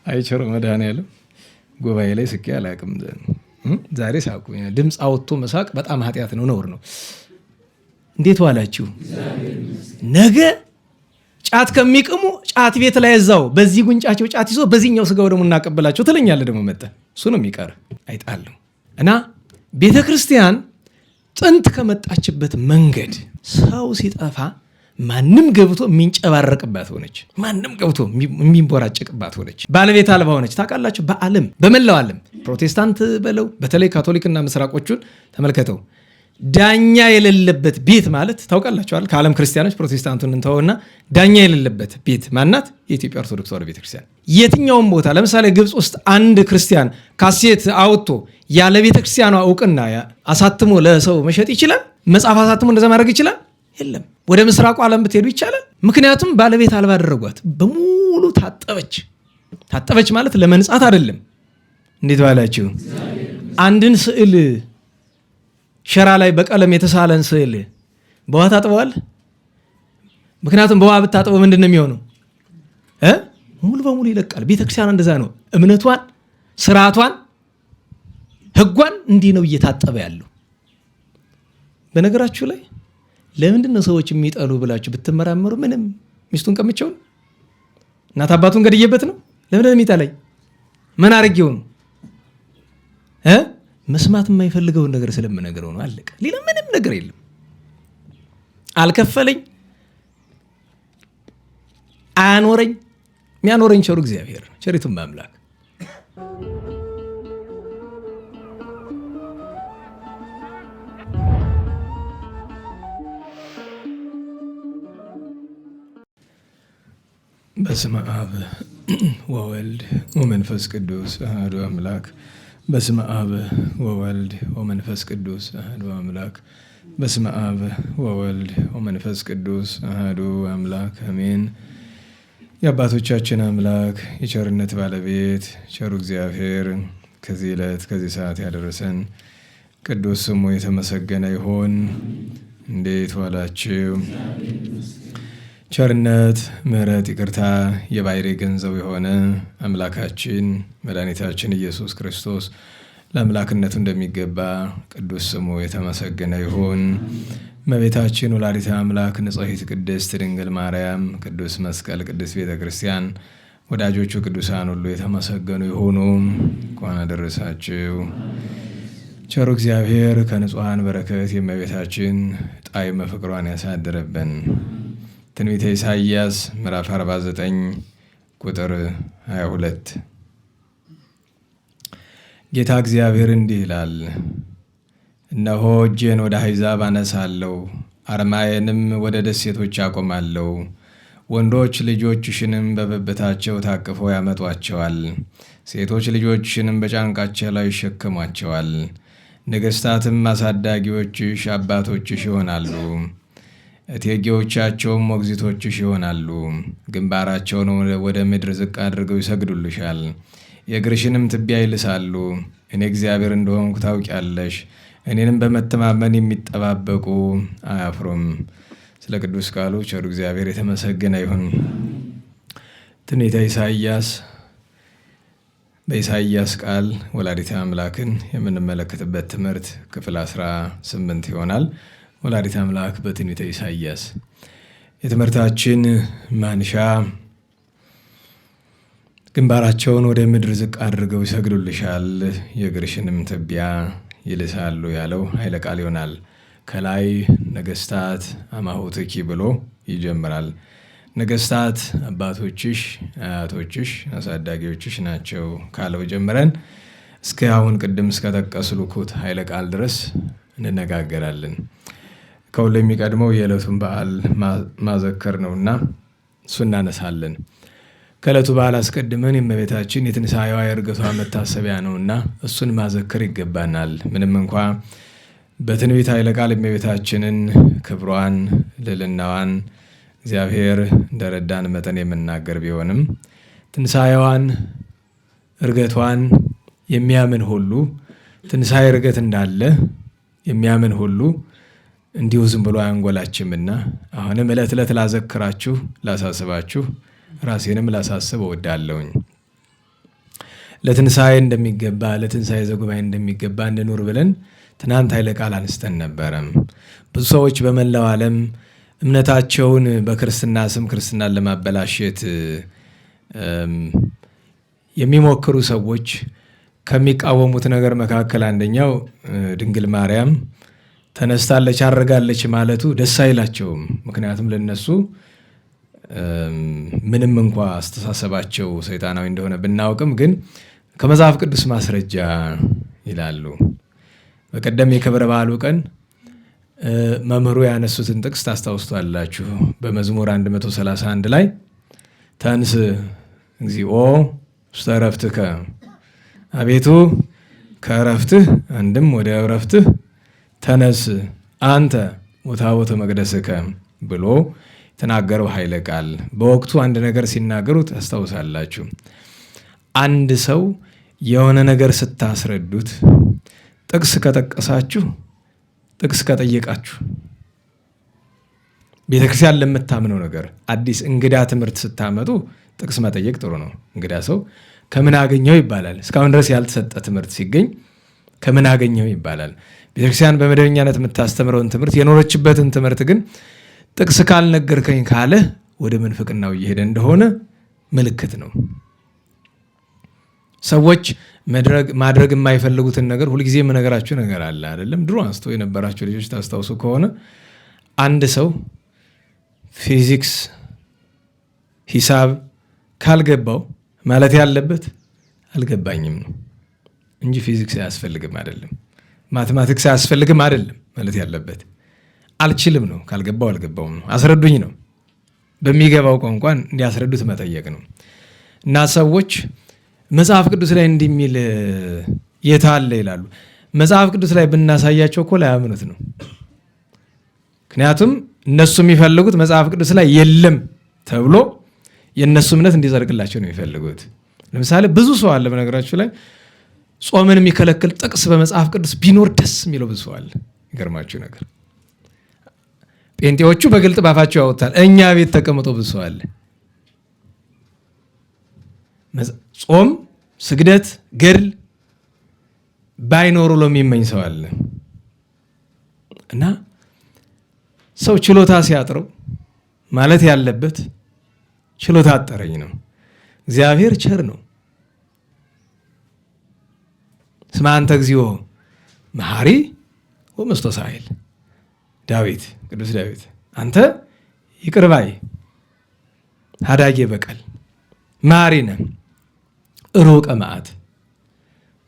አይቸር መድኃኔዓለም ጉባኤ ላይ ስቄ አላውቅም። ዛሬ ሳቁ። ድምፅ አውጥቶ መሳቅ በጣም ኃጢአት ነው፣ ነውር ነው። እንዴት ዋላችሁ? ነገ ጫት ከሚቅሙ ጫት ቤት ላይ እዛው በዚህ ጉንጫቸው ጫት ይዞ በዚህኛው ስጋው ደግሞ እናቀበላቸው ትለኛለህ። ደግሞ መጣ እሱ ነው የሚቀር አይጣሉ እና ቤተ ክርስቲያን ጥንት ከመጣችበት መንገድ ሰው ሲጠፋ ማንም ገብቶ የሚንጨባረቅባት ሆነች። ማንም ገብቶ የሚንቦራጨቅባት ሆነች። ባለቤት አልባ ሆነች። ታውቃላችሁ፣ በዓለም በመላው ዓለም ፕሮቴስታንት በለው በተለይ ካቶሊክና ምስራቆቹን ተመልከተው፣ ዳኛ የሌለበት ቤት ማለት ታውቃላችኋል። ከዓለም ክርስቲያኖች ፕሮቴስታንቱን እንተውና ዳኛ የሌለበት ቤት ማናት? የኢትዮጵያ ኦርቶዶክስ ተዋሕዶ ቤተክርስቲያን። የትኛውም ቦታ ለምሳሌ ግብፅ ውስጥ አንድ ክርስቲያን ካሴት አውጥቶ ያለ ቤተክርስቲያኗ እውቅና አሳትሞ ለሰው መሸጥ ይችላል? መጽሐፍ አሳትሞ እንደዛ ማድረግ ይችላል? የለም። ወደ ምስራቁ ዓለም ብትሄዱ ይቻላል። ምክንያቱም ባለቤት አልባ አደረጓት። በሙሉ ታጠበች። ታጠበች ማለት ለመንጻት አይደለም። እንዴት ባላችሁ አንድን ስዕል ሸራ ላይ በቀለም የተሳለን ስዕል በውሃ ታጥበዋል? ምክንያቱም በውሃ ብታጥበው ምንድን ነው የሚሆነው? ሙሉ በሙሉ ይለቃል። ቤተክርስቲያን እንደዛ ነው። እምነቷን፣ ስርዓቷን፣ ህጓን እንዲህ ነው እየታጠበ ያለው። በነገራችሁ ላይ ለምንድን ነው ሰዎች የሚጠሉ ብላችሁ ብትመራመሩ፣ ምንም ሚስቱን ቀምቼው ነው፣ እናት አባቱን ገድዬበት ነው። ለምን የሚጠላኝ? ምን አድርጌው ነው? መስማት የማይፈልገውን ነገር ስለምነግረው ነው። አለቀ። ሌላ ምንም ነገር የለም። አልከፈለኝ፣ አያኖረኝ። የሚያኖረኝ ቸሩ እግዚአብሔር ነው። ቸሪቱም አምላክ በስመ አብ ወወልድ ወመንፈስ ቅዱስ አሐዱ አምላክ። በስመ አብ ወወልድ ወመንፈስ ቅዱስ አሐዱ አምላክ። በስመ አብ ወወልድ ወመንፈስ ቅዱስ አሐዱ አምላክ አሜን። የአባቶቻችን አምላክ የቸርነት ባለቤት ቸሩ እግዚአብሔር ከዚህ ዕለት ከዚህ ሰዓት ያደረሰን ቅዱስ ስሙ የተመሰገነ ይሁን። እንዴት ዋላችሁ? ቸርነት፣ ምሕረት፣ ይቅርታ የባሕርይ ገንዘቡ የሆነ አምላካችን መድኃኒታችን ኢየሱስ ክርስቶስ ለአምላክነቱ እንደሚገባ ቅዱስ ስሙ የተመሰገነ ይሁን። እመቤታችን ወላዲተ አምላክ ንጽሕት ቅድስት ድንግል ማርያም፣ ቅዱስ መስቀል፣ ቅድስት ቤተ ክርስቲያን፣ ወዳጆቹ ቅዱሳን ሁሉ የተመሰገኑ ይሁኑ። እንኳን አደረሳችሁ። ቸሩ እግዚአብሔር ከንጹሐን በረከት የእመቤታችን ጣዕመ ፍቅሯን ያሳድረብን። ትንቢተ ኢሳይያስ ምዕራፍ 49 ቁጥር 22 ጌታ እግዚአብሔር እንዲህ ይላል፣ እነሆ እጄን ወደ አሕዛብ አነሳለሁ፣ አርማዬንም ወደ ደሴቶች አቆማለሁ። ወንዶች ልጆችሽንም በብብታቸው ታቅፈው ያመጧቸዋል፣ ሴቶች ልጆችሽንም በጫንቃቸው ላይ ይሸከሟቸዋል። ነገሥታትም አሳዳጊዎችሽ አባቶችሽ ይሆናሉ፣ እቴጌዎቻቸውም ሞግዚቶችሽ ይሆናሉ። ግንባራቸውን ወደ ምድር ዝቅ አድርገው ይሰግዱልሻል፣ የእግርሽንም ትቢያ ይልሳሉ። እኔ እግዚአብሔር እንደሆንኩ ታውቂያለሽ። እኔንም በመተማመን የሚጠባበቁ አያፍሩም። ስለ ቅዱስ ቃሉ ቸሩ እግዚአብሔር የተመሰገነ ይሁን። ትንቢተ ኢሳይያስ። በኢሳይያስ ቃል ወላዲተ አምላክን የምንመለከትበት ትምህርት ክፍል 18 ይሆናል። ወላዲተ አምላክ በትንቢተ ኢሳይያስ። የትምህርታችን ማንሻ ግንባራቸውን ወደ ምድር ዝቅ አድርገው ይሰግዱልሻል፣ የእግርሽንም ትቢያ ይልሳሉ ያለው ኃይለ ቃል ይሆናል። ከላይ ነገሥታት አማሆትኪ ብሎ ይጀምራል። ነገሥታት አባቶችሽ፣ አያቶችሽ፣ አሳዳጊዎችሽ ናቸው ካለው ጀምረን እስከ አሁን ቅድም እስከጠቀስኩት ኃይለ ቃል ድረስ እንነጋገራለን። ከሁሉ የሚቀድመው የዕለቱን በዓል ማዘከር ነውና እሱ እናነሳለን። ከዕለቱ በዓል አስቀድመን የእመቤታችን የትንሣኤዋ የዕርገቷ መታሰቢያ ነውና እሱን ማዘከር ይገባናል። ምንም እንኳ በትንቢት ኃይለ ቃል የእመቤታችንን ክብሯን፣ ልዕልናዋን እግዚአብሔር እንደረዳን መጠን የምናገር ቢሆንም ትንሣኤዋን፣ ዕርገቷን የሚያምን ሁሉ ትንሣኤ ዕርገት እንዳለ የሚያምን ሁሉ እንዲሁ ዝም ብሎ አያንጎላችምና አሁንም ዕለት ዕለት ላዘክራችሁ፣ ላሳስባችሁ፣ ራሴንም ላሳስብ እወዳለሁኝ። ለትንሣኤ እንደሚገባ ለትንሣኤ ዘጉባኤ እንደሚገባ እንኑር ብለን ትናንት ኃይለ ቃል አንስተን ነበረ። ብዙ ሰዎች በመላው ዓለም እምነታቸውን በክርስትና ስም ክርስትናን ለማበላሸት የሚሞክሩ ሰዎች ከሚቃወሙት ነገር መካከል አንደኛው ድንግል ማርያም ተነስታለች አድርጋለች ማለቱ ደስ አይላቸውም። ምክንያቱም ለነሱ ምንም እንኳ አስተሳሰባቸው ሰይጣናዊ እንደሆነ ብናውቅም ግን ከመጽሐፍ ቅዱስ ማስረጃ ይላሉ። በቀደም የክብረ በዓሉ ቀን መምህሩ ያነሱትን ጥቅስ ታስታውሱታላችሁ። በመዝሙር 131 ላይ ተንስ እግዚኦ ውስተ ዕረፍትከ፣ አቤቱ ከዕረፍትህ አንድም ወደ ዕረፍትህ ተነስ አንተ ወታቦተ መቅደስከ ብሎ የተናገረው ኃይለ ቃል በወቅቱ አንድ ነገር ሲናገሩ ታስታውሳላችሁ። አንድ ሰው የሆነ ነገር ስታስረዱት ጥቅስ ከጠቀሳችሁ ጥቅስ ከጠየቃችሁ ቤተክርስቲያን ለምታምነው ነገር አዲስ እንግዳ ትምህርት ስታመጡ ጥቅስ መጠየቅ ጥሩ ነው። እንግዳ ሰው ከምን አገኘው ይባላል። እስካሁን ድረስ ያልተሰጠ ትምህርት ሲገኝ ከምን አገኘው ይባላል። ቤተክርስቲያን በመደበኛነት የምታስተምረውን ትምህርት የኖረችበትን ትምህርት ግን ጥቅስ ካልነገርከኝ ካለ ወደ ምንፍቅናው እየሄደ እንደሆነ ምልክት ነው። ሰዎች ማድረግ የማይፈልጉትን ነገር ሁልጊዜ የምነግራችሁ ነገር አለ አይደለም? ድሮ አንስቶ የነበራቸው ልጆች ታስታውሱ ከሆነ አንድ ሰው ፊዚክስ፣ ሂሳብ ካልገባው ማለት ያለበት አልገባኝም ነው እንጂ ፊዚክስ አያስፈልግም አይደለም፣ ማቴማቲክስ አያስፈልግም አይደለም ማለት ያለበት። አልችልም ነው፣ ካልገባው አልገባውም ነው፣ አስረዱኝ ነው። በሚገባው ቋንቋን እንዲያስረዱት መጠየቅ ነው። እና ሰዎች መጽሐፍ ቅዱስ ላይ እንዲህ የሚል የት አለ ይላሉ። መጽሐፍ ቅዱስ ላይ ብናሳያቸው እኮ ላያምኑት ነው። ምክንያቱም እነሱ የሚፈልጉት መጽሐፍ ቅዱስ ላይ የለም ተብሎ የእነሱ እምነት እንዲዘርግላቸው ነው የሚፈልጉት። ለምሳሌ ብዙ ሰው አለ በነገራችሁ ላይ ጾምን የሚከለክል ጥቅስ በመጽሐፍ ቅዱስ ቢኖር ደስ የሚለው ብዙ ሰው አለ። ይገርማችሁ ነገር ጴንጤዎቹ በግልጥ ባፋቸው ያወጣል፣ እኛ ቤት ተቀምጦ ብዙ ሰው አለ። ጾም፣ ስግደት፣ ገድል ባይኖሩ ለሚመኝ ሰው አለ። እና ሰው ችሎታ ሲያጥረው ማለት ያለበት ችሎታ አጠረኝ ነው። እግዚአብሔር ቸር ነው። ስማ አንተ እግዚኦ መሐሪ ወመስተሳሂል፣ ዳዊት ቅዱስ ዳዊት አንተ ይቅር ባይ ሀዳጌ በቀል መሐሪ ነህ ሩቀ መዓት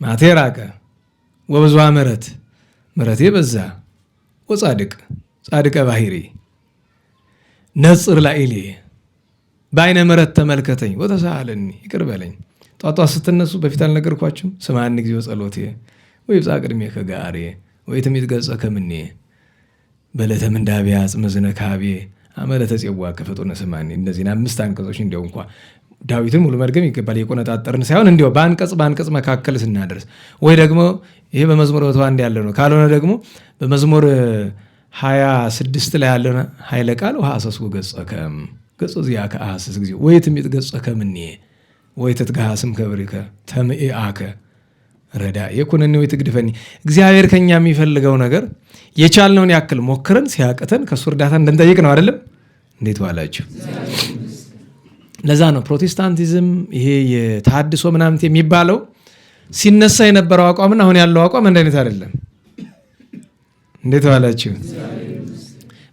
መዓቴ ራቀ ወብዙ ምሕረት ምሕረቴ በዛ ወጻድቅ ጻድቀ ባሕሪ ነጽር ላዕሌ በዓይነ ምሕረት ተመልከተኝ ወተሳሃለኒ ይቅር በለኝ። ጧጧ ስትነሱ በፊት አልነገርኳችሁም? ስምዐኒ እግዚኦ ጸሎቴ ወይብጽሕ ቅድሜከ ገአሬ ወይትምይት ገጸከ እምኔ በዕለተ ምንዳቤ አጽመ ዝነካቤ አመ ዕለተ ጽዋከ ፈጡነ ስምዐኒ። እነዚህን 5 አንቀጾች እንዲያው እንኳ ዳዊትን ሙሉ መድገም ይገባል። የቆነጣጠርን ሳይሆን እንዲያው በአንቀጽ መካከል ስናደርስ ወይ ደግሞ ይሄ በመዝሙር 101 ያለ ነው። ካልሆነ ደግሞ በመዝሙር 26 ላይ ያለ ኃይለ ቃል ወሐሰስኩ ገጸከ ገጸ ዚአከ አሐስስ እግዚኦ ወይትምይት ገጸከ እምኔ ወይትትገሃስም ከብርከ ተምኤአከ ረዳእ የኩነኒ ወይትግድፈኒ። እግዚአብሔር ከኛ የሚፈልገው ነገር የቻልነውን ያክል ሞክረን ሲያቅተን ከሱ እርዳታ እንድንጠይቅ ነው አይደለም? እንዴት ዋላችሁ? ለዛ ነው ፕሮቴስታንቲዝም ይሄ የተሐድሶ ምናምን የሚባለው ሲነሳ የነበረው አቋምና አሁን ያለው አቋም አንድ አይነት አይደለም። እንዴት ዋላችሁ?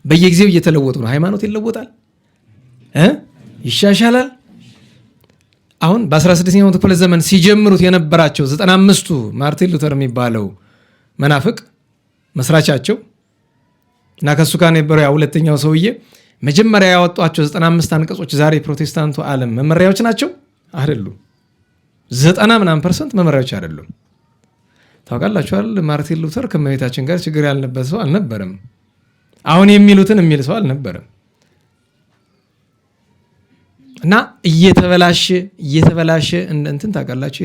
በየጊዜው እየተለወጡ ነው። ሃይማኖት ይለወጣል፣ ይሻሻላል። አሁን በ16ኛው ክፍለ ዘመን ሲጀምሩት የነበራቸው 95ቱ ማርቲን ሉተር የሚባለው መናፍቅ መስራቻቸው እና ከሱ ጋር የነበረው ሁለተኛው ሰውዬ መጀመሪያ ያወጧቸው 95 አንቀጾች ዛሬ ፕሮቴስታንቱ ዓለም መመሪያዎች ናቸው አይደሉም? 90% መመሪያዎች አይደሉም። ታውቃላችኋል፣ ማርቲን ሉተር ከእመቤታችን ጋር ችግር ያልነበረ ሰው አልነበረም። አሁን የሚሉትን የሚል ሰው አልነበረም። እና እየተበላሸ እንትን ታውቃላችሁ፣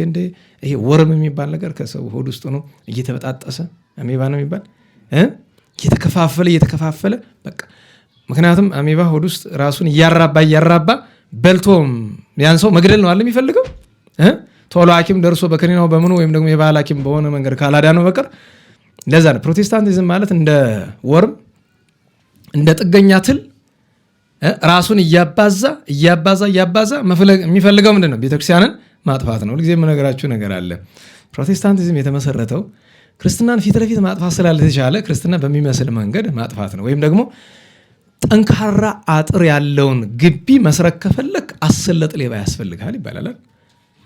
ይሄ ወርም የሚባል ነገር ከሰው ሆድ ውስጥ ነው እየተበጣጠሰ አሜባ ነው የሚባል እየተከፋፈለ በቃ። ምክንያቱም አሜባ ሆድ ውስጥ ራሱን እያራባ በልቶም ያን ሰው መግደል ነው አለ የሚፈልገው። ቶሎ ሐኪም ደርሶ በክኒናው በምኑ ወይም ደግሞ የባህል ሐኪም በሆነ መንገድ ካላዳነው በቀር ለዛ ነው ፕሮቴስታንቲዝም ማለት እንደ ወርም እንደ ጥገኛ ትል ራሱን እያባዛ የሚፈልገው ምንድን ነው? ቤተክርስቲያንን ማጥፋት ነው። ሁልጊዜ የምነግራችሁ ነገር አለ። ፕሮቴስታንቲዝም የተመሰረተው ክርስትናን ፊት ለፊት ማጥፋት ስላልተቻለ ክርስትና በሚመስል መንገድ ማጥፋት ነው። ወይም ደግሞ ጠንካራ አጥር ያለውን ግቢ መስረክ ከፈለክ አሰለጥ ሌባ ያስፈልጋል ይባላል።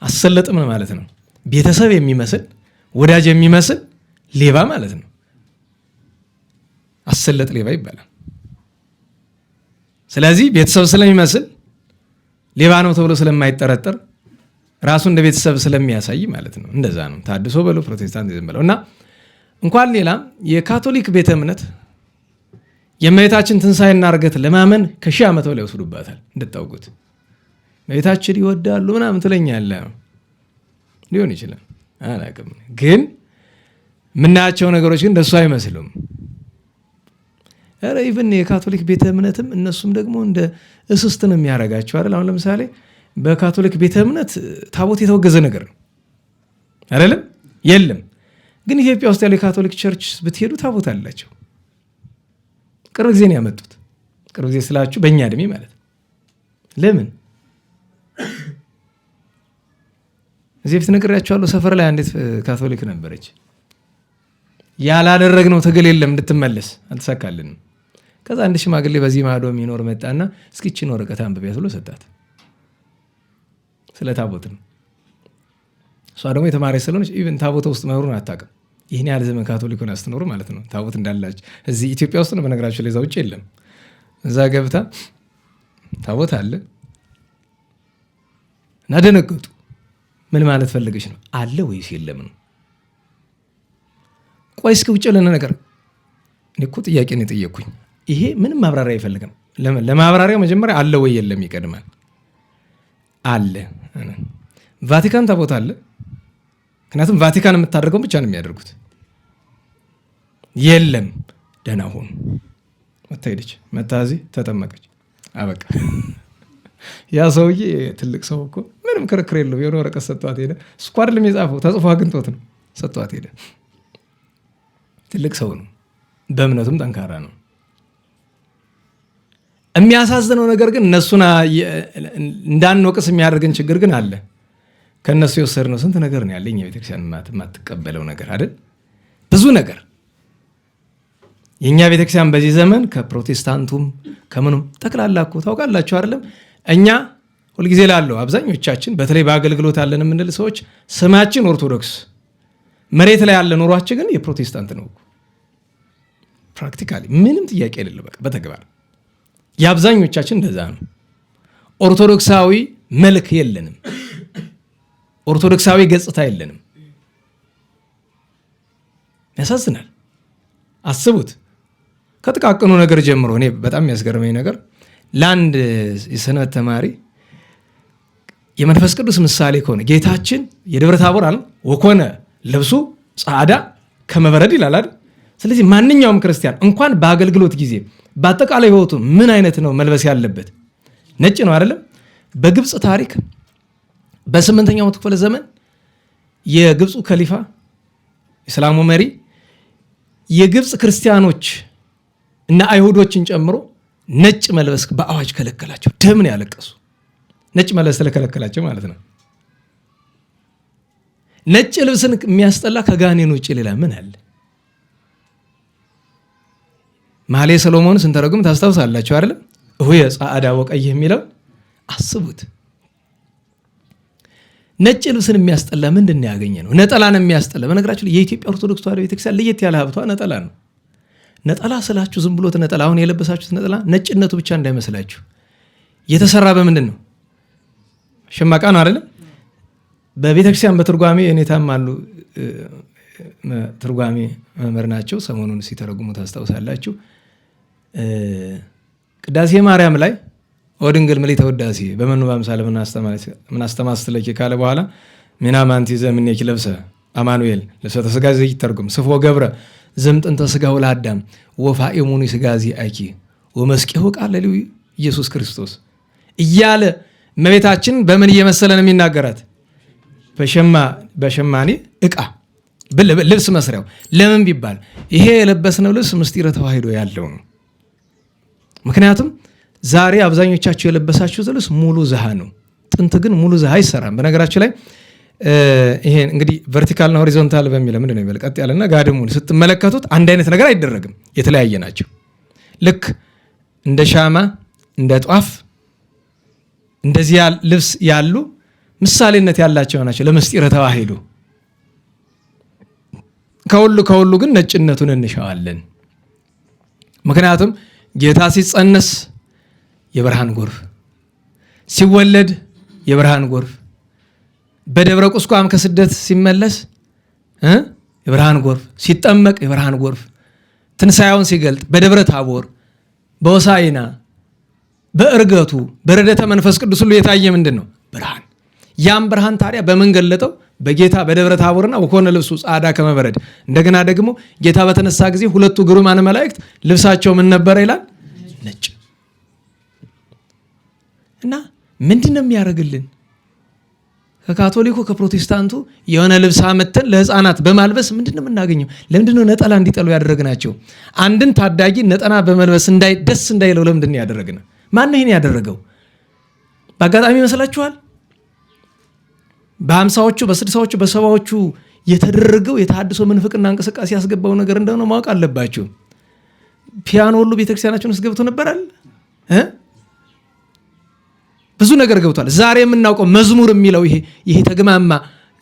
አሰለጥ ምን ማለት ነው? ቤተሰብ የሚመስል ወዳጅ የሚመስል ሌባ ማለት ነው። አሰለጥ ሌባ ይባላል። ስለዚህ ቤተሰብ ስለሚመስል ሌባ ነው ተብሎ ስለማይጠረጠር ራሱ እንደ ቤተሰብ ስለሚያሳይ ማለት ነው። እንደዛ ነው ታድሶ በሎ ፕሮቴስታንቲዝም በለው እና እንኳን ሌላ የካቶሊክ ቤተ እምነት የእመቤታችን ትንሣኤና ዕርገት ለማመን ከ1000 ዓመት በላይ ይወስዱባታል። እንድታውቁት እመቤታችን ይወዳሉ ምናምን ትለኛለህ ሊሆን ይችላል አላውቅም። ግን የምናያቸው ነገሮች ግን እንደሱ አይመስሉም። ኧረ ኢቭን የካቶሊክ ቤተ እምነትም እነሱም ደግሞ እንደ እስስት ነው የሚያደርጋቸው አይደል? አሁን ለምሳሌ በካቶሊክ ቤተ እምነት ታቦት የተወገዘ ነገር ነው አይደለም? የለም። ግን ኢትዮጵያ ውስጥ ያለ የካቶሊክ ቸርች ብትሄዱ ታቦት አላቸው። ቅርብ ጊዜ ነው ያመጡት። ቅርብ ጊዜ ስላችሁ በእኛ እድሜ ማለት ለምን እዚህ በፊት ነግሬያችኋለሁ። ሰፈር ላይ አንዲት ካቶሊክ ነበረች። ያላደረግነው ትግል የለም እንድትመለስ አልተሳካልንም። ከዛ አንድ ሽማግሌ በዚህ ማዶ የሚኖር መጣና እስኪ ይህችን ወረቀት አንብቢያት ብሎ ሰጣት። ስለ ታቦት ነው። እሷ ደግሞ የተማረች ስለሆነች ኢቭን ታቦት ውስጥ መኖሩን አታውቅም። ይህን ያህል ዘመን ካቶሊኩን አስተኖሩ ማለት ነው። ታቦት እንዳላቸው እዚህ ኢትዮጵያ ውስጥ ነው በነገራቸው ላይ እዛ ውጭ የለም። እዛ ገብታ ታቦት አለ እና ደነገጡ። ምን ማለት ፈልገች ነው? አለ ወይስ የለም ነው? ቆይ እስኪ ውጭ ለነ ነገር እኔ እኮ ጥያቄ ነው የጠየቅኩኝ። ይሄ ምንም ማብራሪያ አይፈልግም። ለማብራሪያው መጀመሪያ አለ ወይ የለም ይቀድማል። አለ። ቫቲካን ታቦት አለ። ምክንያቱም ቫቲካን የምታደርገውን ብቻ ነው የሚያደርጉት። የለም። ደህና ሆኑ። መታ ሄደች፣ መታ እዚህ ተጠመቀች፣ አበቃ። ያ ሰውዬ ትልቅ ሰው እኮ ምንም ክርክር የለው። የሆነ ወረቀት ሰጥቷት ሄደ። እሱ እኮ አይደለም የጻፈው፣ ተጽፎ አግኝቶት ነው ሰጥቷት ሄደ። ትልቅ ሰው ነው፣ በእምነቱም ጠንካራ ነው። የሚያሳዝነው ነገር ግን እነሱን እንዳንወቅስ የሚያደርግን ችግር ግን አለ። ከእነሱ የወሰድነው ስንት ነገር ነው ያለኝ የቤተክርስቲያን የማትቀበለው ነገር አይደል? ብዙ ነገር። የእኛ ቤተክርስቲያን በዚህ ዘመን ከፕሮቴስታንቱም ከምኑም ጠቅላላ እኮ ታውቃላችሁ አይደለም? እኛ ሁልጊዜ ላለው አብዛኞቻችን በተለይ በአገልግሎት አለን የምንል ሰዎች ስማችን ኦርቶዶክስ፣ መሬት ላይ ያለ ኑሯችን ግን የፕሮቴስታንት ነው። ፕራክቲካሊ ምንም ጥያቄ የሌለ በቃ በተግባር የአብዛኞቻችን እንደዛ ነው። ኦርቶዶክሳዊ መልክ የለንም። ኦርቶዶክሳዊ ገጽታ የለንም። ያሳዝናል። አስቡት። ከጥቃቅኑ ነገር ጀምሮ እኔ በጣም የሚያስገርመኝ ነገር ለአንድ የሰንበት ተማሪ የመንፈስ ቅዱስ ምሳሌ ከሆነ ጌታችን የደብረ ታቦር አለ ወኮነ ልብሱ ጻዕዳ ከመበረድ ይላል አይደል? ስለዚህ ማንኛውም ክርስቲያን እንኳን በአገልግሎት ጊዜ በአጠቃላይ ህይወቱ ምን አይነት ነው መልበስ ያለበት? ነጭ ነው አይደለም? በግብፅ ታሪክ በ8ኛው ክፍለ ዘመን የግብፁ ከሊፋ እስላሙ መሪ የግብፅ ክርስቲያኖች እና አይሁዶችን ጨምሮ ነጭ መልበስ በአዋጅ ከለከላቸው። ደምን ያለቀሱ ነጭ መልበስ ስለከለከላቸው ማለት ነው። ነጭ ልብስን የሚያስጠላ ከጋኔን ውጭ ሌላ ምን አለ? መኃልየ ሰሎሞን ስንተረጉም ታስታውሳላችሁ አይደለም? እሁየ ጻዕዳ ወቀይሕ የሚለው አስቡት። ነጭ ልብስን የሚያስጠላ ምንድን ነው ያገኘ ነው? ነጠላን የሚያስጠላ። በነገራችሁ የኢትዮጵያ ኦርቶዶክስ ተዋሕዶ ቤተክርስቲያን ለየት ያለ ሀብቷ ነጠላ ነው። ነጠላ ስላችሁ ዝም ብሎት ነጠላ፣ አሁን የለበሳችሁት ነጠላ ነጭነቱ ብቻ እንዳይመስላችሁ። የተሰራ በምንድን ነው? ሸማቃ ነው አይደለም? በቤተክርስቲያን በትርጓሜ እኔታም አሉ ትርጓሜ መምህር ናቸው። ሰሞኑን ሲተረጉሙ ታስታውሳላችሁ። ቅዳሴ ማርያም ላይ ወድንግል ምልዕተ ውዳሴ በመኑ በአምሳለ ምን አስተማስትለኪ ካለ በኋላ ምናማንቲ ዘምኔኪ ለብሰ አማኑኤል ለሰተ ስጋ ዘይተርጉም ስፎ ገብረ ዘምጥንተ ስጋው ለአዳም ወፋኢሙኒ ስጋ ዚአኪ ወመስቀሁ ቃል ለልዩ ኢየሱስ ክርስቶስ እያለ እመቤታችን በምን እየመሰለ ነው የሚናገራት? በሸማኔ ዕቃ ልብስ መስሪያው ለምን ቢባል ይሄ የለበስነው ልብስ ምስጢረ ተዋሕዶ ያለው ነው። ምክንያቱም ዛሬ አብዛኞቻችሁ የለበሳችሁት ልብስ ሙሉ ዘሃ ነው። ጥንት ግን ሙሉ ዘሃ አይሰራም። በነገራችሁ ላይ ይሄን እንግዲህ ቨርቲካልና ሆሪዞንታል በሚል ምንድን ነው ቀጥ ያለና ጋድሙን ስትመለከቱት አንድ አይነት ነገር አይደረግም፣ የተለያየ ናቸው። ልክ እንደ ሻማ እንደ ጧፍ እንደዚህ ልብስ ያሉ ምሳሌነት ያላቸው ናቸው ለምስጢረ ተዋሕዶ። ከሁሉ ግን ነጭነቱን እንሻዋለን። ምክንያቱም ጌታ ሲጸነስ የብርሃን ጎርፍ፣ ሲወለድ የብርሃን ጎርፍ፣ በደብረ ቁስቋም ከስደት ሲመለስ የብርሃን ጎርፍ፣ ሲጠመቅ የብርሃን ጎርፍ፣ ትንሣኤውን ሲገልጥ በደብረ ታቦር፣ በሆሳዕና፣ በዕርገቱ፣ በረደተ መንፈስ ቅዱስ ሁሉ የታየ ምንድን ነው? ብርሃን። ያም ብርሃን ታዲያ በምን ገለጠው? በጌታ በደብረ ታቦርና ወኮነ ልብሱ ጻዕዳ ከመበረድ። እንደገና ደግሞ ጌታ በተነሳ ጊዜ ሁለቱ ግሩማን መላእክት ልብሳቸው ምን ነበረ ይላል? ነጭ። እና ምንድን ነው የሚያደርግልን? ከካቶሊኩ ከፕሮቴስታንቱ የሆነ ልብስ አመተን ለህፃናት በማልበስ ምንድን ነው የምናገኘው? ለምንድን ነው ነጠላ እንዲጠሉ ያደረግናቸው? አንድን ታዳጊ ነጠላ በመልበስ ደስ እንዳይለው ለምንድን ነው ያደረግነው? ማን ይሄን ያደረገው? በአጋጣሚ ይመስላችኋል? በ50ዎቹ በ60ዎቹ በ70ዎቹ የተደረገው የተሐድሶ ምንፍቅና እንቅስቃሴ ያስገባው ነገር እንደሆነ ማወቅ አለባችሁ። ፒያኖ ሁሉ ቤተክርስቲያናችን ውስጥ ገብቶ ነበራል። ብዙ ነገር ገብቷል። ዛሬ የምናውቀው መዝሙር የሚለው ይሄ ተገማማ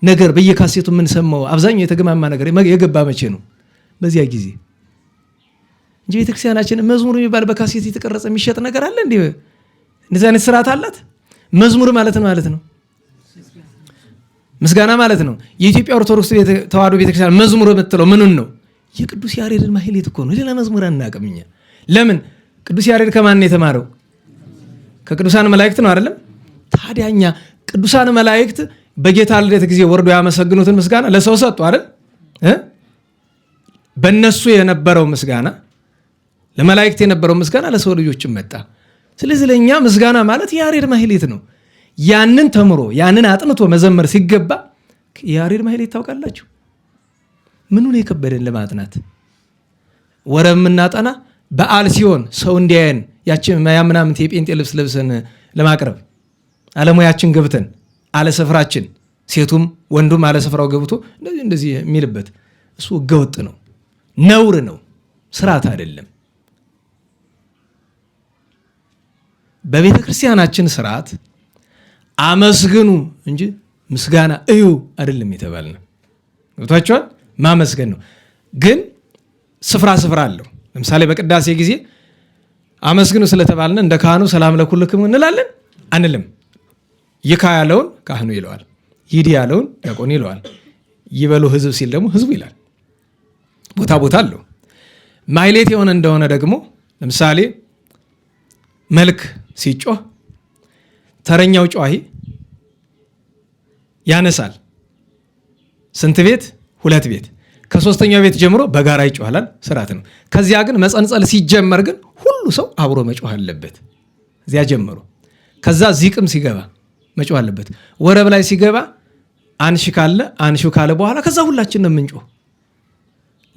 ነገር በየካሴቱ የምንሰማው አብዛኛው የተገማማ ነገር የገባ መቼ ነው? በዚያ ጊዜ እንጂ ቤተክርስቲያናችን መዝሙር የሚባል በካሴት የተቀረጸ የሚሸጥ ነገር አለ እንዴ? እንደዚህ አይነት ስርዓት አላት። መዝሙር ማለት ነው ምስጋና ማለት ነው። የኢትዮጵያ ኦርቶዶክስ ተዋሕዶ ቤተክርስቲያን መዝሙር የምትለው ምኑን ነው? የቅዱስ ያሬድን ማህሌት እኮ ነው። ሌላ መዝሙር አናውቅም እኛ። ለምን? ቅዱስ ያሬድ ከማን ነው የተማረው? ከቅዱሳን መላእክት ነው አይደለም? ታዲያ እኛ ቅዱሳን መላእክት በጌታ ልደት ጊዜ ወርዶ ያመሰግኑትን ምስጋና ለሰው ሰጡ አይደል? በእነሱ የነበረው ምስጋና ለመላእክት የነበረው ምስጋና ለሰው ልጆችም መጣ። ስለዚህ ለእኛ ምስጋና ማለት የያሬድ ማህሌት ነው። ያንን ተምሮ ያንን አጥንቶ መዘመር ሲገባ የያሬድ ማህሌት ታውቃላችሁ? ምኑን የከበደን ለማጥናት ወረብ የምናጠና በዓል ሲሆን ሰው እንዲያየን ያምናምንት የጴንጤ ልብስ ለብሰን ለማቅረብ አለሙያችን ገብተን አለሰፍራችን ሴቱም ወንዱም አለሰፍራው ገብቶ እንደዚህ የሚልበት እሱ ህገወጥ ነው፣ ነውር ነው፣ ስርዓት አይደለም። በቤተ ክርስቲያናችን ስርዓት አመስግኑ እንጂ ምስጋና እዩ አይደለም የተባልነው። ገብቷችኋል? ማመስገን ነው። ግን ስፍራ አለው። ለምሳሌ በቅዳሴ ጊዜ አመስግኑ ስለተባልን እንደ ካህኑ ሰላም ለኩልክሙ እንላለን አንልም። ይካ ያለውን ካህኑ ይለዋል፣ ይዲ ያለውን ዲያቆኑ ይለዋል፣ ይበሉ ህዝብ ሲል ደግሞ ህዝቡ ይላል። ቦታ አለው። ማህሌት የሆነ እንደሆነ ደግሞ ለምሳሌ መልክ ሲጮህ ተረኛው ጮሂ ያነሳል። ስንት ቤት? 2 ቤት። ከሶስተኛው ቤት ጀምሮ በጋራ ይጮሃላል። ስርዓት ነው። ከዚያ ግን መጸንጸል ሲጀመር ግን ሁሉ ሰው አብሮ መጮህ አለበት። እዚያ ጀምሮ ከዛ ዚቅም ሲገባ መጮህ አለበት። ወረብ ላይ ሲገባ አንሽ ካለ በኋላ ከዛ ሁላችን ነው የምንጮህ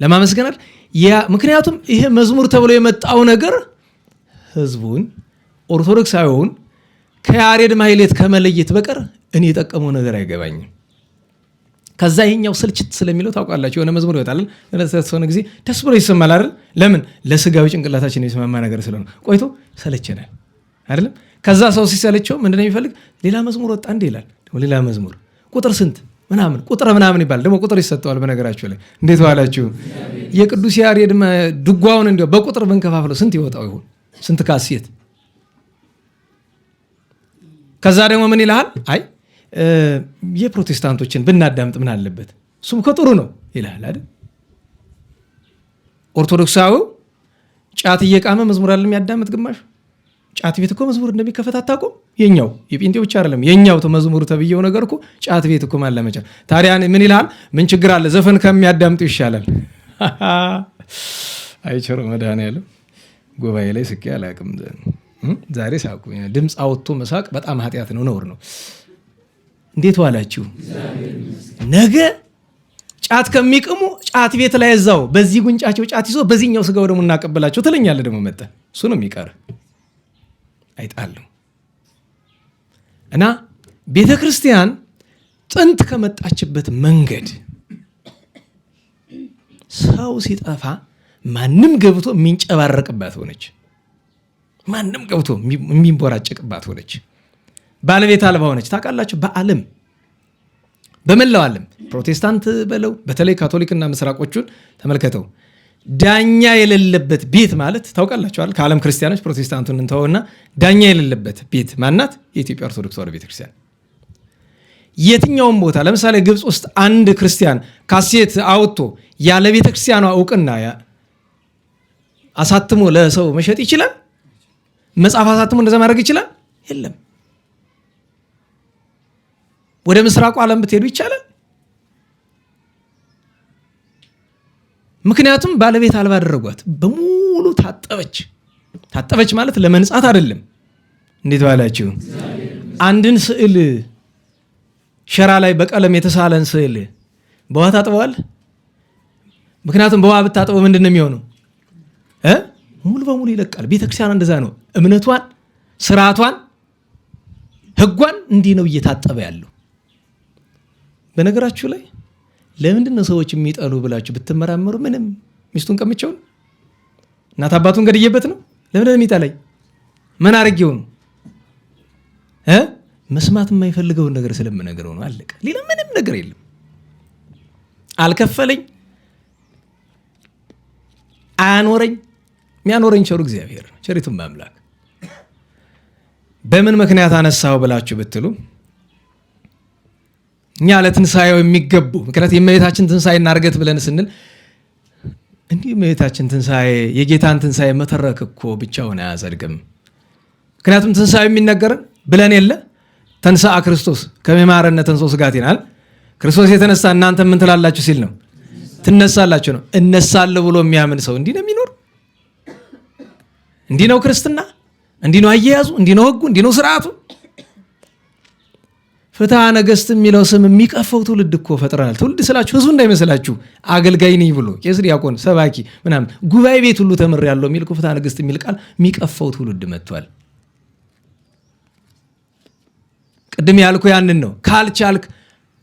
ለማመስገናል። ምክንያቱም ይሄ መዝሙር ተብሎ የመጣው ነገር ህዝቡን ኦርቶዶክሳዊውን ከያሬድ ማህሌት ከመለየት በቀር እኔ የጠቀመው ነገር አይገባኝም። ከዛ ይሄኛው ስልችት ስለሚለው ታውቃላችሁ፣ የሆነ መዝሙር ይወጣል ለተወሰነ ጊዜ ደስ ብሎ ይሰማል አይደል? ለምን? ለስጋዊ ጭንቅላታችን የሚስማማ ነገር ስለሆነ ቆይቶ ሰለቸናል አይደለም? ከዛ ሰው ሲሰለቸው ምንድነው የሚፈልግ? ሌላ መዝሙር ወጣ እንዴ ይላል። ደግሞ ሌላ መዝሙር ቁጥር ስንት ምናምን ቁጥር ምናምን ይባል። ደግሞ ቁጥር ይሰጠዋል። በነገራችሁ ላይ እንዴት ዋላችሁ? የቅዱስ ያሬድ ድጓውን እንዲያው በቁጥር ብንከፋፍለው ስንት ይወጣው ይሆን? ስንት ካሴት? ከዛ ደግሞ ምን ይልሃል? አይ የፕሮቴስታንቶችን ብናዳምጥ ምን አለበት? እሱም ከጥሩ ነው ይልሃል አይደል? ኦርቶዶክሳዊው ጫት እየቃመ መዝሙር አለ የሚያዳምጥ ግማሽ። ጫት ቤት እኮ መዝሙር እንደሚከፈት አታውቁም? የኛው የጴንጤ ብቻ አይደለም፣ የኛው መዝሙር ተብየው ነገር እኮ ጫት ቤት እኮ ማላመጫ። ታዲያ ምን ይልሃል? ምን ችግር አለ? ዘፈን ከሚያዳምጡ ይሻላል። አይቸር መድኃኔዓለም ጉባኤ ላይ ስቄ አላውቅም። ዛሬ ሳቁ። ድምፅ አውጥቶ መሳቅ በጣም ኃጢአት ነው፣ ነውር ነው። እንዴት ዋላችሁ? ነገ ጫት ከሚቅሙ ጫት ቤት ላይ እዛው በዚህ ጉንጫቸው ጫት ይዞ በዚህኛው ስጋው ደግሞ እናቀበላቸው ትለኛለህ። ደግሞ መጣ እሱ ነው የሚቀር አይጣሉ እና ቤተ ክርስቲያን ጥንት ከመጣችበት መንገድ ሰው ሲጠፋ ማንም ገብቶ የሚንጨባረቅባት ሆነች። ማንም ገብቶ የሚንቦራጨቅባት ሆነች። ባለቤት አልባ ሆነች። ታውቃላችሁ፣ በዓለም በመላው ዓለም ፕሮቴስታንት በለው በተለይ ካቶሊክና ምስራቆቹን ተመልከተው፣ ዳኛ የሌለበት ቤት ማለት ታውቃላችኋል። ከዓለም ክርስቲያኖች ፕሮቴስታንቱን እንተውና ዳኛ የሌለበት ቤት ማናት? የኢትዮጵያ ኦርቶዶክስ ተዋሕዶ ቤተክርስቲያን። የትኛውም ቦታ ለምሳሌ ግብፅ ውስጥ አንድ ክርስቲያን ካሴት አውጥቶ ያለ ቤተክርስቲያኗ እውቅና አሳትሞ ለሰው መሸጥ ይችላል? መጽሐፍ አሳትሞ እንደዛ ማድረግ ይችላል? የለም። ወደ ምስራቁ ዓለም ብትሄዱ ይቻላል። ምክንያቱም ባለቤት አልባ አደረጓት። በሙሉ ታጠበች። ታጠበች ማለት ለመንጻት አይደለም። እንዴት ባላችሁ አንድን ስዕል ሸራ ላይ በቀለም የተሳለን ስዕል በውሃ ታጥበዋል? ምክንያቱም በውሃ ብታጥበው ምንድን ነው የሚሆነው? ሙሉ በሙሉ ይለቃል። ቤተክርስቲያን እንደዛ ነው። እምነቷን፣ ስርዓቷን፣ ህጓን እንዲህ ነው እየታጠበ ያለው። በነገራችሁ ላይ ለምንድን ነው ሰዎች የሚጠሉ ብላችሁ ብትመራመሩ ምንም ሚስቱን ቀምቼውን እናት አባቱን ገድዬበት ነው። ለምን የሚጠላኝ? ምን አድርጌው ነው? መስማት የማይፈልገውን ነገር ስለምነግረው ነው። አለቀ። ሌላ ምንም ነገር የለም። አልከፈለኝ፣ አያኖረኝ። የሚያኖረኝ ቸሩ እግዚአብሔር ነው፣ ቸሪቱን ማምላክ። በምን ምክንያት አነሳው ብላችሁ ብትሉ እኛ ለትንሳኤው የሚገቡ ምክንያት የእመቤታችን ትንሳኤ እናርገት ብለን ስንል እንዲህ የእመቤታችን ትንሳኤ የጌታን ትንሳኤ መተረክ እኮ ብቻውን አያጸድቅም። ምክንያቱም ትንሳኤው የሚነገረን ብለን የለ ተንሥአ ክርስቶስ ከመ ይምሃረነ ተንሥኦ ሥጋቲናል። ክርስቶስ የተነሳ እናንተ ምን ትላላችሁ ሲል ነው፣ ትነሳላችሁ ነው። እነሳለሁ ብሎ የሚያምን ሰው እንዲህ ነው የሚኖር። እንዲህ ነው ክርስትና፣ እንዲህ ነው አያያዙ፣ እንዲህ ነው ህጉ፣ እንዲህ ነው ስርዓቱ። ፍትሐ ነገሥት የሚለው ስም የሚቀፈው ትውልድ እኮ ፈጥረናል። ትውልድ ስላችሁ ህዝቡ እንዳይመስላችሁ አገልጋይ ነኝ ብሎ ቄስ፣ ዲያቆን፣ ሰባኪ ምናምን ጉባኤ ቤት ሁሉ ተምሬያለሁ የሚል ፍትሐ ነገሥት የሚል ቃል የሚቀፈው ትውልድ መጥቷል። ቅድም ያልኩ ያንን ነው። ካልቻልክ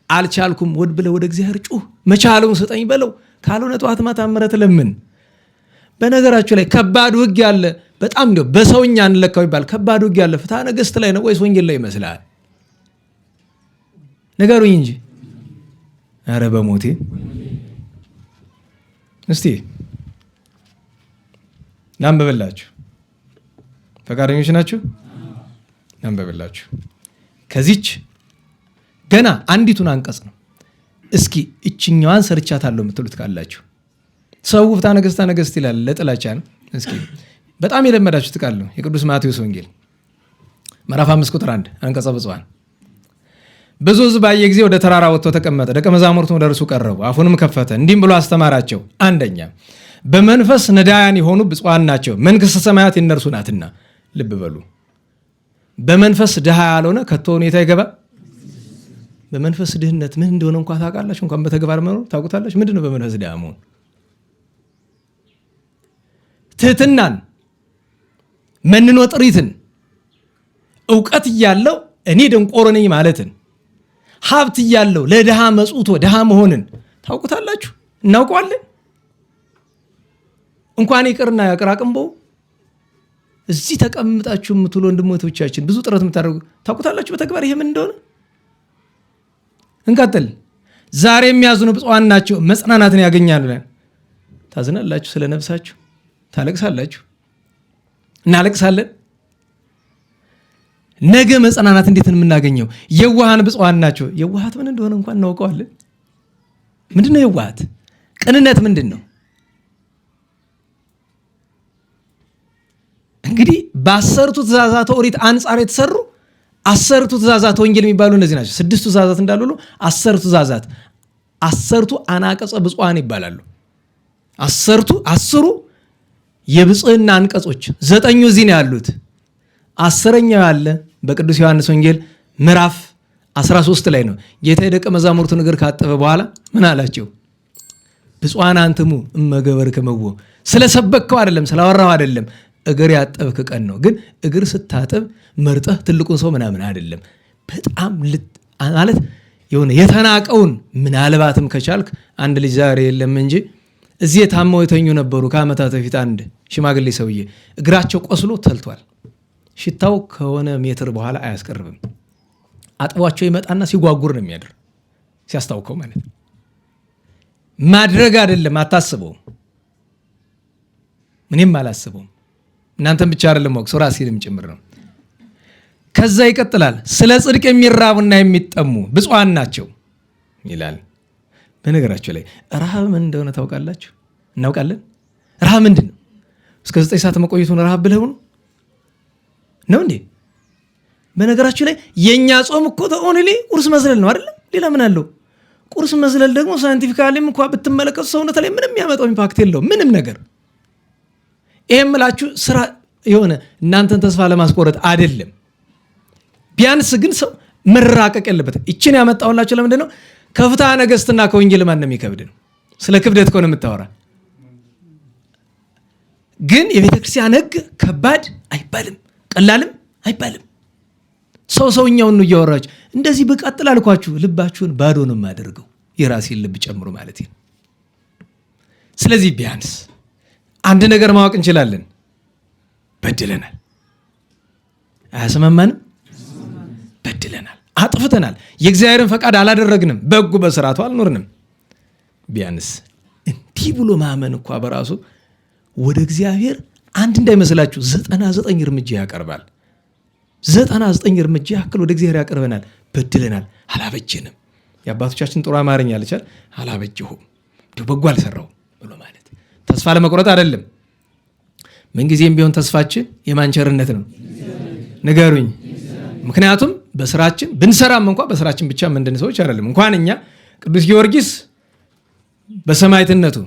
አልቻልኩም ወድ ብለህ ወደ እግዚአብሔር ጩህ፣ መቻለውን ስጠኝ በለው። ካልሆነ ጠዋት ማታ ምሕረት ለምን። በነገራችሁ ላይ ከባድ ውግ ያለ በጣም እንዲያው በሰውኛ እንለካው ይባል ከባድ ውግ ያለ ፍትሐ ነገሥት ላይ ነው ወይስ ወንጌል ላይ ይመስላል? ነገሩኝ እንጂ። ኧረ በሞቴ እስቲ ላንብብላችሁ። ፈቃደኞች ናችሁ? ላንብብላችሁ። ከዚች ገና አንዲቱን አንቀጽ ነው። እስኪ እችኛዋን ሰርቻታለሁ የምትሉት ካላችሁ። ሰው ፍትሐ ነገሥት ይላል ለጥላቻ ነው። እስኪ በጣም የለመዳችሁት ቃል ነው። የቅዱስ ማቴዎስ ወንጌል ምዕራፍ 5 ቁጥር 1 አንቀጸ ብፁዓን። ብዙ ሕዝብ ባየ ጊዜ ወደ ተራራ ወጥቶ ተቀመጠ። ደቀ መዛሙርቱም ወደ እርሱ ቀረቡ፣ አፉንም ከፈተ፣ እንዲህም ብሎ አስተማራቸው። አንደኛ በመንፈስ ነዳያን የሆኑ ብፁዓን ናቸው፣ መንግሥተ ሰማያት የእነርሱ ናትና። ልብ በሉ። በመንፈስ ድሃ ያልሆነ ከቶ ሁኔታ ይገባ። በመንፈስ ድህነት ምን እንደሆነ እንኳን ታውቃላችሁ? እንኳን በተግባር መኖር ታውቁታላችሁ? ምንድን ነው በመንፈስ ድሃ መሆን? ትህትናን፣ መንኖ ጥሪትን፣ እውቀት እያለው እኔ ደንቆሮ ነኝ ማለትን፣ ሀብት እያለው ለድሃ መጽውቶ ድሃ መሆንን ታውቁታላችሁ? እናውቀዋለን። እንኳን ይቅርና ያቅራቅምቦ እዚህ ተቀምጣችሁ የምትሉ ወንድሞቶቻችን ብዙ ጥረት የምታደርጉ ታውቁታላችሁ በተግባር ይሄ ምን እንደሆነ። እንቀጥል። ዛሬ የሚያዝኑ ብፁዓን ናቸው መጽናናትን ያገኛሉ። ታዝናላችሁ፣ ስለ ነፍሳችሁ ታለቅሳላችሁ፣ እናለቅሳለን። ነገ መጽናናት እንዴት የምናገኘው? የዋሃን ብፁዓን ናቸው። የዋሃት ምን እንደሆነ እንኳን እናውቀዋለን። ምንድን ነው የዋሃት? ቅንነት ምንድን ነው? እንግዲህ በ10ቱ ትእዛዛተ ኦሪት አንጻር የተሰሩ 10ቱ ትእዛዛተ ወንጌል የሚባሉ እነዚህ ናቸው። 6ቱ ትእዛዛት እንዳሉ 10ቱ ትእዛዛት 10ቱ አናቀጸ ብፁዓን ይባላሉ። 10ሩ የብፅዕና አንቀጾች 9ኙ እዚህ ነው ያሉት። 10ኛው ያለ በቅዱስ ዮሐንስ ወንጌል ምዕራፍ 13 ላይ ነው። ጌታ የደቀ መዛሙርቱን እግር ካጠበ በኋላ ምን አላቸው? ብፁዓን አንትሙ እመገበርክምዎ። ስለሰበከው አይደለም፣ ስላወራው አይደለም፣ እግር ያጠብክ ቀን ነው። ግን እግር ስታጠብ መርጠህ ትልቁን ሰው ምናምን አይደለም። በጣም ማለት የሆነ የተናቀውን ምናልባትም ከቻልክ አንድ ልጅ ዛሬ የለም እንጂ እዚህ የታመው የተኙ ነበሩ ከዓመታት በፊት አንድ ሽማግሌ ሰውዬ እግራቸው ቆስሎ ተልቷል። ሽታው ከሆነ ሜትር በኋላ አያስቀርብም። አጥቧቸው ይመጣና ሲጓጉር ነው የሚያድር፣ ሲያስታውከው ማለት ነው። ማድረግ አይደለም፣ አታስበውም። እኔም አላስበውም። እናንተም ብቻ አይደለም ወቅሱ ራሴንም ጭምር ነው። ከዛ ይቀጥላል። ስለ ጽድቅ የሚራቡና የሚጠሙ ብፁዓን ናቸው ይላል። በነገራችሁ ላይ ረሃብ ምን እንደሆነ ታውቃላችሁ? እናውቃለን። ረሃብ ምንድን ነው? እስከ 9 ሰዓት መቆየቱን ረሃብ ብለው ነው እንዴ? በነገራችሁ ላይ የእኛ ጾም እኮ ኦንሊ ቁርስ መዝለል ነው አይደለም? ሌላ ምን አለው? ቁርስ መዝለል ደግሞ ሳይንቲፊካሊም እንኳ ብትመለከቱ ሰውነት ላይ ምንም ያመጣው ኢምፓክት የለውም፣ ምንም ነገር። ይሄም ምላችሁ ስራ የሆነ እናንተን ተስፋ ለማስቆረጥ አይደለም። ቢያንስ ግን ሰው መራቀቅ የለበትም። ይችን ያመጣሁላችሁ ለምንድን ነው? ከፍትሐ ነገሥትና ከወንጌል ማን ነው የሚከብድ ነው? ስለ ክብደት ከሆነ የምታወራ ግን የቤተ ክርስቲያን ሕግ ከባድ አይባልም፣ ቀላልም አይባልም። ሰውኛውን ነው እያወራችሁ። እንደዚህ ብቀጥል አልኳችሁ ልባችሁን ባዶ ነው የማደርገው፣ የራሴን ልብ ጨምሮ ማለት ነው። ስለዚህ ቢያንስ አንድ ነገር ማወቅ እንችላለን። በድለናል። አያስማማንም? በድለናል፣ አጥፍተናል፣ የእግዚአብሔርን ፈቃድ አላደረግንም፣ በሕጉ በስርዓቱ አልኖርንም። ቢያንስ እንዲህ ብሎ ማመን እንኳ በራሱ ወደ እግዚአብሔር አንድ እንዳይመስላችሁ 99 እርምጃ ያቀርባል። 99 እርምጃ ያክል ወደ እግዚአብሔር ያቀርበናል። በድለናል፣ አላበጀንም። የአባቶቻችን ጥሩ አማርኛ አለቻል፣ አላበጀሁም፣ በጎ አልሰራውም ብሎ ማለት ተስፋ ለመቁረጥ አይደለም። ምንጊዜም ቢሆን ተስፋችን የማን ቸርነት ነው? ንገሩኝ። ምክንያቱም በስራችን ብንሰራም እንኳ በስራችን ብቻ ምንድን ሰዎች አይደለም። እንኳን እኛ ቅዱስ ጊዮርጊስ በሰማዕትነቱ፣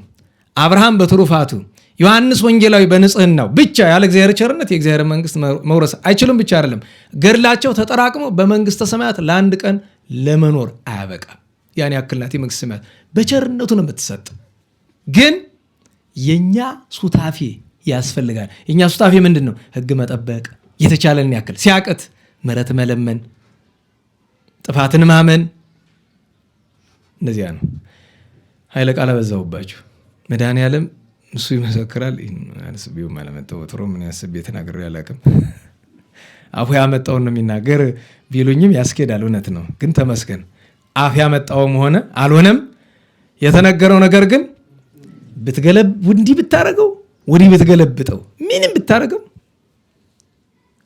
አብርሃም በትሩፋቱ፣ ዮሐንስ ወንጌላዊ በንጽህናው ብቻ ያለ እግዚአብሔር ቸርነት የእግዚአብሔር መንግስት መውረስ አይችሉም። ብቻ አይደለም ገድላቸው ተጠራቅሞ በመንግስተ ሰማያት ለአንድ ቀን ለመኖር አያበቃም። ያን ያክል ናት የመንግስተ ሰማያት። በቸርነቱ ነው የምትሰጥ። ግን የኛ ሱታፌ ያስፈልጋል። የኛ ሱታፌ ምንድን ነው? ህግ መጠበቅ፣ የተቻለን ያክል ሲያቅት ምሕረት መለመን፣ ጥፋትን ማመን። እንደዚያ ነው። ኃይለ ቃል አበዛሁባችሁ። መድኃኔዓለም እሱ ይመሰክራል። አስቤው ማለመጣው ወትሮ ምን ያስብ የተናገረ ያላቅም አፉ ያመጣውን ነው የሚናገር ቢሉኝም ያስኬዳል። እውነት ነው። ግን ተመስገን አፍ ያመጣውም ሆነ አልሆነም የተነገረው ነገር ግን እንዲህ ብታረገው ወዲህ ብትገለብጠው ምንም ብታረገው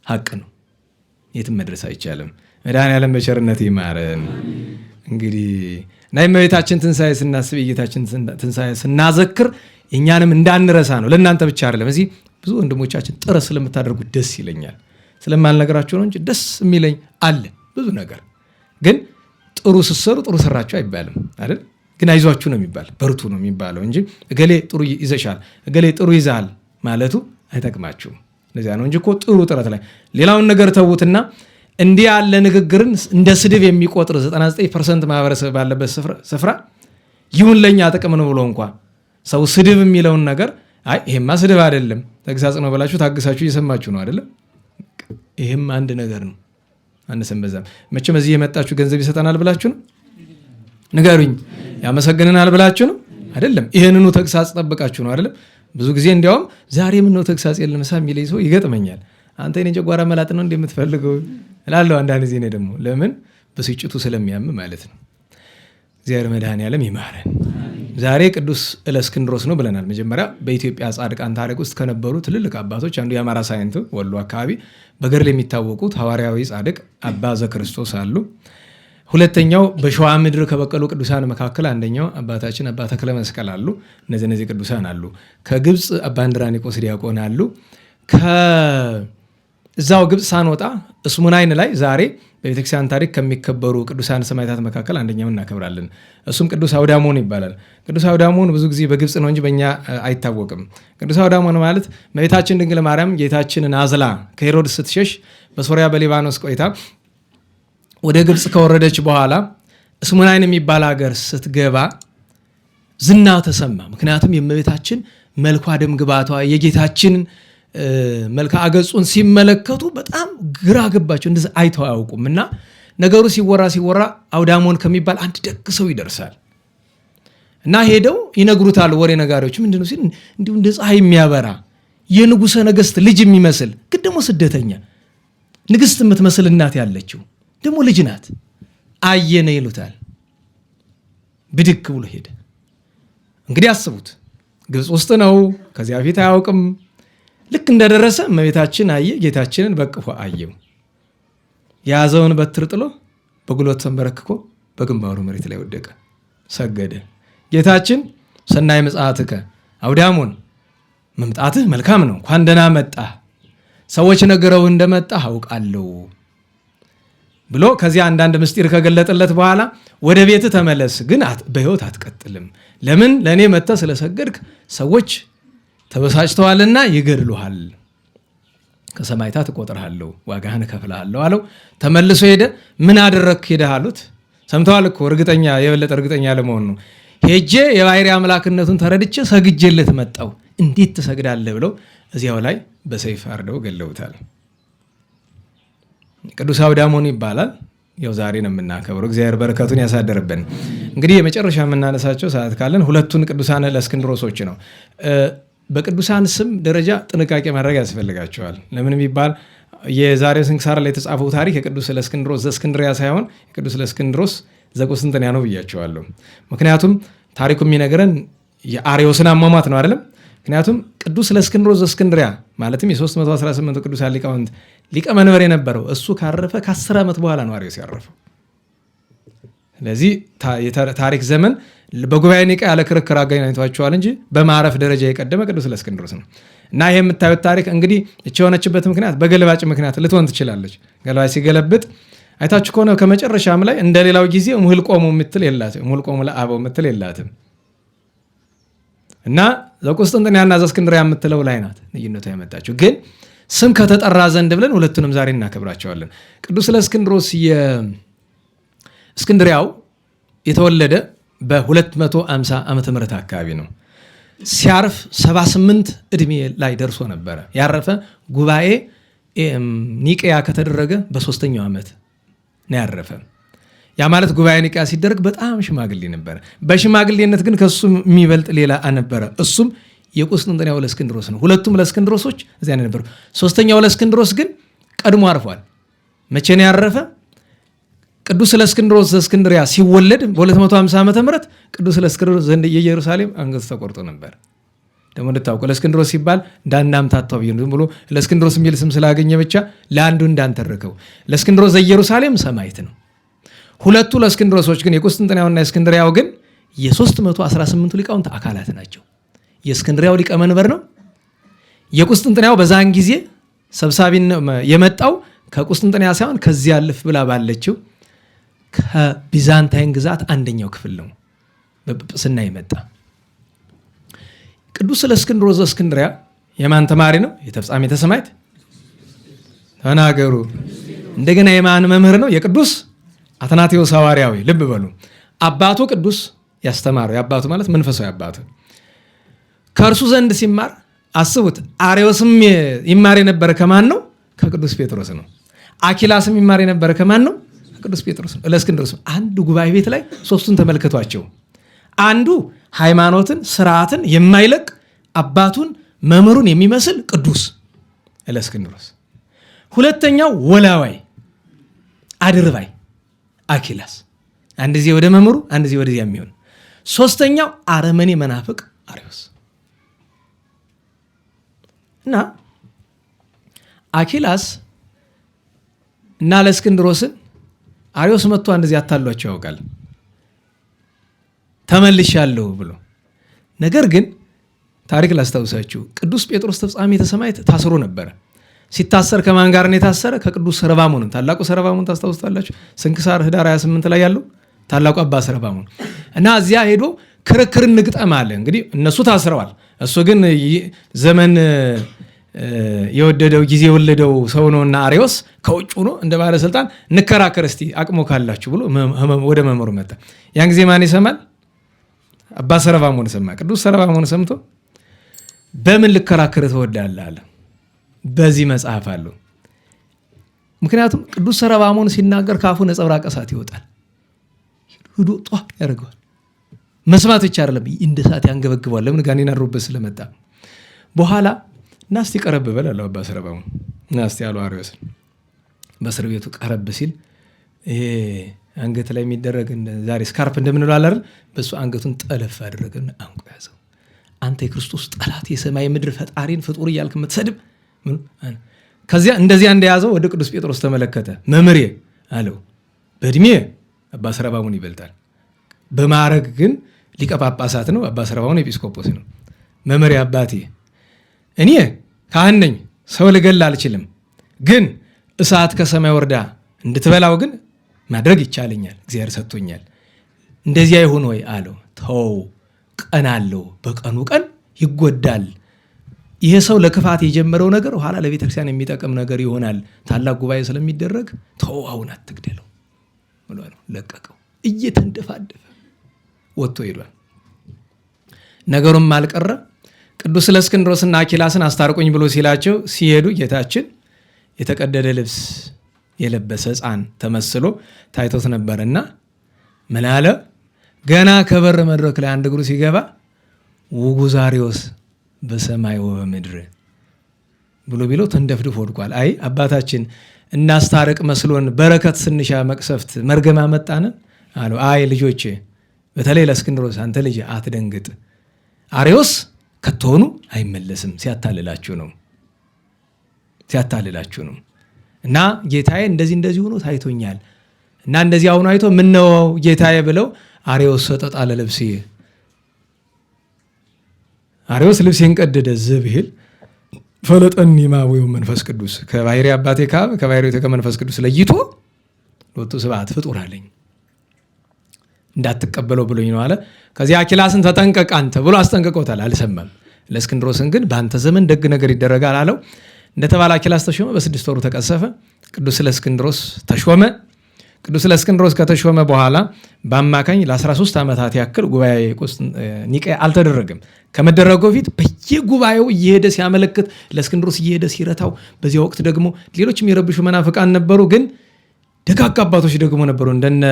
ሀቅ ነው። የትም መድረስ አይቻልም። መድኃኔዓለም በቸርነት ይማረን። እንግዲህ እና የእመቤታችን ትንሣኤ ስናስብ የጌታችን ትንሣኤ ስናዘክር እኛንም እንዳንረሳ ነው። ለእናንተ ብቻ አይደለም። እዚህ ብዙ ወንድሞቻችን ጥረት ስለምታደርጉት ደስ ይለኛል። ስለማልነገራችሁ ነው እንጂ ደስ የሚለኝ አለ ብዙ ነገር። ግን ጥሩ ስትሰሩ ጥሩ ሰራችሁ አይባልም አይደል? ግን አይዟችሁ ነው የሚባል፣ በርቱ ነው የሚባለው እንጂ እገሌ ጥሩ ይዘሻል፣ እገሌ ጥሩ ይዛል ማለቱ አይጠቅማችሁም። ለዚያ ነው እንጂ እኮ ጥሩ ጥረት ላይ ሌላውን ነገር ተዉትና እንዲህ ያለ ንግግርን እንደ ስድብ የሚቆጥር 99% ማህበረሰብ ባለበት ስፍራ ይሁን ለኛ ጥቅም ነው ብሎ እንኳን ሰው ስድብ የሚለውን ነገር አይ ይሄማ ስድብ አይደለም ተግሳጽ ነው ብላችሁ ታግሳችሁ እየሰማችሁ ነው አይደለም? ይሄም አንድ ነገር ነው። አንሰም በዛም መቼም እዚህ የመጣችሁ ገንዘብ ይሰጠናል ብላችሁ ነው? ንገሩኝ። ያመሰግነናል ብላችሁ ነው አይደለም? ይሄንኑ ተግሳጽ ጠብቃችሁ ነው አይደለም? ብዙ ጊዜ እንዲያውም ዛሬ ምን ነው ተግሳጽ የለም ሳ የሚለኝ ሰው ይገጥመኛል። አንተ የኔ ጨጓራ መላጥ ነው እንደምትፈልገው እላለሁ። አንዳንድ ጊዜ ነው ደግሞ ለምን በስጭቱ ስለሚያም ማለት ነው። እግዚአብሔር መድኃኔዓለም ይማረን። ዛሬ ቅዱስ እለእስክንድሮስ ነው ብለናል። መጀመሪያ በኢትዮጵያ ጻድቃን ታሪክ ውስጥ ከነበሩ ትልልቅ አባቶች አንዱ የአማራ ሳይንት ወሎ አካባቢ በገድል የሚታወቁት ሐዋርያዊ ጻድቅ አባ ዘክርስቶስ አሉ። ሁለተኛው በሸዋ ምድር ከበቀሉ ቅዱሳን መካከል አንደኛው አባታችን አባ ተክለ መስቀል አሉ። እነዚህ ቅዱሳን አሉ። ከግብፅ አባ እንድራኒቆስ ዲያቆን አሉ። ከዛው ግብፅ ሳንወጣ እስሙናይን ላይ ዛሬ በቤተክርስቲያን ታሪክ ከሚከበሩ ቅዱሳን ሰማዕታት መካከል አንደኛውን እናከብራለን። እሱም ቅዱስ አውዳሞን ይባላል። ቅዱስ አውዳሞን ብዙ ጊዜ በግብፅ ነው እንጂ በእኛ አይታወቅም። ቅዱስ አውዳሞን ማለት እመቤታችን ድንግል ማርያም ጌታችንን አዝላ ከሄሮድስ ስትሸሽ በሶሪያ በሊባኖስ ቆይታ ወደ ግብፅ ከወረደች በኋላ እስሙናይን የሚባል ሀገር ስትገባ ዝና ተሰማ። ምክንያቱም የእመቤታችን መልኳ ደም ግባቷ የጌታችን መልክዓ ገጹን ሲመለከቱ በጣም ግራ ገባቸው። እንደዚህ አይተው አያውቁም። እና ነገሩ ሲወራ አውዳሞን ከሚባል አንድ ደግ ሰው ይደርሳል እና ሄደው ይነግሩታል። ወሬ ነጋሪዎች ምንድነው ሲል እንዲሁ እንደ ፀሐይ የሚያበራ የንጉሠ ነገሥት ልጅ የሚመስል ግን ደግሞ ስደተኛ ንግሥት የምትመስል እናት ያለችው ደግሞ ልጅ ናት አየነ ይሉታል። ብድግ ብሎ ሄደ። እንግዲህ አስቡት፣ ግብፅ ውስጥ ነው፣ ከዚያ ፊት አያውቅም። ልክ እንደደረሰ እመቤታችን አየ፣ ጌታችንን በቅፎ አየው። የያዘውን በትር ጥሎ በጉልበቱ ተንበረክኮ በግንባሩ መሬት ላይ ወደቀ፣ ሰገደ። ጌታችን ሰናይ ምጽአትከ አውዳሞን፣ መምጣትህ መልካም ነው፣ እንኳን ደህና መጣህ፣ ሰዎች ነገረው እንደመጣህ አውቃለሁ ብሎ ከዚያ አንዳንድ ምስጢር ከገለጠለት በኋላ ወደ ቤት ተመለስ፣ ግን በሕይወት አትቀጥልም። ለምን? ለእኔ መጥተህ ስለሰገድክ ሰዎች ተበሳጭተዋልና ይገድሉሃል፣ ከሰማዕታት እቆጥርሃለሁ፣ ዋጋህን እከፍልሃለሁ አለው። ተመልሶ ሄደ። ምን አደረግክ ሄደህ አሉት። ሰምተዋል እኮ እርግጠኛ የበለጠ እርግጠኛ ለመሆን ነው። ሄጄ የባሕርይ አምላክነቱን ተረድቼ ሰግጄለት መጣው፣ እንዴት ትሰግዳለህ ብለው እዚያው ላይ በሰይፍ አርደው ገለውታል። ቅዱስ አውዳሞን ይባላል። ያው ዛሬ ነው የምናከብረው። እግዚአብሔር በረከቱን ያሳደርብን። እንግዲህ የመጨረሻ የምናነሳቸው ሰዓት ካለን ሁለቱን ቅዱሳን ለእስክንድሮሶች ነው። በቅዱሳን ስም ደረጃ ጥንቃቄ ማድረግ ያስፈልጋቸዋል። ለምን የሚባል የዛሬው ስንክሳር ላይ የተጻፈው ታሪክ የቅዱስ ለእስክንድሮስ ዘእስክንድርያ ሳይሆን የቅዱስ ለእስክንድሮስ ዘቁስጥንጥንያ ነው ብያቸዋለሁ። ምክንያቱም ታሪኩ የሚነግረን የአርዮስን አሟሟት ነው አይደለም። ምክንያቱም ቅዱስ ለእስክንድሮስ ዘእስክንድርያ ማለትም የ318 ቅዱሳን ሊቃውንት ሊቀ መንበር የነበረው እሱ ካረፈ ከ10 ዓመት በኋላ ነው አርዮስ ያረፈው። ስለዚህ ታሪክ ዘመን በጉባኤ ኒቃ ያለ ክርክር አገናኝቷቸዋል እንጂ በማረፍ ደረጃ የቀደመ ቅዱስ ለእስክንድሮስ ነው። እና ይሄ የምታዩት ታሪክ እንግዲህ እቺ የሆነችበት ምክንያት በገልባጭ ምክንያት ልትሆን ትችላለች። ገልባጭ ሲገለብጥ አይታችሁ ከሆነ ከመጨረሻም ላይ እንደሌላው ጊዜ ሙህል ቆሙ ምትል የላትም፣ ሙህል ቆሙ ለአበው ምትል የላትም። እና ዘቁስጥንጥንያና ዘእስክንድርያ የምትለው ላይ ናት ልዩነቱ ያመጣችው። ግን ስም ከተጠራ ዘንድ ብለን ሁለቱንም ዛሬ እናከብራቸዋለን። ቅዱስ ለእስክንድሮስ የእስክንድርያው የተወለደ በ250 ዓመተ ምህረት አካባቢ ነው። ሲያርፍ 78 ዕድሜ ላይ ደርሶ ነበረ። ያረፈ ጉባኤ ኒቅያ ከተደረገ በ3ኛው ዓመት ነው ያረፈ። ያ ማለት ጉባኤ ኒቅያ ሲደረግ በጣም ሽማግሌ ነበረ። በሽማግሌነት ግን ከሱ የሚበልጥ ሌላ ነበረ። እሱም የቁስጥንጥንያው ለእስክንድሮስ ነው። ሁለቱም ለእስክንድሮሶች እዚያ ነበሩ። 3ኛው ለእስክንድሮስ ግን ቀድሞ አርፏል። መቼ ነው ያረፈ? ቅዱስ ለእስክንድሮስ ዘእስክንድርያ ሲወለድ በ250 ዓመተ ምህረት ቅዱስ ለእስክንድሮስ ዘንድ የኢየሩሳሌም አንገቱ ተቆርጦ ነበር። ደግሞ እንድታውቁ ለእስክንድሮስ ሲባል እንዳናምታታው ብዬ ዝም ብሎ ለእስክንድሮስ የሚል ስም ስላገኘ ብቻ ለአንዱ እንዳንተርከው። ለእስክንድሮስ ዘኢየሩሳሌም ሰማዕት ነው። ሁለቱ ለእስክንድሮሶች ግን የቁስጥንጥንያውና የእስክንድርያው ግን የ318ቱ ሊቃውንት አካላት ናቸው። የእስክንድርያው ሊቀ መንበር ነው። የቁስጥንጥንያው በዛን ጊዜ ሰብሳቢ የመጣው ከቁስጥንጥንያ ሳይሆን ከዚያ አልፍ ብላ ባለችው ከቢዛንታይን ግዛት አንደኛው ክፍል ነው በጵጵስና የመጣ። ቅዱስ ለእስክንድሮስ ዘእስክንድርያ የማን ተማሪ ነው? የተፍጻሜተ ሰማዕት ተናገሩ። እንደገና የማን መምህር ነው? የቅዱስ አትናቴዎስ ሐዋርያዊ። ልብ በሉ። አባቱ ቅዱስ ያስተማረው፣ የአባቱ ማለት መንፈሳዊ አባቱ ከእርሱ ዘንድ ሲማር አስቡት። አርዮስም ይማር የነበረ ከማን ነው? ከቅዱስ ጴጥሮስ ነው። አኪላስም ይማር የነበረ ከማን ነው? ቅዱስ ጴጥሮስ ነው። ለእስክንድሮስ አንዱ ጉባኤ ቤት ላይ ሶስቱን ተመልከቷቸው። አንዱ ሃይማኖትን ስርዓትን የማይለቅ አባቱን መምህሩን የሚመስል ቅዱስ ለእስክንድሮስ፣ ሁለተኛው ወላዋይ አድርባይ አኪላስ፣ አንድ ጊዜ ወደ መምህሩ አንድ ጊዜ ወደዚያ የሚሆን፣ ሶስተኛው አረመኔ መናፍቅ አርዮስ። እና አኪላስ እና ለእስክንድሮስን አርዮስ መጥቶ እንደዚህ አታሏቸው ያውቃል ተመልሻለሁ ብሎ። ነገር ግን ታሪክ ላስታውሳችሁ፣ ቅዱስ ጴጥሮስ ተፍጻሜተ ሰማዕት ታስሮ ነበረ። ሲታሰር ከማን ጋር ነው የታሰረ? ከቅዱስ ሰረባሞን። ታላቁ ሰረባሞን ታስታውስታላችሁ? ስንክሳር ህዳር 28 ላይ ያለው ታላቁ አባ ሰረባሞን። እና እዚያ ሄዶ ክርክር እንግጠም አለ። እንግዲህ እነሱ ታስረዋል። እሱ ግን ዘመን የወደደው ጊዜ የወለደው ሰው ነውና አርዮስ ከውጭ ሆኖ እንደ ባለስልጣን እንከራከር እስቲ አቅሞ ካላችሁ ብሎ ወደ መምህሩ መጣ። ያን ጊዜ ማን ይሰማል? አባ ሰረባሞን ሰማ። ቅዱስ ሰረባሞን ሰምቶ በምን ልከራከር ትወዳለህ አለ። በዚህ መጽሐፍ አለው። ምክንያቱም ቅዱስ ሰረባሞን ሲናገር ካፉ ነጸብራቅ እሳት ይወጣል። ሂዶ ጧ ያደርገዋል። መስማት ብቻ አይደለም እንደ እሳት ያንገበግበዋል። ለምን? ጋኔን አድሮበት ስለመጣ። በኋላ ናስቲ ቀረብ በል አለው አባ ሰረባሞን። ናስቲ ያለው አርዮስን በእስር ቤቱ ቀረብ ሲል ይሄ አንገት ላይ የሚደረግ ዛሬ ስካርፕ እንደምንለው አለ አይደል? በሱ አንገቱን ጠለፍ አደረገና አንቆ ያዘው። አንተ የክርስቶስ ጠላት የሰማይ ምድር ፈጣሪን ፍጡር እያልክ የምትሰድብ ከዚያ እንደዚያ እንደያዘው ወደ ቅዱስ ጴጥሮስ ተመለከተ። መምህሬ አለው። በእድሜ አባ ሰረባሞን ይበልጣል፣ በማዕረግ ግን ሊቀ ጳጳሳት ነው። አባ ሰረባሞን ኤጲስቆጶስ ነው። መምህሬ አባቴ፣ እኔ ካህን ነኝ፣ ሰው ልገል አልችልም፣ ግን እሳት ከሰማይ ወርዳ እንድትበላው ግን ማድረግ ይቻለኛል፣ እግዚአብሔር ሰጥቶኛል። እንደዚያ ይሁን ወይ አለው። ተው፣ ቀን አለው፣ በቀኑ ቀን ይጎዳል። ይሄ ሰው ለክፋት የጀመረው ነገር ኋላ ለቤተክርስቲያን የሚጠቅም ነገር ይሆናል። ታላቅ ጉባኤ ስለሚደረግ ተው፣ አሁን አትግደለው ብሎ ለቀቀው። እየተንደፋደፈ ወጥቶ ሄዷል። ነገሩም አልቀረ። ቅዱስ እለእስክንድሮስና አኪላስን አስታርቁኝ ብሎ ሲላቸው ሲሄዱ ጌታችን የተቀደደ ልብስ የለበሰ ሕፃን ተመስሎ ታይቶት ነበርና ምን አለ? ገና ከበር መድረክ ላይ አንድ እግሩ ሲገባ ውጉዝ አርዮስ በሰማይ ወበምድር ብሎ ቢለው ተንደፍድፎ ወድቋል። አይ አባታችን እናስታርቅ መስሎን በረከት ስንሻ መቅሰፍት መርገም አመጣን አሉ። አይ ልጆቼ፣ በተለይ ለእስክንድሮስ አንተ ልጅ አትደንግጥ፣ አርዮስ ከተሆኑ አይመለስም፣ ሲያታልላችሁ ነው እና ጌታዬ እንደዚህ ሆኖ ታይቶኛል እና እንደዚህ አሁን አይቶ ምን ነው ጌታዬ ብለው አርዮስ ሰጠጣ ለልብሴ አርዮስ ልብሴን ቀደደ ዝብሂል ፈለጠኒ ማወዩ መንፈስ ቅዱስ ከባሕሪ አባቴ ካብ ከባሕሪ ከመንፈስ ቅዱስ ለይቶ ሎቱ ስብሐት ፍጡር አለኝ እንዳትቀበለው ብሎኝ ነው አለ። ከዚያ አኪላስን ተጠንቀቅ አንተ ብሎ አስጠንቅቆታል፣ አልሰማም። ለእስክንድሮስን ግን በአንተ ዘመን ደግ ነገር ይደረጋል አለው። እንደተባለ አኪላስ ተሾመ፣ በ6 ወሩ ተቀሰፈ። ቅዱስ እለእስክንድሮስ ተሾመ። ቅዱስ እለእስክንድሮስ ከተሾመ በኋላ በአማካኝ ለ13 ዓመታት ያክል ጉባኤ ኒቅያ አልተደረገም። ከመደረጉ በፊት በየጉባኤው እየሄደ ሲያመለክት ለእስክንድሮስ እየሄደ ሲረታው፣ በዚያ ወቅት ደግሞ ሌሎች የሚረብሹ መናፍቃን ነበሩ፣ ግን ደጋግ አባቶች ደግሞ ነበሩ። እንደነ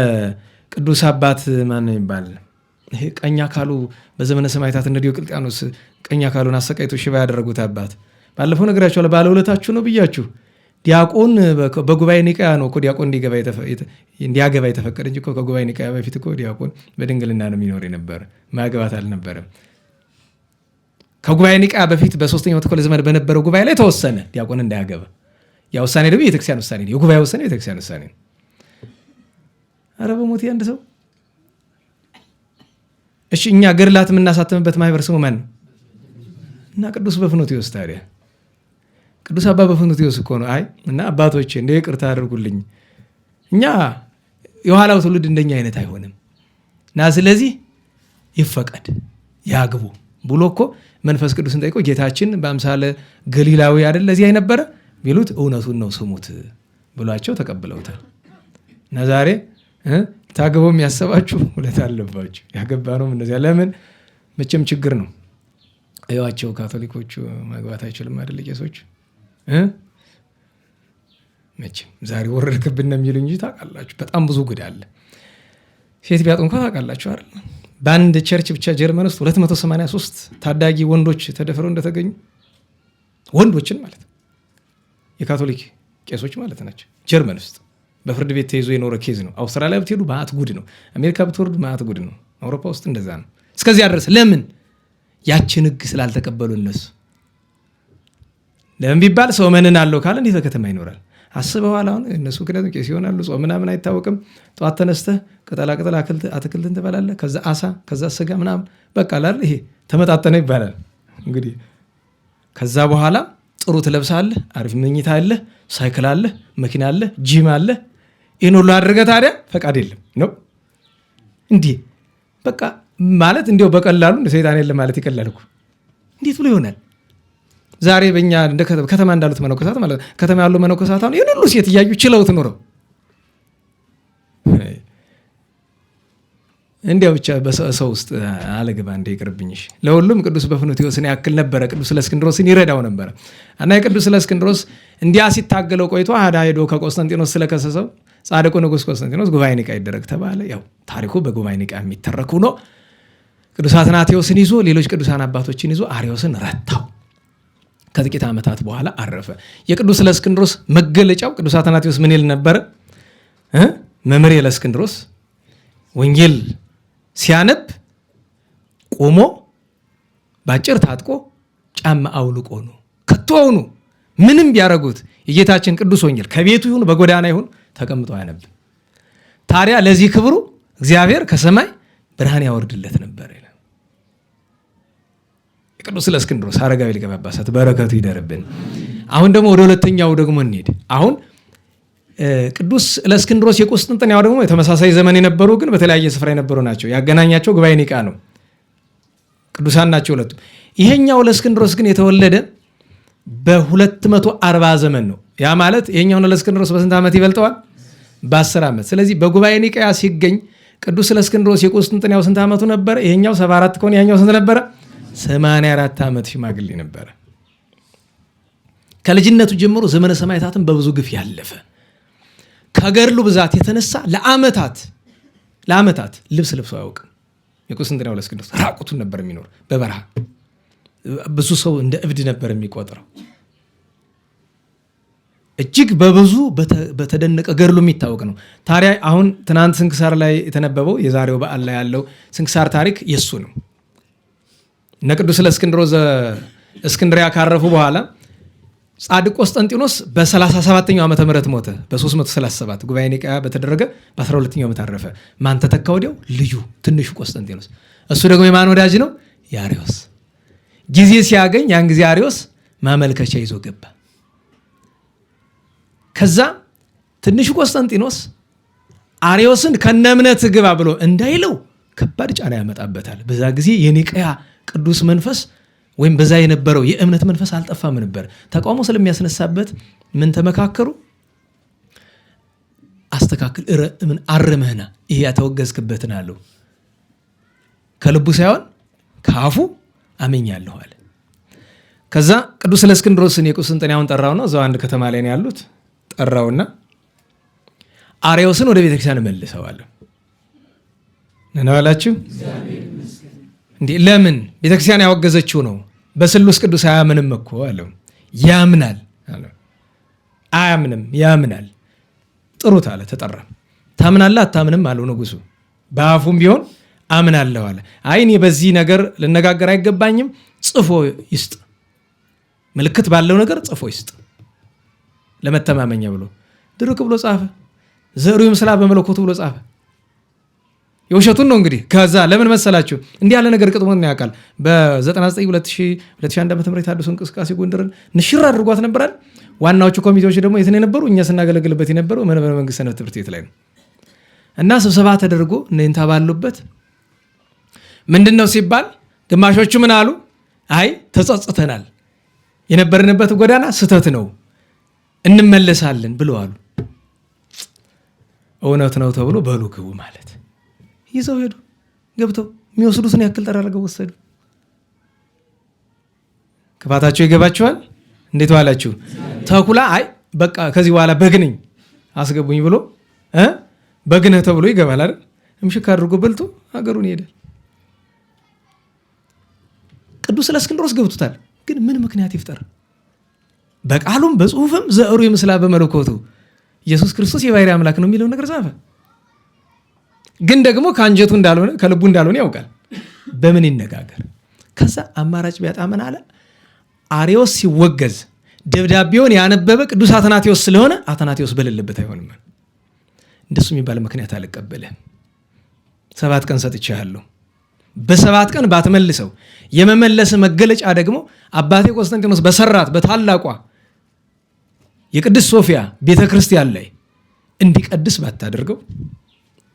ቅዱስ አባት ማን ይባል ይሄ ቀኝ አካሉ በዘመነ ሰማዕታት እነ ዲዮቅልጥያኖስ ቀኝ አካሉን አሰቃይቶ ሽባ ያደረጉት አባት ባለፈው ነግራችኋለሁ። ባለውለታችሁ ነው ብያችሁ። ዲያቆን በጉባኤ ኒቅያ ነው እኮ ዲያቆን እንዲያገባ የተፈቀደ እንጂ ከጉባኤ ኒቅያ በፊት እኮ ዲያቆን በድንግልና ነው የሚኖር የነበረ፣ ማግባት አልነበረም። ከጉባኤ ኒቅያ በፊት በ3ኛው ክፍለ ዘመን በነበረው ጉባኤ ላይ ተወሰነ ዲያቆን እንዳያገባ። ያ ውሳኔ ደግሞ የቤተክርስቲያን ውሳኔ ነው። የጉባኤ ውሳኔ የቤተክርስቲያን ውሳኔ ነው። ኧረ በሞት አንድ ሰው እሺ፣ እኛ ገድላት የምናሳተምበት ማህበር ስሙ ማን ነው? እና ቅዱስ በፍኖትዮስ ታዲያ ቅዱስ አባ በፍኖትዮስ እኮ ነው። አይ እና አባቶቼ እንደ ይቅርታ አድርጉልኝ፣ እኛ የኋላው ትውልድ እንደኛ አይነት አይሆንም እና ስለዚህ ይፈቀድ ያግቡ ብሎ እኮ መንፈስ ቅዱስን ጠይቆ ጌታችን በአምሳለ ገሊላዊ አይደል ለዚህ አይነበረ ቢሉት እውነቱን ነው ስሙት ብሏቸው ተቀብለውታል። እና ዛሬ ታገበው የሚያሰባችሁ ሁለት አለባችሁ። ያገባነው እንደዚያ ለምን መቼም ችግር ነው። አይዋቸው ካቶሊኮቹ ማግባት አይችልም አይደል ቄሶች መቼም ዛሬ ወረድክብን ነው የሚሉ እንጂ ታውቃላችሁ በጣም ብዙ ጉድ አለ። ሴት ቢያጡ እንኳን ታውቃላችሁ አይደል? በአንድ ቸርች ብቻ ጀርመን ውስጥ 283 ታዳጊ ወንዶች ተደፍረው እንደተገኙ ወንዶችን ማለት የካቶሊክ ቄሶች ማለት ናቸው። ጀርመን ውስጥ በፍርድ ቤት ተይዞ የኖረ ኬዝ ነው። አውስትራሊያ ብትሄዱ ማዕት ጉድ ነው። አሜሪካ ብትወርዱ ማዕት ጉድ ነው። አውሮፓ ውስጥ እንደዛ ነው። እስከዚያ ድረስ ለምን ያችን ህግ ስላልተቀበሉ እነሱ ለምን ቢባል ሰው ምንን አለው ካለ እንዴት በከተማ ይኖራል? አስበዋል። አሁን እነሱ ምክንያቱም ቄስ ይሆናሉ። ጾም ምናምን አይታወቅም። ጠዋት ተነስተህ ቅጠላቅጠል አትክልትን ትበላለህ፣ ከዛ አሳ፣ ከዛ ስጋ ምናምን በቃ አይደል ይሄ ተመጣጠነ ይባላል። እንግዲህ ከዛ በኋላ ጥሩ ትለብሳለህ፣ አሪፍ መኝታ አለህ፣ ሳይክል አለህ፣ መኪና አለህ፣ ጂም አለህ። ይህን ሁሉ አድርገህ ታዲያ ፈቃድ የለም ነው እንዲህ በቃ ማለት እንዲያው በቀላሉ እንደ ሰይጣን የለም ማለት ይቀላል እኮ። እንዴት ብሎ ይሆናል? ዛሬ በእኛ እንደ ከተማ እንዳሉት መነኮሳት ማለት ከተማ ያሉ መነኮሳት አሁን ይህን ሁሉ ሴት እያዩ ችለውት ኖረው እንዲያው ብቻ በሰው ውስጥ አለግባ እንደ ይቅርብኝሽ። ለሁሉም ቅዱስ በፍኑትዮስን ያክል ነበረ። ቅዱስ ለእስክንድሮስን ይረዳው ነበረ እና የቅዱስ ለእስክንድሮስ እንዲያ ሲታገለው ቆይቶ ሄዶ ከቆስጠንጢኖስ ስለከሰሰው ጻድቁ ንጉሥ ቆስጠንጢኖስ ጉባኤ ኒቃ ይደረግ ተባለ። ያው ታሪኩ በጉባኤ ኒቃ የሚተረክ ሆኖ ቅዱስ አትናቴዎስን ይዞ ሌሎች ቅዱሳን አባቶችን ይዞ አርዮስን ረታው። ከጥቂት ዓመታት በኋላ አረፈ። የቅዱስ ለእስክንድሮስ መገለጫው ቅዱስ አትናቴዎስ ምን ይል ነበር? መምህሬ ለእስክንድሮስ ወንጌል ሲያነብ ቆሞ ባጭር ታጥቆ ጫማ አውልቆ ነው። ከቶውኑ ምንም ቢያረጉት የጌታችን ቅዱስ ወንጌል ከቤቱ ይሁን በጎዳና ይሁን ተቀምጦ አያነብ። ታዲያ ለዚህ ክብሩ እግዚአብሔር ከሰማይ ብርሃን ያወርድለት ነበር ይላል። የቅዱስ ለእስክንድሮስ አረጋዊ ሊቀ ጳጳሳት በረከቱ ይደርብን። አሁን ደግሞ ወደ ሁለተኛው ደግሞ እንሂድ። አሁን ቅዱስ ለእስክንድሮስ የቁስጥንጥንያው ደግሞ የተመሳሳይ ዘመን የነበሩ ግን በተለያየ ስፍራ የነበሩ ናቸው። ያገናኛቸው ጉባኤ ኒቃ ነው። ቅዱሳን ናቸው ሁለቱም። ይሄኛው ለእስክንድሮስ ግን የተወለደ በ240 ዘመን ነው። ያ ማለት ይሄኛው ለእስክንድሮስ በስንት ዓመት ይበልጠዋል? በ10 ዓመት። ስለዚህ በጉባኤ ኒቃ ሲገኝ ቅዱስ ለእስክንድሮስ የቁስጥንጥንያው ስንት ዓመቱ ነበረ? ይሄኛው 74 ከሆነ ያኛው ስንት ነበረ? 84 ዓመት ሽማግሌ ነበረ። ከልጅነቱ ጀምሮ ዘመነ ሰማዕታትን በብዙ ግፍ ያለፈ ከገድሉ ብዛት የተነሳ ለዓመታት ልብስ ለብሶ አያውቅም። የቁስጥንጥንያው ለእስክንድሮስ ራቁቱን ነበር የሚኖር በበረሃ። ብዙ ሰው እንደ እብድ ነበር የሚቆጥረው። እጅግ በብዙ በተደነቀ ገድሉ የሚታወቅ ነው። ታዲያ አሁን ትናንት ስንክሳር ላይ የተነበበው የዛሬው በዓል ላይ ያለው ስንክሳር ታሪክ የሱ ነው። እነ ቅዱስ ለእስክንድሮስ እስክንድሪያ ካረፉ በኋላ ጻድቅ ቆስጠንጢኖስ በ37ኛው ዓመተ ምህረት ሞተ። በ337 ጉባኤ ኒቃ በተደረገ በ12ኛው ዓመት አረፈ። ማን ተተካ ወዲያው? ልዩ ትንሹ ቆስጠንጢኖስ። እሱ ደግሞ የማን ወዳጅ ነው? የአርዮስ። ጊዜ ሲያገኝ ያን ጊዜ አርዮስ ማመልከቻ ይዞ ገባ። ከዛ ትንሹ ቆስጠንጢኖስ አርዮስን ከነ እምነት ግባ ብሎ እንዳይለው ከባድ ጫና ያመጣበታል። በዛ ጊዜ የኒቃያ ቅዱስ መንፈስ ወይም በዛ የነበረው የእምነት መንፈስ አልጠፋም ነበር። ተቃውሞ ስለሚያስነሳበት ምን ተመካከሩ? አስተካክል ምን አርመህና ይሄ ያተወገዝክበትን አለው። ከልቡ ሳይሆን ከአፉ አመኛለሁ አለ። ከዛ ቅዱስ ለእስክንድሮስን የቁስጥንጥንያውን ጠራውና እዛው አንድ ከተማ ላይ ነው ያሉት። ጠራውና አርዮስን ወደ ቤተክርስቲያን መልሰዋል። ነናላችሁ እንዴ? ለምን? ቤተክርስቲያን ያወገዘችው ነው። በስሉስ ቅዱስ አያምንም እኮ አለው። ያምናል አለው። አያምንም ያምናል። ጥሩት አለ። ተጠራ። ታምናለህ አታምንም አለው ንጉሱ። በአፉም ቢሆን አምናለሁ አለ። አይ እኔ በዚህ ነገር ልነጋገር አይገባኝም፣ ጽፎ ይስጥ፣ ምልክት ባለው ነገር ጽፎ ይስጥ ለመተማመኛ ብሎ ድርቅ ብሎ ጻፈ። ዘሩ ይምስላ በመለኮቱ ብሎ ጻፈ። የውሸቱን ነው እንግዲህ። ከዛ ለምን መሰላችሁ? እንዲህ ያለ ነገር ቅጥሞን ያውቃል። በ99 ዓመተ ምህረት አዲሱ እንቅስቃሴ ጎንደርን ንሽር አድርጓት ነበራል። ዋናዎቹ ኮሚቴዎች ደግሞ የት ነው የነበሩ? እኛ ስናገለግልበት የነበረው መንበረ መንግስት ሰንበት ትምህርት ቤት ላይ ነው። እና ስብሰባ ተደርጎ እነንታ ባሉበት ምንድነው ሲባል ግማሾቹ ምን አሉ? አይ ተጸጽተናል፣ የነበርንበት ጎዳና ስህተት ነው፣ እንመለሳለን ብለው አሉ። እውነት ነው ተብሎ በሉ ግቡ ማለት ይዘው ሄዱ። ገብተው የሚወስዱትን ያክል ጠራርገው ወሰዱ። ክፋታቸው ይገባቸዋል። እንዴት ዋላችሁ? ተኩላ አይ በቃ ከዚህ በኋላ በግነኝ አስገቡኝ ብሎ በግነህ ተብሎ ይገባል አይደል? እምሽክ አድርጎ በልቶ ሀገሩን ይሄዳል። ቅዱስ ለእስክንድሮስ ገብቶታል። ግን ምን ምክንያት ይፍጠር? በቃሉም በጽሁፍም ዘሩ ይምስላ በመለኮቱ ኢየሱስ ክርስቶስ የባሕርይ አምላክ ነው የሚለው ነገር ጻፈ። ግን ደግሞ ከአንጀቱ እንዳልሆነ ከልቡ እንዳልሆነ ያውቃል። በምን ይነጋገር? ከዛ አማራጭ ቢያጣ ምን አለ? አርዮስ ሲወገዝ ደብዳቤውን ያነበበ ቅዱስ አትናቴዎስ ስለሆነ አትናቴዎስ በሌለበት አይሆንም። እንደሱ የሚባል ምክንያት አልቀበልህም። 7 ቀን ሰጥቼሃለሁ። በ7 ቀን ባትመልሰው የመመለስ መገለጫ ደግሞ አባቴ ቆስጠንጢኖስ በሰራት በታላቋ የቅድስት ሶፊያ ቤተክርስቲያን ላይ እንዲቀድስ ባታደርገው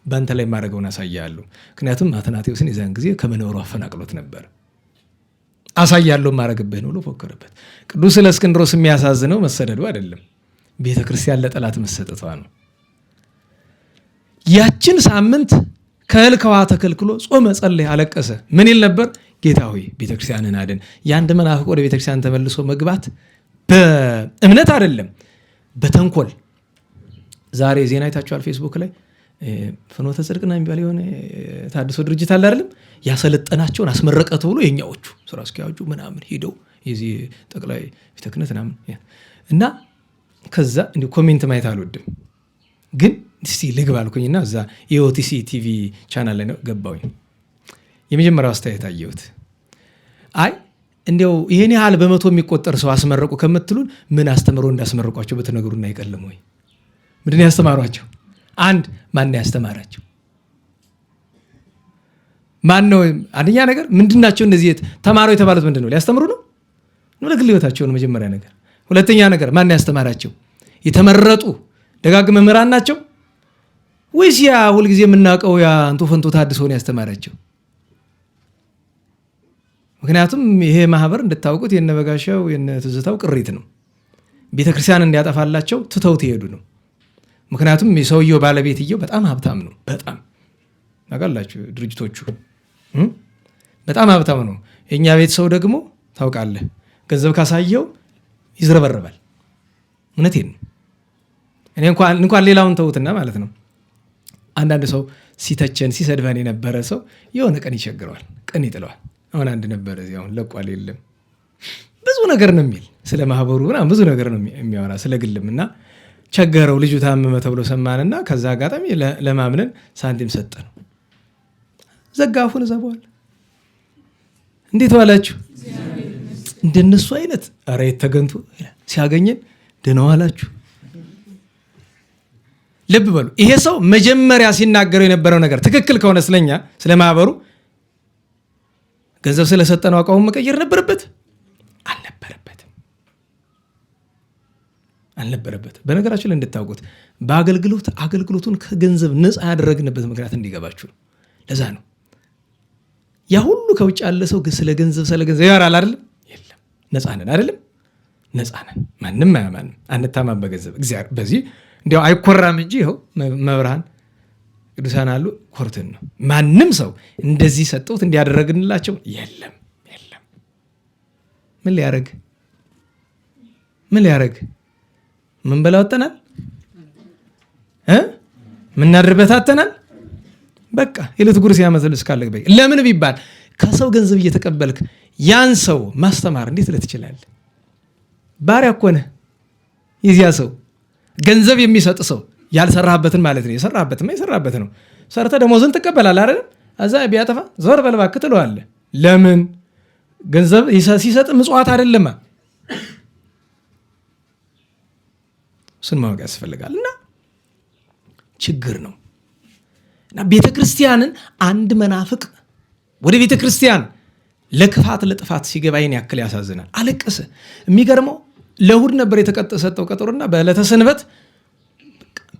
በአንተ ላይ ማድረገውን አሳያለሁ። ምክንያቱም አትናቴዎስን የዛን ጊዜ ከመኖሩ አፈናቅሎት ነበር። አሳያለሁ ማረግብህ ነው ብሎ ፎከረበት። ቅዱስ እለእስክንድሮስ የሚያሳዝነው መሰደዱ አይደለም፣ ቤተ ክርስቲያን ለጠላት መሰጠቷ ነው። ያችን ሳምንት ከእህል ከውሃ ተከልክሎ ጾመ፣ ጸለየ፣ አለቀሰ። ምን ይል ነበር? ጌታ ሆይ ቤተክርስቲያንን አድን። የአንድ መናፍቅ ወደ ቤተክርስቲያን ተመልሶ መግባት በእምነት አይደለም በተንኮል። ዛሬ ዜና አይታችኋል ፌስቡክ ላይ ፍኖተ ጽድቅና የሚባል የሆነ ታድሶ ድርጅት አለ አይደለም? ያሰለጠናቸውን አስመረቀ ተብሎ የኛዎቹ ስራ አስኪያጁ ምናምን ሄደው የዚህ ጠቅላይ ቤተ ክህነት ምናምን እና ከዛ እንዲሁ ኮሜንት ማየት አልወድም፣ ግን እስቲ ልግባ አልኩኝና እዛ የኦቲሲ ቲቪ ቻናል ላይ ነው ገባሁኝ። የመጀመሪያው አስተያየት አየሁት። አይ እንዲያው ይሄን ያህል በመቶ የሚቆጠር ሰው አስመረቁ ከምትሉን ምን አስተምሮ እንዳስመረቋቸው በተነገሩና አይቀልም ወይ? ምንድን ያስተማሯቸው? አንድ ማን ያስተማራቸው? ማን ነው? አንደኛ ነገር ምንድናቸው እነዚህ ተማሩ የተባሉት? ምንድን ነው? ሊያስተምሩ ነው? ለግል ህይወታቸው ነው መጀመሪያ ነገር። ሁለተኛ ነገር ማን ያስተማራቸው? የተመረጡ ደጋግ መምህራን ናቸው ወይስ ያ ሁልጊዜ የምናውቀው ያ አንቶ ፈንቶ ታድሶ ነው ያስተማራቸው? ምክንያቱም ይሄ ማህበር እንድታውቁት የነበጋሻው የነትዝታው ቅሪት ነው። ቤተክርስቲያን እንዲያጠፋላቸው ትተውት ይሄዱ ነው። ምክንያቱም የሰውየው ባለቤትየው በጣም ሀብታም ነው። በጣም ታውቃላችሁ፣ ድርጅቶቹ በጣም ሀብታም ነው። የእኛ ቤት ሰው ደግሞ ታውቃለህ፣ ገንዘብ ካሳየው ይዝረበረባል። እውነቴን ነው። እኔ እንኳን ሌላውን ተውትና ማለት ነው። አንዳንድ ሰው ሲተቸን ሲሰድበን የነበረ ሰው የሆነ ቀን ይቸግረዋል፣ ቀን ይጥለዋል። አሁን አንድ ነበረ እዚህ አሁን ለቋል የለም ብዙ ነገር ነው የሚል ስለ ማህበሩ ምናምን ብዙ ነገር ነው የሚያወራ ስለ ግልም እና ቸገረው ልጁ ታመመ ተብሎ ሰማንና ከዛ አጋጣሚ ለማምነን ሳንቲም ሰጠ ነው ዘጋፉን ዘባዋል። እንዴት ዋላችሁ? እንደነሱ አይነት ኧረ የተገንቱ ሲያገኘን ደህና ዋላችሁ። ልብ በሉ። ይሄ ሰው መጀመሪያ ሲናገረው የነበረው ነገር ትክክል ከሆነ ስለኛ ስለ ማህበሩ ገንዘብ ስለሰጠነው አቋሙን መቀየር ነበረበት? አልነበረበትም። በነገራችን ላይ እንድታውቁት አገልግሎቱን ከገንዘብ ነፃ ያደረግንበት ምክንያት እንዲገባችሁ ነው። ለዛ ነው ያ ሁሉ ከውጭ ያለ ሰው ስለ ገንዘብ ያወራል አይደለም? የለም፣ ነፃ ነን አይደለም? ነፃ ነን። ማንም አንታማም በገንዘብ እግዚአብሔር በዚህ እንዲያው አይኮራም እንጂ ይኸው መብርሃን ቅዱሳን አሉ ኮርትን ነው። ማንም ሰው እንደዚህ ሰጠውት እንዲያደረግንላቸው የለም። ምን ሊያረግ ምን በላው አጠናል ምን እናድርበት አጠናል። በቃ የዕለት ጉርስ ያመጣል እስካለ በይ። ለምን ቢባል ከሰው ገንዘብ እየተቀበልክ ያን ሰው ማስተማር እንዴት ልትችላለህ? ባሪያ እኮ ነህ የዚያ ሰው። ገንዘብ የሚሰጥ ሰው ያልሰራህበትን ማለት ነው። የሰራህበት ነው። ሰርተህ ደሞዝን ትቀበላለህ አይደል? እዛ ቢያጠፋ ዞር በል እባክህ ትለዋለህ። ለምን? ገንዘብ ሲሰጥ ምጽዋት አይደለም። እሱን ማወቅ ያስፈልጋል። እና ችግር ነው። እና ቤተ ክርስቲያንን አንድ መናፍቅ ወደ ቤተ ክርስቲያን ለክፋት ለጥፋት ሲገባ ይህን ያክል ያሳዝናል። አለቀሰ። የሚገርመው ለእሑድ ነበር የተሰጠው ቀጠሮና በዕለተ ሰንበት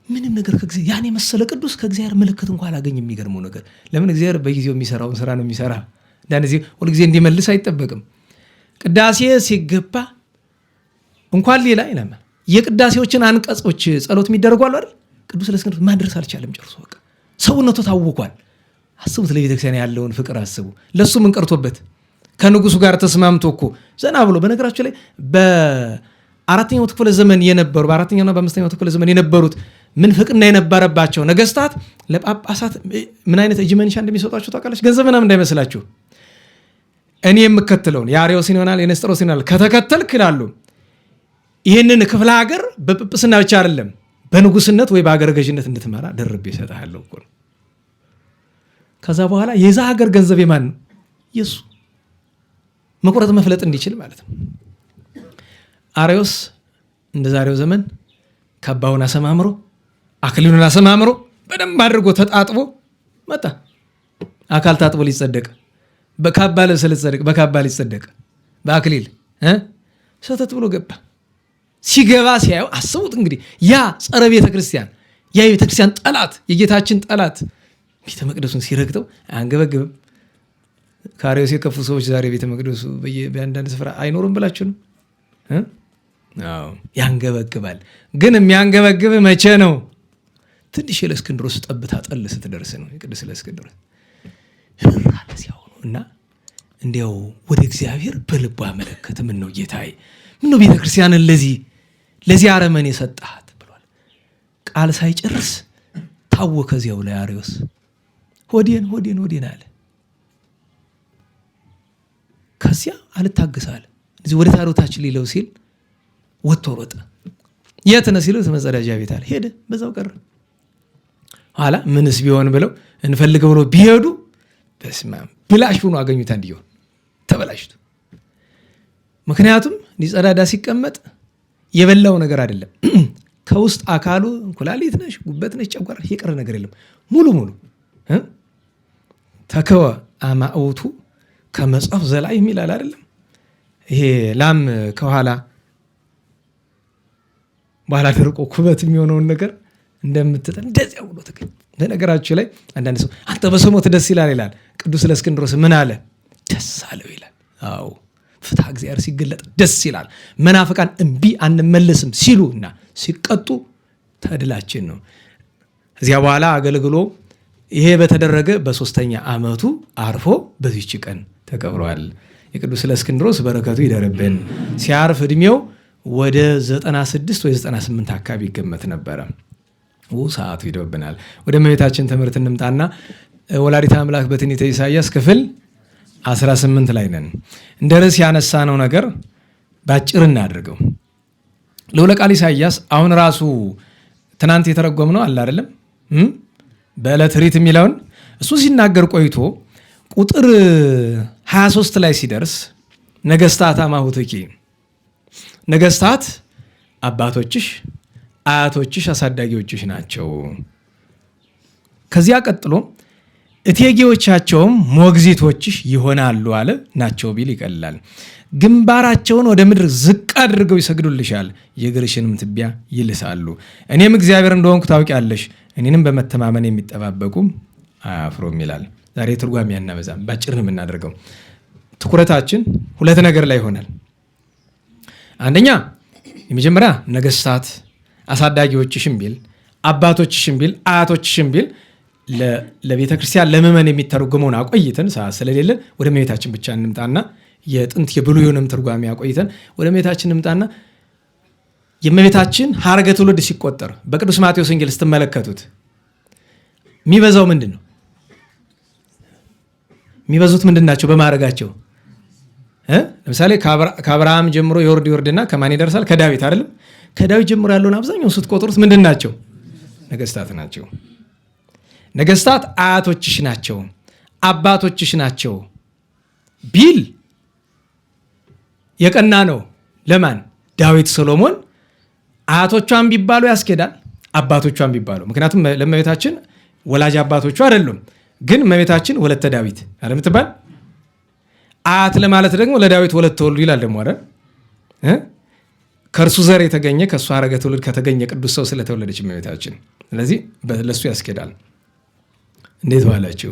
ምንም ነገር ያን የመሰለ ቅዱስ ከእግዚአብሔር ምልክት እንኳን አላገኝ። የሚገርመው ነገር ለምን? እግዚአብሔር በጊዜው የሚሰራውን ስራ ነው የሚሰራ። እንዳንዚህ ሁልጊዜ እንዲመልስ አይጠበቅም። ቅዳሴ ሲገባ እንኳን ሌላ ይለማ የቅዳሴዎችን አንቀጾች ጸሎት የሚደረጉ አሉ አይደል? ቅዱስ እለእስክንድሮስ ማድረስ አልቻለም። ጨርሶ በቃ ሰውነቱ ታውቋል። አስቡት፣ ለቤተክርስቲያን ያለውን ፍቅር አስቡ። ለሱ ምን ቀርቶበት ከንጉሱ ጋር ተስማምቶ እኮ ዘና ብሎ። በነገራችሁ ላይ በአራተኛው ክፍለ ዘመን የነበሩ በአራተኛውና በአምስተኛው ክፍለ ዘመን የነበሩት ምንፍቅና የነበረባቸው ነገስታት ለጳጳሳት ምን አይነት እጅ መንሻ እንደሚሰጧቸው ታውቃላችሁ? ገንዘብ ምናምን እንዳይመስላችሁ። እኔ የምከተለውን የአርዮስን ይሆናል የነስጥሮስን ይሆናል ከተከተልክ ይላሉ ይህንን ክፍለ ሀገር በጵጵስና ብቻ አይደለም በንጉስነት ወይ በሀገር ገዥነት እንድትመራ ደርቤ እሰጥሃለሁ እኮ ነው። ከዛ በኋላ የዛ ሀገር ገንዘብ የማን ነው? የሱ መቁረጥ መፍለጥ እንዲችል ማለት ነው። አርዮስ እንደ ዛሬው ዘመን ካባውን አሰማምሮ አክሊሉን አሰማምሮ በደንብ አድርጎ ተጣጥቦ መጣ። አካል ታጥቦ ሊጸደቅ፣ በካባ ለብሰ ሊጸደቅ፣ በካባ ሊጸደቅ፣ በአክሊል ሰተት ብሎ ገባ። ሲገባ ሲያየው አስቡት እንግዲህ ያ ጸረ ቤተ ክርስቲያን ያ የቤተ ክርስቲያን ጠላት የጌታችን ጠላት ቤተ መቅደሱን ሲረግጠው አንገበግብም። ከአርዮስ የከፉ ሰዎች ዛሬ ቤተ መቅደሱ በአንዳንድ ስፍራ አይኖርም ብላችሁ ነው? ያንገበግባል። ግን የሚያንገበግብ መቼ ነው? ትንሽ የእስክንድሮስ ጠብታ ጠል ስትደርስ ነው። የቅዱስ እለእስክንድሮስ ይራለ ሲያሆኑ እና እንዲያው ወደ እግዚአብሔር በልቡ አመለከተ። ምን ነው ጌታዬ፣ ምን ነው ቤተክርስቲያንን ለዚህ አረመኔ የሰጣት ብሏል። ቃል ሳይጨርስ ታወከ እዚያው ላይ አርዮስ። ሆዴን አለ። ከዚያ አልታገሳለ። እዚህ ወደ ታቦታችን ሊለው ሲል ወጥቶ ሮጠ። የት ነህ ሲለው መጸዳጃ ቤት አለ። ሄደ፣ በዛው ቀረ። ኋላ ምንስ ቢሆን ብለው እንፈልገው ብለው ቢሄዱ በስመ አብ ብላሽ ሆኖ አገኙት። እንዲሆን ተበላሽቶ። ምክንያቱም ሊጸዳዳ ሲቀመጥ የበላው ነገር አይደለም። ከውስጥ አካሉ ኩላሊት ነሽ፣ ጉበት ነሽ፣ ጨጓራ የቀረ ነገር የለም። ሙሉ ተከወ አማውቱ ከመጽሐፍ ዘላይ የሚላል አይደለም። ይሄ ላም ከኋላ በኋላ ደርቆ ኩበት የሚሆነውን ነገር እንደምትጠን እንደዚያ ብሎ ተገኘ። በነገራችሁ ላይ አንዳንድ ሰው አንተ በሰሞት ደስ ይላል። ቅዱስ እለእስክንድሮስ ምን አለ? ደስ አለው ይላል። አዎ ፍትሐ እግዚአብሔር ሲገለጥ ደስ ይላል። መናፍቃን እምቢ አንመለስም ሲሉ እና ሲቀጡ ተድላችን ነው። እዚያ በኋላ አገልግሎ ይሄ በተደረገ በ3ኛ ዓመቱ አርፎ በዚህች ቀን ተቀብሯል። የቅዱስ እለእስክንድሮስ በረከቱ ይደርብን። ሲያርፍ እድሜው ወደ 96 ወይ 98 አካባቢ ይገመት ነበረ። ሰዓቱ ይደብናል። ወደ እመቤታችን ትምህርት እንምጣና ወላዲተ አምላክ በትንቢተ ኢሳይያስ ክፍል 18 ላይ ነን። እንደ ርዕስ ያነሳነው ነገር ባጭር እናድርገው። ልዑለ ቃል ኢሳይያስ አሁን ራሱ ትናንት የተረጎምነው አለ አይደለም፣ በዕለት ሪት የሚለውን እሱ ሲናገር ቆይቶ ቁጥር 23 ላይ ሲደርስ ነገስታት አማሁትኪ፣ ነገስታት አባቶችሽ፣ አያቶችሽ፣ አሳዳጊዎችሽ ናቸው። ከዚያ ቀጥሎ እቴጌዎቻቸውም ሞግዚቶችሽ ይሆናሉ አለ። ናቸው ቢል ይቀላል። ግንባራቸውን ወደ ምድር ዝቅ አድርገው ይሰግዱልሻል፣ የእግርሽንም ትቢያ ይልሳሉ። እኔም እግዚአብሔር እንደሆንኩ ታውቂያለሽ፣ እኔንም በመተማመን የሚጠባበቁ አያፍሩም ይላል። ዛሬ ትርጓሜ ያናበዛም ባጭር ነው የምናደርገው። ትኩረታችን ሁለት ነገር ላይ ይሆናል። አንደኛ የመጀመሪያ ነገስታት አሳዳጊዎችሽም ቢል አባቶችሽም ቢል አያቶችሽም ቢል ለቤተ ክርስቲያን ለምእመን የሚተረጎመውን አቆይተን ሰዓት ስለሌለን ወደ እመቤታችን ብቻ እንምጣና የጥንት የብሉይንም ትርጓሜ አቆይተን ወደ እመቤታችን እንምጣና የእመቤታችን ሐረገ ትውልድ ሲቆጠር በቅዱስ ማቴዎስ ወንጌል ስትመለከቱት የሚበዛው ምንድን ነው? የሚበዙት ምንድን ናቸው? በማዕረጋቸው ለምሳሌ ከአብርሃም ጀምሮ ይወርድና ከማን ይደርሳል? ከዳዊት አይደለም? ከዳዊት ጀምሮ ያለውን አብዛኛውን ስትቆጥሩት ምንድን ናቸው? ነገስታት ናቸው። ነገስታት አያቶችሽ ናቸው፣ አባቶችሽ ናቸው ቢል የቀና ነው። ለማን? ዳዊት፣ ሰሎሞን አያቶቿን ቢባሉ ያስኬዳል፣ አባቶቿን ቢባሉ። ምክንያቱም ለእመቤታችን ወላጅ አባቶቿ አይደሉም፣ ግን እመቤታችን ወለተ ዳዊት አለምትባል። አያት ለማለት ደግሞ ለዳዊት ወለተ ወልዱ ይላል ደግሞ አይደል? ከእርሱ ዘር የተገኘ ከእሱ ሐረገ ትውልድ ከተገኘ ቅዱስ ሰው ስለተወለደች እመቤታችን፣ ስለዚህ ለሱ ያስኬዳል። እንዴት ባላችሁ?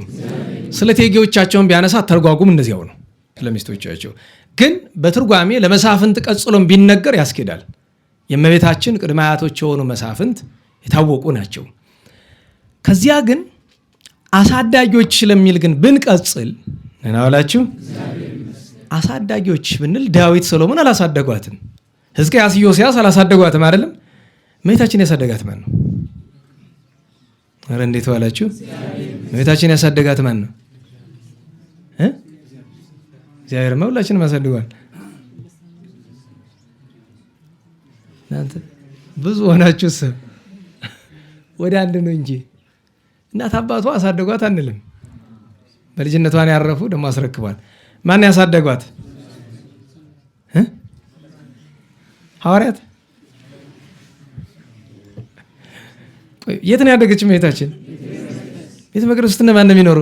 ስለ እቴጌዎቻቸውን ቢያነሳ ተርጓጉም እንደዚያው ነው። ስለ ሚስቶቻቸው ግን በትርጓሜ ለመሳፍንት ቀጽሎም ቢነገር ያስኬዳል። የእመቤታችን ቅድመ አያቶች የሆኑ መሳፍንት የታወቁ ናቸው። ከዚያ ግን አሳዳጊዎች ስለሚል ግን ብንቀጽል እናውላችሁ። አሳዳጊዎች ብንል ዳዊት፣ ሰሎሞን አላሳደጓትም። ሕዝቅያስ፣ ኢዮስያስ አላሳደጓትም አይደለም? እመቤታችን ያሳደጋት ማን ነው? ኧረ እንዴት ዋላችሁ? እመቤታችን ያሳደጋት ማን ነው? እግዚአብሔር ሁላችንም ያሳድጓል። እናንተ ብዙ ሆናችሁ ሰብ ወደ አንድ ነው እንጂ እናት አባቷ አሳደጓት አንልም። በልጅነቷን ያረፉ ደግሞ አስረክቧል። ማን ያሳደጓት? ሐዋርያት። የት ነው ያደገች እመቤታችን? ቤተ መቅደስ ውስጥ እነማን ነው የሚኖሩ?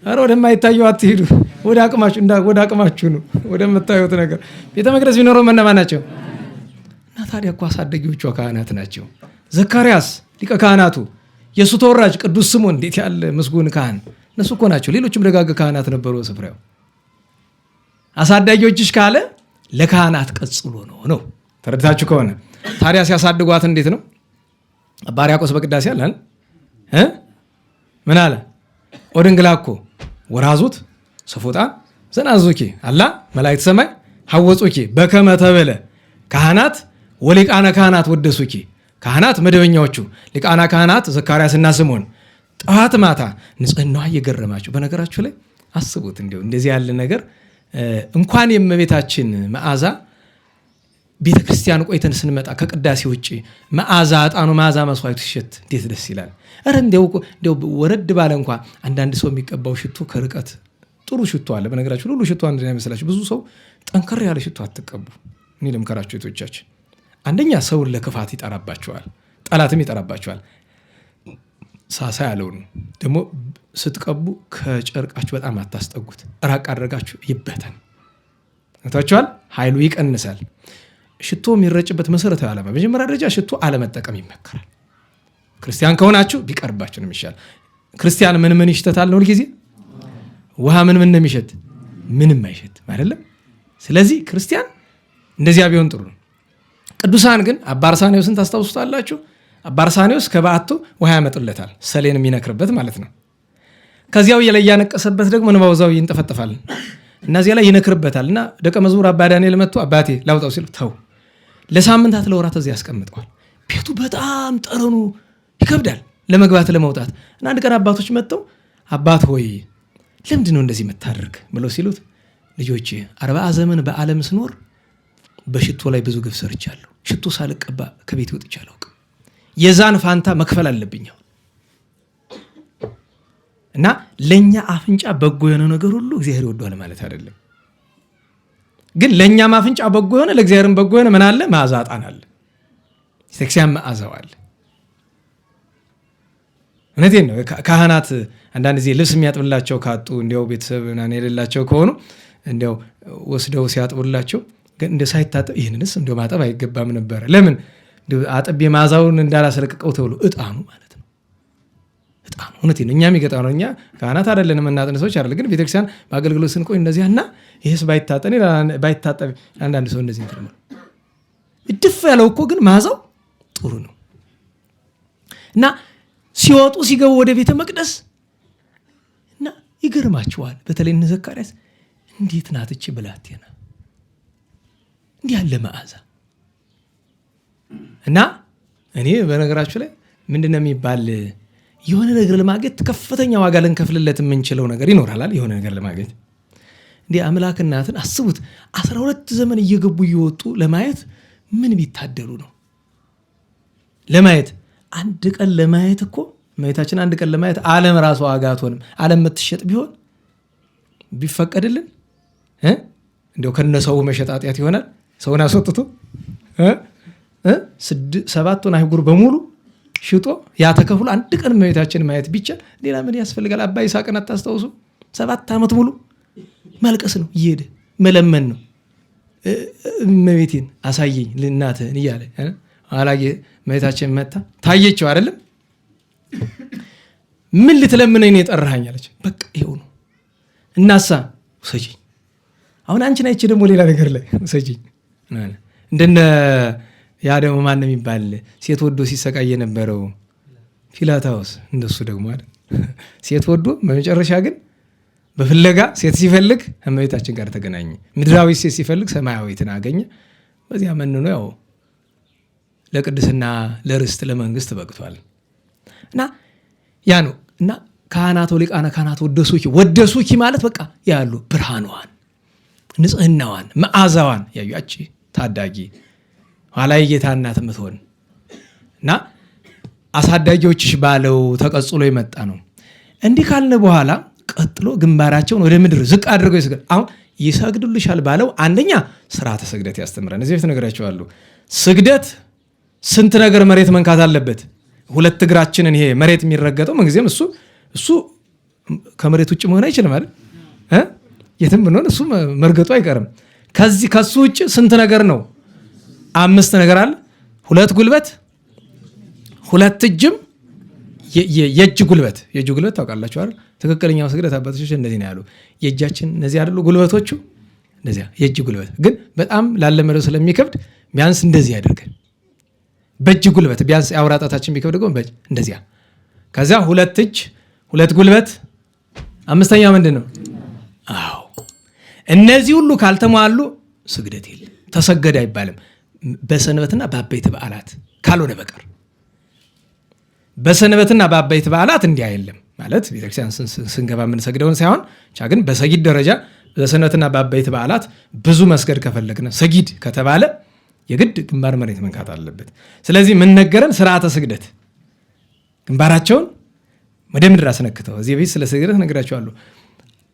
ኧረ ወደማይታየው አትሄዱ፣ ወደ አቅማችሁ ነው፣ ወደምታዩት ነገር። ቤተ መቅደስ ቢኖረው እነማን ናቸው? እና ታዲያ እኮ አሳደጊዎቿ ካህናት ናቸው። ዘካርያስ ሊቀ ካህናቱ የእሱ ተወራጅ ቅዱስ ስምዖን እንዴት ያለ ምስጉን ካህን! እነሱ እኮ ናቸው። ሌሎችም ደጋግ ካህናት ነበሩ ስፍራው። አሳዳጊዎችሽ ካለ ለካህናት ቀጽሎ ነው። ተረድታችሁ ከሆነ ታዲያ ሲያሳድጓት እንዴት ነው? አባ ሕርያቆስ በቅዳሴ አለ ምን አለ? ኦድንግላኮ ወራዙት ሰፎጣ ዘናዙኪ አላ መላእክት ሰማይ ሐወጹኪ በከመ ተበለ ካህናት ወሊቃነ ካህናት ወደሱኪ። ካህናት መደበኛዎቹ፣ ሊቃና ካህናት ዘካርያስና ስምዖን ጠዋት ማታ ንጽህናዋ እየገረማቸው። በነገራችሁ ላይ አስቡት፣ እንዲሁ እንደዚህ ያለ ነገር እንኳን የእመቤታችን መዓዛ ቤተ ክርስቲያን ቆይተን ስንመጣ ከቅዳሴ ውጭ መዓዛ ዕጣኑ መዓዛ መስዋዕቱ ሲሸት እንዴት ደስ ይላል። ኧረ እንዲያው ወረድ ባለ እንኳ አንዳንድ ሰው የሚቀባው ሽቶ ከርቀት ጥሩ ሽቶ አለ። በነገራችሁ ሁሉ ሽቶ አንድ አይመስላችሁ። ብዙ ሰው ጠንከር ያለ ሽቶ አትቀቡ። እኔ ልምከራችሁ እህቶቻችን፣ አንደኛ ሰውን ለክፋት ይጠራባቸዋል፣ ጠላትም ይጠራባቸዋል። ሳሳ ያለውን ደግሞ ስትቀቡ ከጨርቃችሁ በጣም አታስጠጉት፣ ራቅ አድርጋችሁ ይበተን። ታችኋል፣ ኃይሉ ይቀንሳል። ሽቶ የሚረጭበት መሰረታዊ ዓላማ በመጀመሪያ ደረጃ ሽቶ አለመጠቀም ይመከራል። ክርስቲያን ከሆናችሁ ቢቀርባችሁ ነው የሚሻል። ክርስቲያን ምን ይሽተታል ነው ጊዜ ውሃ ምን ነው የሚሸት? ምንም አይሸት አይደለም። ስለዚህ ክርስቲያን እንደዚያ ቢሆን ጥሩ ነው። ቅዱሳን ግን አባ አርሳኔዎስን ታስታውሱታላችሁ። አባ አርሳኔዎስ ከበዓቱ ውሃ ያመጡለታል፣ ሰሌን የሚነክርበት ማለት ነው። ከዚያው እያነቀሰበት ደግሞ ንባውዛው ይንጠፈጠፋል እና እዚያ ላይ ይነክርበታል። እና ደቀ መዝሙር አባ ዳንኤል መጥቶ አባቴ ላውጣው ሲሉ ተው። ለሳምንታት ለወራት እዚያ ያስቀምጠዋል። ቤቱ በጣም ጠረኑ ይከብዳል ለመግባት ለመውጣት። እና አንድ ቀን አባቶች መጥተው አባት ሆይ ለምንድን ነው እንደዚህ የምታደርግ ብለው ሲሉት ልጆቼ 40 ዘመን በዓለም ስኖር በሽቶ ላይ ብዙ ግፍ ሰርቻለሁ። ሽቶ ሳልቀባ ከቤት ወጥቼ አላውቅም። የዛን ፋንታ መክፈል አለብኝ። እና ለኛ አፍንጫ በጎ የሆነ ነገር ሁሉ እግዚአብሔር ይወደዋል ማለት አይደለም። ግን ለኛም አፍንጫ በጎ የሆነ ለእግዚአብሔርም በጎ የሆነ ምን አለ? መዓዛ ዕጣን አለ። ቤተክርስቲያን መዓዛው አለ። እውነቴን ነው። ካህናት አንዳንድ ጊዜ ልብስ የሚያጥብላቸው ካጡ እንዲያው ቤተሰብ የሌላቸው ከሆኑ እንዲያው ወስደው ሲያጥቡላቸው ግን እንደ ሳይታጠብ ይህንንስ እንዲያው ማጠብ አይገባም ነበረ። ለምን አጥቤ መዓዛውን እንዳላስለቅቀው ተብሎ ዕጣኑ ማለት ነው። ዕጣኑ እውነቴን ነው። እኛ የሚገጣ ነው። እኛ ካህናት አይደለንም፣ እናጥን ሰዎች አይደለም። ግን ቤተክርስቲያን በአገልግሎት ስንቆይ እንደዚያና ይሄስ ባይታጠብ አንዳንድ ሰው እንደዚህ እንትን ነው እድፍ ያለው እኮ ግን መዓዛው ጥሩ ነው። እና ሲወጡ ሲገቡ ወደ ቤተ መቅደስ እና ይገርማቸዋል። በተለይ እነ ዘካርያስ እንዴት ናት እቺ ብላቴና እንዲህ ያለ መዓዛ። እና እኔ በነገራችሁ ላይ ምንድነው የሚባል የሆነ ነገር ለማግኘት ከፍተኛ ዋጋ ልንከፍልለት የምንችለው ነገር ይኖራል። የሆነ ነገር ለማግኘት እንዲህ አምላክ እናትን አስቡት 12 ዘመን እየገቡ እየወጡ ለማየት ምን ቢታደሉ ነው? ለማየት አንድ ቀን ለማየት እኮ እመቤታችን አንድ ቀን ለማየት ዓለም ራሱ ዋጋ አትሆንም። ዓለም የምትሸጥ ቢሆን ቢፈቀድልን እንደው ከነሰው መሸጥ ኃጢአት ይሆናል። ሰውን አስወጥቶ 7ቱን አህጉር በሙሉ ሽጦ ያተከፍሉ አንድ ቀን እመቤታችን ማየት ቢቻል ሌላ ምን ያስፈልጋል? አባ ይስሐቅን አታስታውሱ? 7 ዓመት ሙሉ ማልቀስ ነው፣ እየሄደ መለመን ነው። እመቤቴን አሳየኝ ልናትህን እያለ አላየ። እመቤታችን መጣ ታየችው አይደለም። ምን ልትለምነኝ ነው የጠራኸኝ አለች። በቃ ይኸው ነው እናሳ ውሰጂኝ። አሁን አንቺን አይቼ ደግሞ ሌላ ነገር ላይ ውሰጂኝ። እንደነ ያ ደግሞ ማን የሚባል ሴት ወዶ ሲሰቃይ የነበረው ፊላታዎስ እንደሱ ደግሞ አይደል? ሴት ወዶ በመጨረሻ ግን በፍለጋ ሴት ሲፈልግ እመቤታችን ጋር ተገናኘ። ምድራዊ ሴት ሲፈልግ ሰማያዊትን አገኘ። በዚያ መንኖ ያው ለቅድስና ለርስት ለመንግስት በቅቷል። እና ያ ነው። እና ካህናት ሊቃነ ካህናት ወደሱኪ ማለት በቃ ያሉ ብርሃኗን፣ ንጽህናዋን፣ መዓዛዋን ያዩአች ታዳጊ ኋላ የጌታ እናት የምትሆን እና አሳዳጊዎችሽ ባለው ተቀጽሎ የመጣ ነው። እንዲህ ካልን በኋላ ቀጥሎ ግንባራቸውን ወደ ምድር ዝቅ አድርገው ይሰግዳሉ። አሁን ይሰግዱልሻል ባለው አንደኛ ስርዓተ ስግደት ያስተምረን። እዚህ በፊት ነገራቸዋለሁ። ስግደት ስንት ነገር መሬት መንካት አለበት። 2 እግራችንን ይሄ መሬት የሚረገጠው ምንጊዜም እሱ ከመሬት ውጭ መሆን አይችልም አይደል? የትም ብንሆን እሱ መርገጡ አይቀርም። ከሱ ውጭ ስንት ነገር ነው? 5 ነገር አለ። 2 ጉልበት፣ 2 እጅም የእጅ ጉልበት ታውቃላችሁ አይደል? ትክክለኛው ስግደት አባቶች እንደዚህ ነው ያሉ። የእጃችን እነዚህ አይደሉ ጉልበቶቹ፣ እንደዚያ የእጅ ጉልበት ግን በጣም ላለመደው ስለሚከብድ ቢያንስ እንደዚህ ያደርገን። በእጅ ጉልበት ቢያንስ የአውራ ጣታችን ቢከብድ ደግሞ እንደዚያ። ከዚያ 2 እጅ 2 ጉልበት፣ 5ኛ ምንድን ነው? አዎ እነዚህ ሁሉ ካልተሟሉ ስግደት የለም፣ ተሰገደ አይባልም። በሰንበትና በአበይት በዓላት ካልሆነ በቀር በሰንበትና በአበይት በዓላት እንዲህ አይደለም ማለት ቤተክርስቲያን ስንገባ የምንሰግደውን ሳይሆን ብቻ ግን በሰጊድ ደረጃ በሰንበትና በአበይት በዓላት ብዙ መስገድ ከፈለግነ ሰጊድ ከተባለ የግድ ግንባር መሬት መንካት አለበት። ስለዚህ ምን ነገረን? ስርዓተ ስግደት ግንባራቸውን ወደ ምድር አስነክተው። እዚህ በፊት ስለ ስግደት ነግራቸዋለሁ።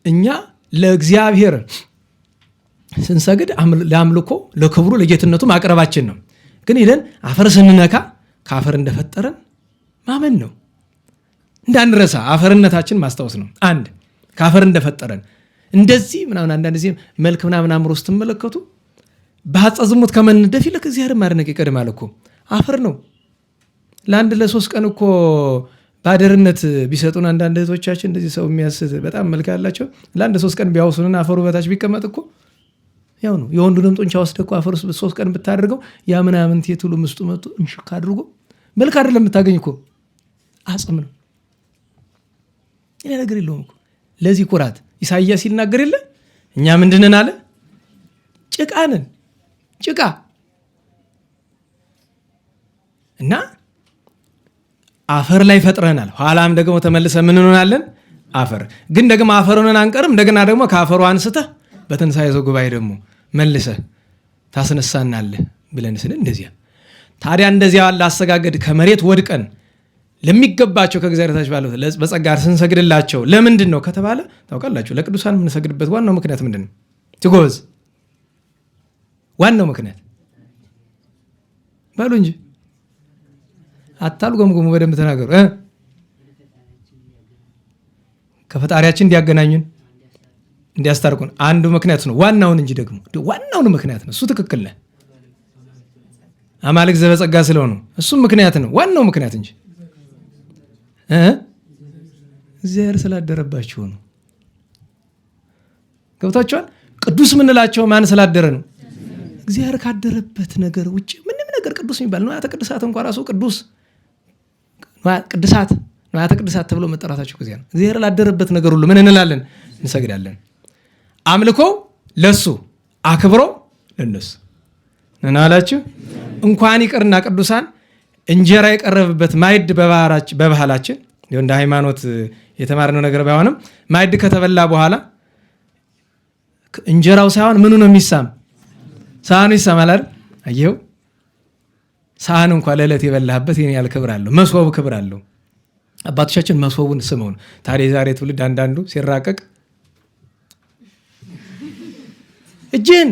እኛ ለእግዚአብሔር ስንሰግድ ለአምልኮ ለክብሩ ለጌትነቱ ማቅረባችን ነው። ግን ሄደን አፈር ስንነካ ከአፈር እንደፈጠረን ማመን ነው። እንዳንረሳ አፈርነታችን ማስታወስ ነው። አንድ ከአፈር እንደፈጠረን እንደዚህ ምናምን አንዳንድ ጊዜ መልክ ምናምን አምሮ ስትመለከቱ በሐጸ ዝሙት ከመነደፍ ይልቅ እግዚአብሔርን ማድነቅ ይቀድማል እኮ። አፈር ነው። ለአንድ ለ3 ቀን እኮ ባደርነት ቢሰጡን አንዳንድ እህቶቻችን እንደዚህ ሰው የሚያስት በጣም መልክ ያላቸው ለአንድ 3 ቀን ቢያውሱንና አፈሩ በታች ቢቀመጥ እኮ ያው ነው። የወንዱንም ጡንቻ ወስደህ እኮ አፈር ውስጥ 3 ቀን ብታደርገው ያ ምናምን የትሉ ምስጡ መጡ እንሽክ አድርጎ መልክ አይደለም የምታገኝ እኮ አጽም ነው። ሌላ ነገር የለውም እኮ። ለዚህ ኩራት ኢሳይያስ ሲናገር የለ እኛ ምንድነን አለ? ጭቃ ነን። ጭቃ እና አፈር ላይ ፈጥረናል። ኋላም ደግሞ ተመልሰ ምን እንሆናለን? አፈር። ግን ደግሞ አፈር ሆነን አንቀርም። እንደገና ደግሞ ከአፈሩ አንስተህ በትንሣኤ ዘጉባኤ ደግሞ መልሰህ ታስነሳናለህ ብለን ስንል እንደዚያ። ታዲያ እንደዚያ ያለ አሰጋገድ ከመሬት ወድቀን ለሚገባቸው ከእግዚአብሔር ታች ባለው በጸጋ ስንሰግድላቸው ለምንድን ነው ከተባለ ታውቃላችሁ፣ ለቅዱሳን የምንሰግድበት ዋናው ምክንያት ምንድን ነው? ትጎበዝ ዋናው ምክንያት ባሉ እንጂ አታሉ ገምገሙ፣ በደንብ ተናገሩ። ከፈጣሪያችን እንዲያገናኙን እንዲያስታርቁን አንዱ ምክንያት ነው። ዋናውን እንጂ ደግሞ ዋናውን ምክንያት ነው። እሱ ትክክል ነህ። አማልክ ዘበጸጋ ስለሆነ እሱም ምክንያት ነው፣ ዋናው ምክንያት እንጂ እግዚአብሔር ስላደረባቸው ነው። ገብታችኋል? ቅዱስ ምንላቸው ማን ስላደረ ነው? እግዚአብሔር ካደረበት ነገር ውጭ ምንም ነገር ቅዱስ የሚባል ነው። ንዋያተ ቅድሳት እንኳን ራሱ ቅዱስ ቅድሳት ንዋያተ ቅድሳት ተብሎ መጠራታቸው ጊዜ ነው። እግዚአብሔር ላደረበት ነገር ሁሉ ምን እንላለን? እንሰግዳለን። አምልኮ ለሱ፣ አክብሮ ለነሱ እና አላችሁ። እንኳን ይቅርና ቅዱሳን እንጀራ የቀረበበት ማዕድ በባህላችን እንደ ሃይማኖት የተማርነው ነገር ባይሆንም ማዕድ ከተበላ በኋላ እንጀራው ሳይሆን ምኑ ነው የሚሳም? ሳህኑ ይሳማል አይደል? አየው፣ ሳህኑ እንኳን ለዕለት የበላህበት ይሄን ያህል ክብር አለው። መስዋቡ ክብር አለው። አባቶቻችን መስዋቡን ስመው ነው። ታዲያ ዛሬ ትውልድ አንዳንዱ ሲራቀቅ እጅን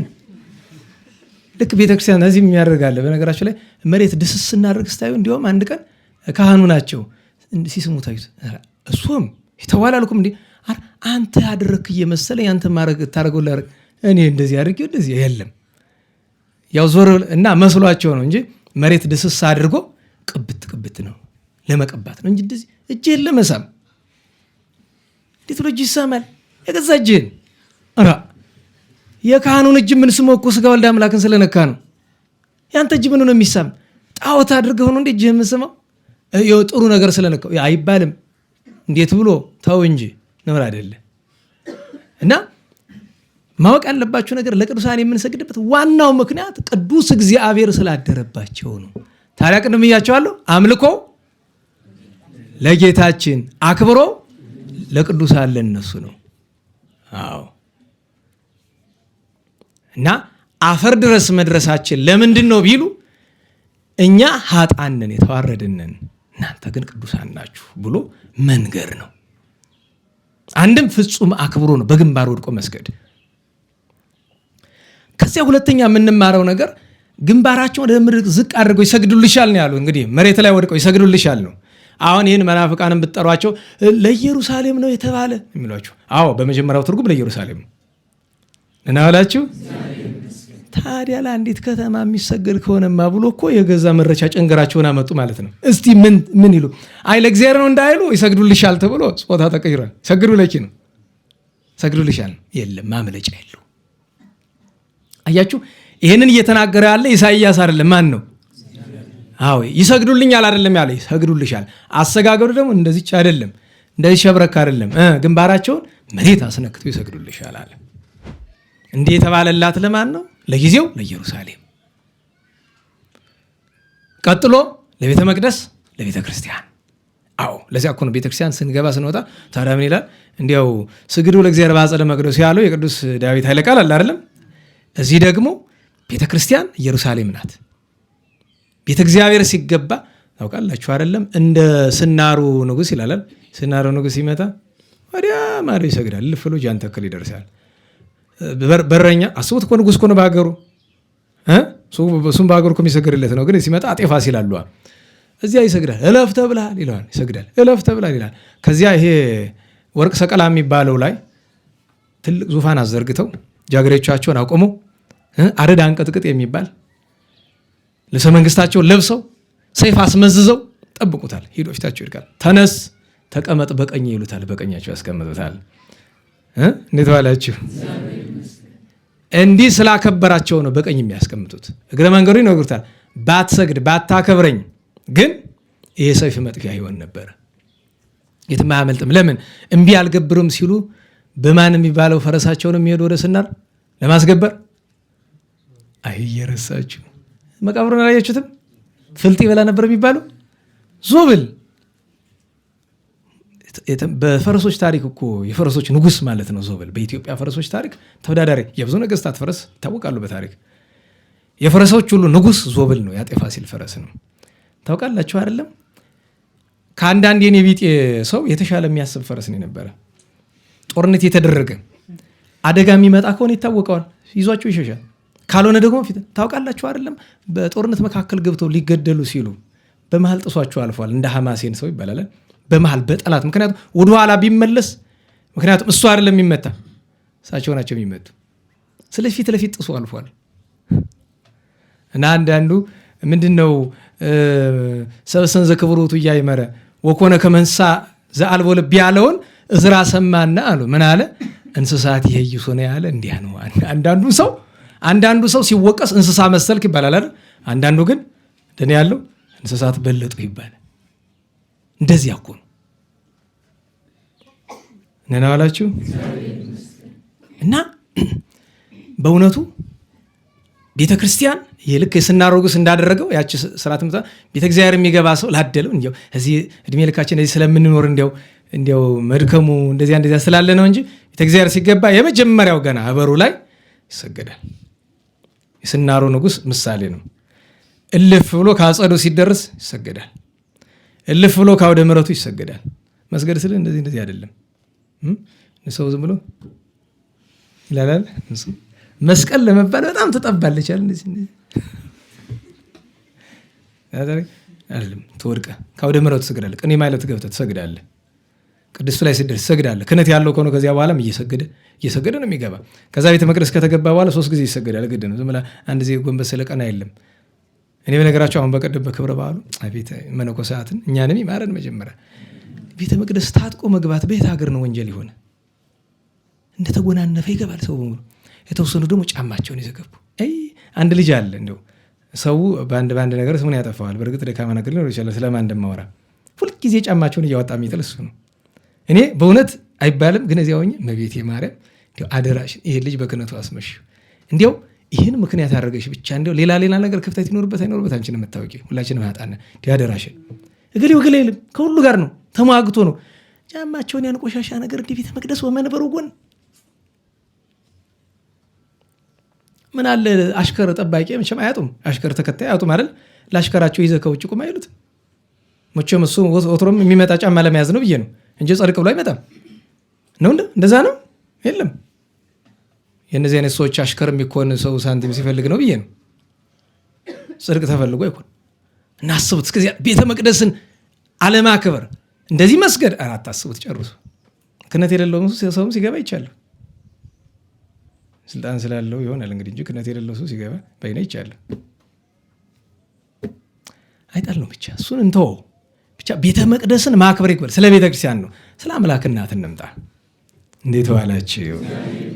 ልክ ቤተክርስቲያን እዚህ የሚያደርጋለ። በነገራችሁ ላይ መሬት ድስስ እናደርግ ስታዩ እንዲሁም አንድ ቀን ካህኑ ናቸው ሲስሙ ታዩት። እሱም የተዋላልኩም እንዲ አንተ ያደረክ እየመሰለኝ አንተ ማድረግ ታደርገው ላደርግ እኔ እንደዚህ አድርጌው እንደዚህ የለም። ያው ዞር እና መስሏቸው ነው እንጂ መሬት ድስስ አድርጎ ቅብት ነው ለመቀባት ነው እንጂ እንደዚህ እጅህን ለመሳም እንዴት ነው እጅ ይሳማል? የገዛ እጅህን የካህኑን እጅ ምን ስሞ እኮ ስጋ ወልድ አምላክን ስለነካ ነው። ያንተ እጅ ምን ነው የሚሳም? ጣዖት አድርገው ነው እንዴ እጅ የምስመው? ጥሩ ነገር ስለነካው አይባልም። እንዴት ብሎ ተው እንጂ ነውር አይደለ። እና ማወቅ ያለባችሁ ነገር ለቅዱሳን የምንሰግድበት ዋናው ምክንያት ቅዱስ እግዚአብሔር ስላደረባቸው ነው። ታዲያ ቅድም እያቸዋለሁ፣ አምልኮ ለጌታችን፣ አክብሮ ለቅዱሳን ለነሱ ነው። አዎ። እና አፈር ድረስ መድረሳችን ለምንድን ነው ቢሉ እኛ ኃጥአንን የተዋረድንን እናንተ ግን ቅዱሳን ናችሁ ብሎ መንገር ነው። አንድም ፍጹም አክብሮ ነው በግንባር ወድቆ መስገድ። ከዚያ ሁለተኛ የምንማረው ነገር ግንባራቸው ወደ ምድር ዝቅ አድርገው ይሰግዱልሻል ነው ያሉ። እንግዲህ መሬት ላይ ወድቀው ይሰግዱልሻል ነው። አሁን ይህን መናፍቃንን ብትጠሯቸው ለኢየሩሳሌም ነው የተባለ የሚሏቸው። አዎ በመጀመሪያው ትርጉም ለኢየሩሳሌም ነው እናላችሁ። ታዲያ ለአንዲት ከተማ የሚሰገድ ከሆነማ ብሎ እኮ የገዛ መረቻ ጨንገራቸውን አመጡ ማለት ነው። እስቲ ምን ይሉ? አይ ለእግዚአብሔር ነው እንዳይሉ ይሰግዱልሻል ተብሎ ጾታ ተቀይሯል። ሰግዱ ለኪ ነው ሰግዱልሻል። የለም ማምለጫ የለው። አያችሁ፣ ይህንን እየተናገረ ያለ ኢሳይያስ አይደለም። ማን ነው? አዎ ይሰግዱልኛል አይደለም ያለ፣ ይሰግዱልሻል። አሰጋገዱ ደግሞ እንደዚች አይደለም፣ እንደዚህ ሸብረክ አይደለም። ግንባራቸውን መሬት አስነክተው ይሰግዱልሻል አለ። እንዲህ የተባለላት ለማን ነው? ለጊዜው ለኢየሩሳሌም። ቀጥሎ ለቤተ መቅደስ፣ ለቤተ ክርስቲያን። አዎ ለዚያ እኮ ነው ቤተ ክርስቲያን ስንገባ ስንወጣ ታዲያ ምን ይላል? እንዲያው ስግዱ ለእግዚአብሔር በአጸደ መቅደሱ ያለው የቅዱስ ዳዊት ኃይለ ቃል አለ አይደለም? እዚህ ደግሞ ቤተ ክርስቲያን ኢየሩሳሌም ናት። ቤተ እግዚአብሔር ሲገባ ታውቃላችሁ አይደለም? እንደ ስናሩ ንጉሥ ይላል። ስናሩ ንጉሥ ሲመጣ ወዲያ ማዶ ይሰግዳል። ልፍ ብሎ ጃን ተክል ይደርሳል። በረኛ አስቡት እኮ ንጉሥ እኮ ነው በሀገሩ። እሱም በሀገሩ እኮ የሚሰግድለት ነው። ግን ሲመጣ አጤ ፋሲል አሉ። እዚያ ይሰግዳል። እለፍ ተብልሃል ይለዋል። ይሰግዳል። እለፍ ተብልሃል ይላል። ከዚያ ይሄ ወርቅ ሰቀላ የሚባለው ላይ ትልቅ ዙፋን አዘርግተው ጃግሬዎቻቸውን አቆመው አረድ አንቀጥቅጥ የሚባል ልብሰ መንግስታቸውን ለብሰው ሰይፍ አስመዝዘው ጠብቁታል። ሄዶ ፊታቸው ይልቃል። ተነስ ተቀመጥ በቀኝ ይሉታል። በቀኛቸው ያስቀምጡታል። እንዴት ዋላችሁ? እንዲህ ስላከበራቸው ነው በቀኝ የሚያስቀምጡት። እግረ መንገዱ ይነግሩታል። ባትሰግድ ባታከብረኝ ግን ይሄ ሰይፍ መጥፊያ ይሆን ነበረ፣ የትም አያመልጥም። ለምን እምቢ አልገብርም ሲሉ በማን የሚባለው ፈረሳቸውን የሚሄዱ ወደ ስናር ለማስገበር እየረሳችሁ መቃብሩን አላያችሁትም? ፍልጥ ይበላ ነበር የሚባለው ዞብል። በፈረሶች ታሪክ እኮ የፈረሶች ንጉስ ማለት ነው ዞብል። በኢትዮጵያ ፈረሶች ታሪክ ተወዳዳሪ የብዙ ነገስታት ፈረስ ይታወቃሉ በታሪክ። የፈረሶች ሁሉ ንጉስ ዞብል ነው። የአጤ ፋሲል ፈረስ ነው። ታውቃላችሁ አይደለም? ከአንዳንድ የኔ ቢጤ ሰው የተሻለ የሚያስብ ፈረስ ነው የነበረ። ጦርነት የተደረገ አደጋ የሚመጣ ከሆነ ይታወቀዋል፣ ይዟቸው ይሸሻል። ካልሆነ ደግሞ ፊት ታውቃላችሁ አይደለም? በጦርነት መካከል ገብተው ሊገደሉ ሲሉ በመሃል ጥሷቸው አልፏል። እንደ ሐማሴን ሰው ይባላል። በመሃል በጠላት ምክንያቱም ወደ ኋላ ቢመለስ፣ ምክንያቱም እሱ አይደለም የሚመታ እሳቸው ናቸው የሚመቱ። ስለዚህ ፊት ለፊት ጥሶ አልፏል። እና አንዳንዱ ምንድነው ሰበሰን ዘክብሩቱ እያይመረ ወኮነ ከመንሳ ዘአልቦ ልብ ያለውን እዝራ ሰማና አሉ። ምን አለ? እንስሳት ይሄይሱ ነው ያለ። እንዲያ ነው አንዳንዱ ሰው ሲወቀስ እንስሳ መሰልክ ይባላል አይደል? አንዳንዱ ግን ደኔ ያለው እንስሳት በለጡ ይባላል። እንደዚህ እኮ ነው ነና ዋላችሁ። እና በእውነቱ ቤተ ክርስቲያን የልክ የስናሮግስ እንዳደረገው ያቺ ስርዓት ምታ ቤተ እግዚአብሔር የሚገባ ሰው ላደለው እንዲያው እዚህ እድሜ ልካችን እዚህ ስለምንኖር እንዲያው መድከሙ እንደዚያ ስላለ ነው እንጂ ቤተ እግዚአብሔር ሲገባ የመጀመሪያው ገና አበሩ ላይ ይሰገዳል። የስናሮ ንጉስ ምሳሌ ነው። እልፍ ብሎ ካጸዱ ሲደርስ ይሰገዳል። እልፍ ብሎ ካውደ ምሕረቱ ይሰገዳል። መስገድ ስለ እንደዚህ አይደለም። ሰው ዝም ብሎ ይላል። መስቀል ለመባል በጣም ተጠባለች አይደል? እንደዚህ አይደለም። ተወድቀ ካውደ ምሕረቱ ትሰግዳለህ። ቅኔ ማለት ገብተህ ትሰግዳለህ። ቅድስቱ ላይ ስደርስ ትሰግዳለህ። ክህነት ያለው ከሆነ ከዚያ በኋላም እየሰገደ ነው የሚገባ። ከዛ ቤተ መቅደስ ከተገባ በኋላ 3 ጊዜ ይሰገዳል። ግድ ነው። ዝም ብለህ አንድ ጊዜ ጎንበስ ስለቀና የለም። እኔ በነገራቸው አሁን በቀደም በክብረ በዓሉ ቤተ መነኮሳትን እኛንም ይማረን። መጀመሪያ ቤተ መቅደስ ታጥቆ መግባት በየት ሀገር ነው ወንጀል የሆነ? እንደተጎናነፈ ይገባል ሰው በሙሉ። የተወሰኑ ደግሞ ጫማቸውን ይዘገቡ። አንድ ልጅ አለ እንደው ሰው በአንድ ነገር ስሙን ያጠፋዋል። በእርግጥ ደካማ ነገር ሊኖር ይችላል። ስለማን እንደማወራ ሁልጊዜ ጫማቸውን እያወጣ የሚጥል እሱ ነው። እኔ በእውነት አይባልም ግን እዚያ ሆኜ እመቤቴ ማርያም እንዲያው አደራሽን ይሄ ልጅ በክህነቱ አስመሽ እንዲያው ይህን ምክንያት ያደረገሽ ብቻ እንዲያው ሌላ ነገር ክፍተት ይኖርበት አይኖርበት አንቺን የምታውቂ ሁላችንም ያጣነ እንዲያው አደራሽን እገሌው ይልም ከሁሉ ጋር ነው ተሟግቶ ነው ጫማቸውን ያን ቆሻሻ ነገር እንዲህ ቤተ መቅደስ ወመንበሩ ጎን ምን አለ አሽከር ጠባቂ መቼም አያጡም። አሽከር ተከታይ አያጡም አይደል? ለአሽከራቸው ይዘህ ከውጭ ቁም አይሉት። መቼም እሱ ወትሮም የሚመጣ ጫማ ለመያዝ ነው ብዬ ነው እንጂ ጸድቅ ብሎ አይመጣም ነው። እንደዛ ነው የለም። የእነዚህ አይነት ሰዎች አሽከር የሚኮን ሰው ሳንቲም ሲፈልግ ነው ብዬ ነው። ጽድቅ ተፈልጎ አይኮን። እናስቡት እስከዚያ ቤተ መቅደስን አለማክበር እንደዚህ መስገድ አታስቡት ጨርሱ። ክህነት የሌለው ሰውም ሲገባ ይቻላል። ስልጣን ስላለው ይሆናል እንግዲህ እንጂ ክህነት የሌለው ሰው ሲገባ በይነ ይቻላል። አይጣል ነው ብቻ እሱን እንተው። ብቻ ቤተ መቅደስን ማክበር ይክበር። ስለ ቤተ ክርስቲያን ነው። ስለ አምላክ እናት እንምጣ። እንዴት ዋላችሁ?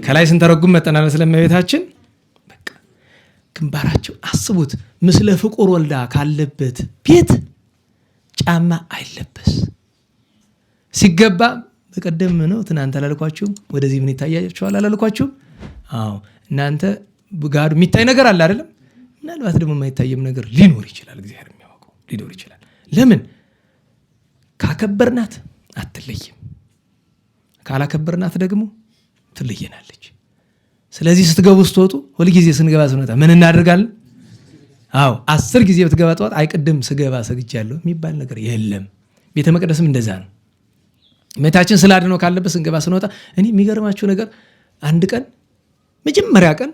ከላይ ስንተረጉም መጠናል ስለ እመቤታችን። በቃ ግንባራቸው አስቡት። ምስለ ፍቁር ወልዳ ካለበት ቤት ጫማ አይለበስ ሲገባ በቀደም ነው ትናንት አላልኳችሁም? ወደዚህ ምን ይታያችኋል አላልኳችሁም? አዎ እናንተ ጋር የሚታይ ነገር አለ አይደለም? ምናልባት ደግሞ የማይታየም ነገር ሊኖር ይችላል። እግዚአብሔር የሚያውቀው ሊኖር ይችላል። ለምን? ካከበርናት አትለይም፣ ካላከበርናት ደግሞ ትለየናለች። ስለዚህ ስትገቡ ስትወጡ፣ ሁልጊዜ ስንገባ ስንወጣ ምን እናደርጋለን? አዎ 10 ጊዜ ብትገባ ጠዋት አይቅድም ስገባ ሰግጃለሁ የሚባል ነገር የለም። ቤተ መቅደስም እንደዛ ነው። እመቤታችን ስላድነው ካለበት ስንገባ ስንወጣ። እኔ የሚገርማችሁ ነገር አንድ ቀን መጀመሪያ ቀን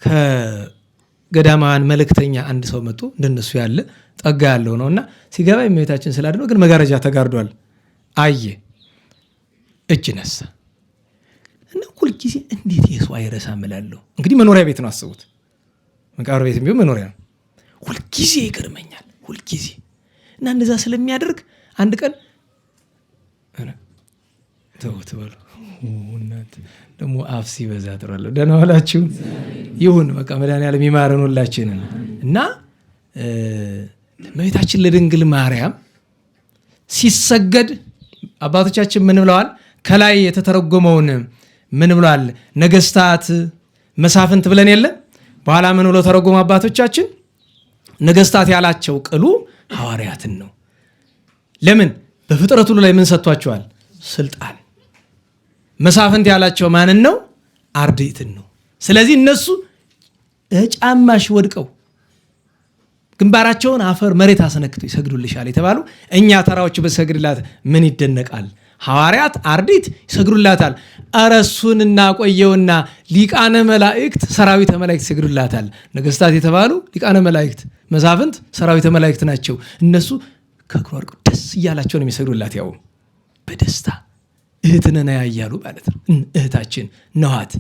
ከገዳማውያን መልእክተኛ አንድ ሰው መጥቶ እንደነሱ ያለ ጠጋ ያለው ነውና ሲገባ እመቤታችን ስላድነው ግን መጋረጃ ተጋርዷል አየ። እጅ ነሳ እና ሁልጊዜ እንዴት የሰው አይረሳም እላለሁ። እንግዲህ መኖሪያ ቤት ነው አስቡት። መቃብር ቤት ቢሆን መኖሪያ ነው። ሁልጊዜ ይገርመኛል ሁልጊዜ። እና እንደዛ ስለሚያደርግ አንድ ቀን ተውት በሉ ደግሞ አፍ ሲበዛ ጥራለሁ። ደህና ዋላችሁ ይሁን። በቃ መድኃኒዓለም ይማረን ሁላችንን። እና እመቤታችን ለድንግል ማርያም ሲሰገድ አባቶቻችን ምን ብለዋል? ከላይ የተተረጎመውን ምን ብለዋል? ነገስታት መሳፍንት ብለን የለ በኋላ ምን ብለው ተረጎሙ አባቶቻችን? ነገስታት ያላቸው ቅሉ ሐዋርያትን ነው። ለምን? በፍጥረት ሁሉ ላይ ምን ሰጥቷቸዋል? ስልጣን። መሳፍንት ያላቸው ማንን ነው? አርድእትን ነው። ስለዚህ እነሱ ጫማሽ ወድቀው ግንባራቸውን አፈር መሬት አስነክተው ይሰግዱልሻል የተባሉ እኛ ተራዎቹ በሰግድላት ምን ይደነቃል? ሐዋርያት አርድእት ይሰግዱላታል። ኧረ እሱን እናቆየውና ሊቃነ መላእክት ሰራዊተ መላእክት ይሰግዱላታል። ነገስታት የተባሉ ሊቃነ መላእክት፣ መሳፍንት ሰራዊተ መላእክት ናቸው። እነሱ ከእግሯ ወድቀው ደስ እያላቸው ነው የሚሰግዱላት። ያው በደስታ እህትነና እያሉ ማለት ነው። እህታችን ነዋት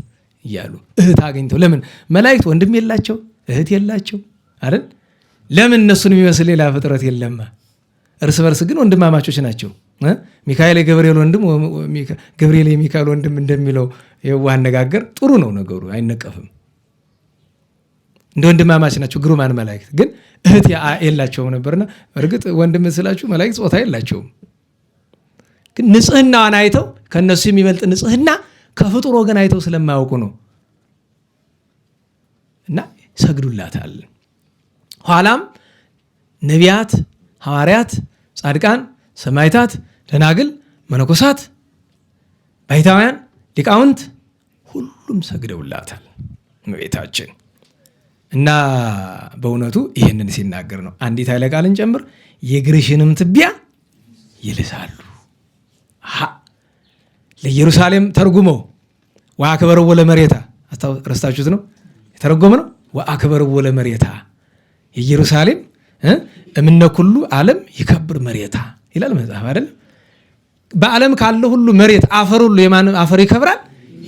እያሉ እህት አገኝተው። ለምን? መላእክት ወንድም የላቸው እህት የላቸው አይደል? ለምን? እነሱን የሚመስል ሌላ ፍጥረት የለማ። እርስ በርስ ግን ወንድማማቾች ናቸው። ሚካኤል የገብርኤል ወንድም፣ ገብርኤል የሚካኤል ወንድም እንደሚለው የዋህ አነጋገር ጥሩ ነው። ነገሩ አይነቀፍም። እንደ ወንድማማች ናቸው ግሩማን መላእክት። ግን እህት የላቸውም ነበርና እርግጥ ወንድም ስላችሁ መላእክት ጾታ የላቸውም። ግን ንጽህናዋን አይተው ከነሱ የሚበልጥ ንጽህና ከፍጡር ወገን አይተው ስለማያውቁ ነው እና ይሰግዱላታል። ኋላም ነቢያት፣ ሐዋርያት፣ ጻድቃን፣ ሰማዕታት፣ ደናግል፣ መነኮሳት፣ ባሕታውያን፣ ሊቃውንት ሁሉም ሰግደውላታል እመቤታችን። እና በእውነቱ ይህንን ሲናገር ነው አንዲት ኃይለ ቃልን ጨምር የእግርሽንም ትቢያ ይልሳሉ። ለኢየሩሳሌም ተርጉመው ወአክበርዎ ለመሬታ ረስታችሁት ነው የተረጎመ ነው። ወአክበርዎ ለመሬታ የኢየሩሳሌም እምነ ኩሉ ዓለም ይከብር መሬታ ይላል መጽሐፍ አይደል? በዓለም ካለ ሁሉ መሬት አፈር ሁሉ የማን አፈር ይከብራል?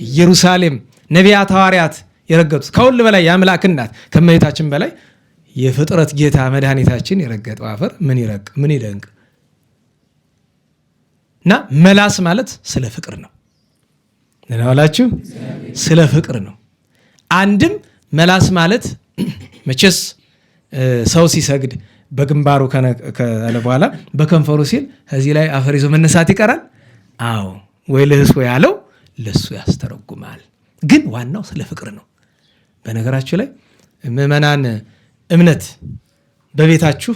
ኢየሩሳሌም። ነቢያት ሐዋርያት የረገጡት ከሁሉ በላይ የአምላክ እናት ከእመቤታችን በላይ የፍጥረት ጌታ መድኃኒታችን የረገጠው አፈር ምን ይደንቅ። እና መላስ ማለት ስለ ፍቅር ነው። ለናላችሁ ስለ ፍቅር ነው። አንድም መላስ ማለት መቼስ ሰው ሲሰግድ በግንባሩ ካለ በኋላ በከንፈሩ ሲል ከዚህ ላይ አፈር ይዞ መነሳት ይቀራል? አዎ። ወይ ለህስ ወይ ያለው ለሱ ያስተረጉማል። ግን ዋናው ስለ ፍቅር ነው። በነገራችሁ ላይ ምዕመናን እምነት በቤታችሁ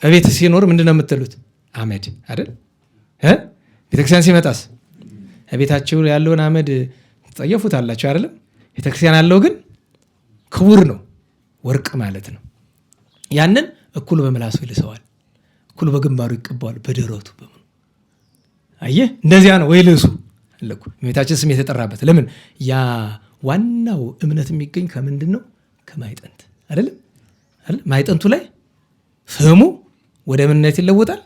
በቤት ሲኖር ምንድነው የምትሉት? አመድ አይደል? ቤተክርስቲያን ሲመጣስ ቤታችሁ ያለውን አመድ ትጠየፉታላችሁ አይደለም? ቤተክርስቲያን ያለው ግን ክቡር ነው፣ ወርቅ ማለት ነው። ያንን እኩል በምላሱ ይልሰዋል፣ እኩል በግንባሩ ይቀባዋል፣ በደረቱ በምኑ። አየህ፣ እንደዚያ ነው ወይ ልሱ አለኩ እመቤታችን ስም የተጠራበት። ለምን? ያ ዋናው እምነት የሚገኝ ከምንድን ነው? ከማይጠንት አይደለም? ማይጠንቱ ላይ ፍህሙ ወደ እምነት ይለወጣል፣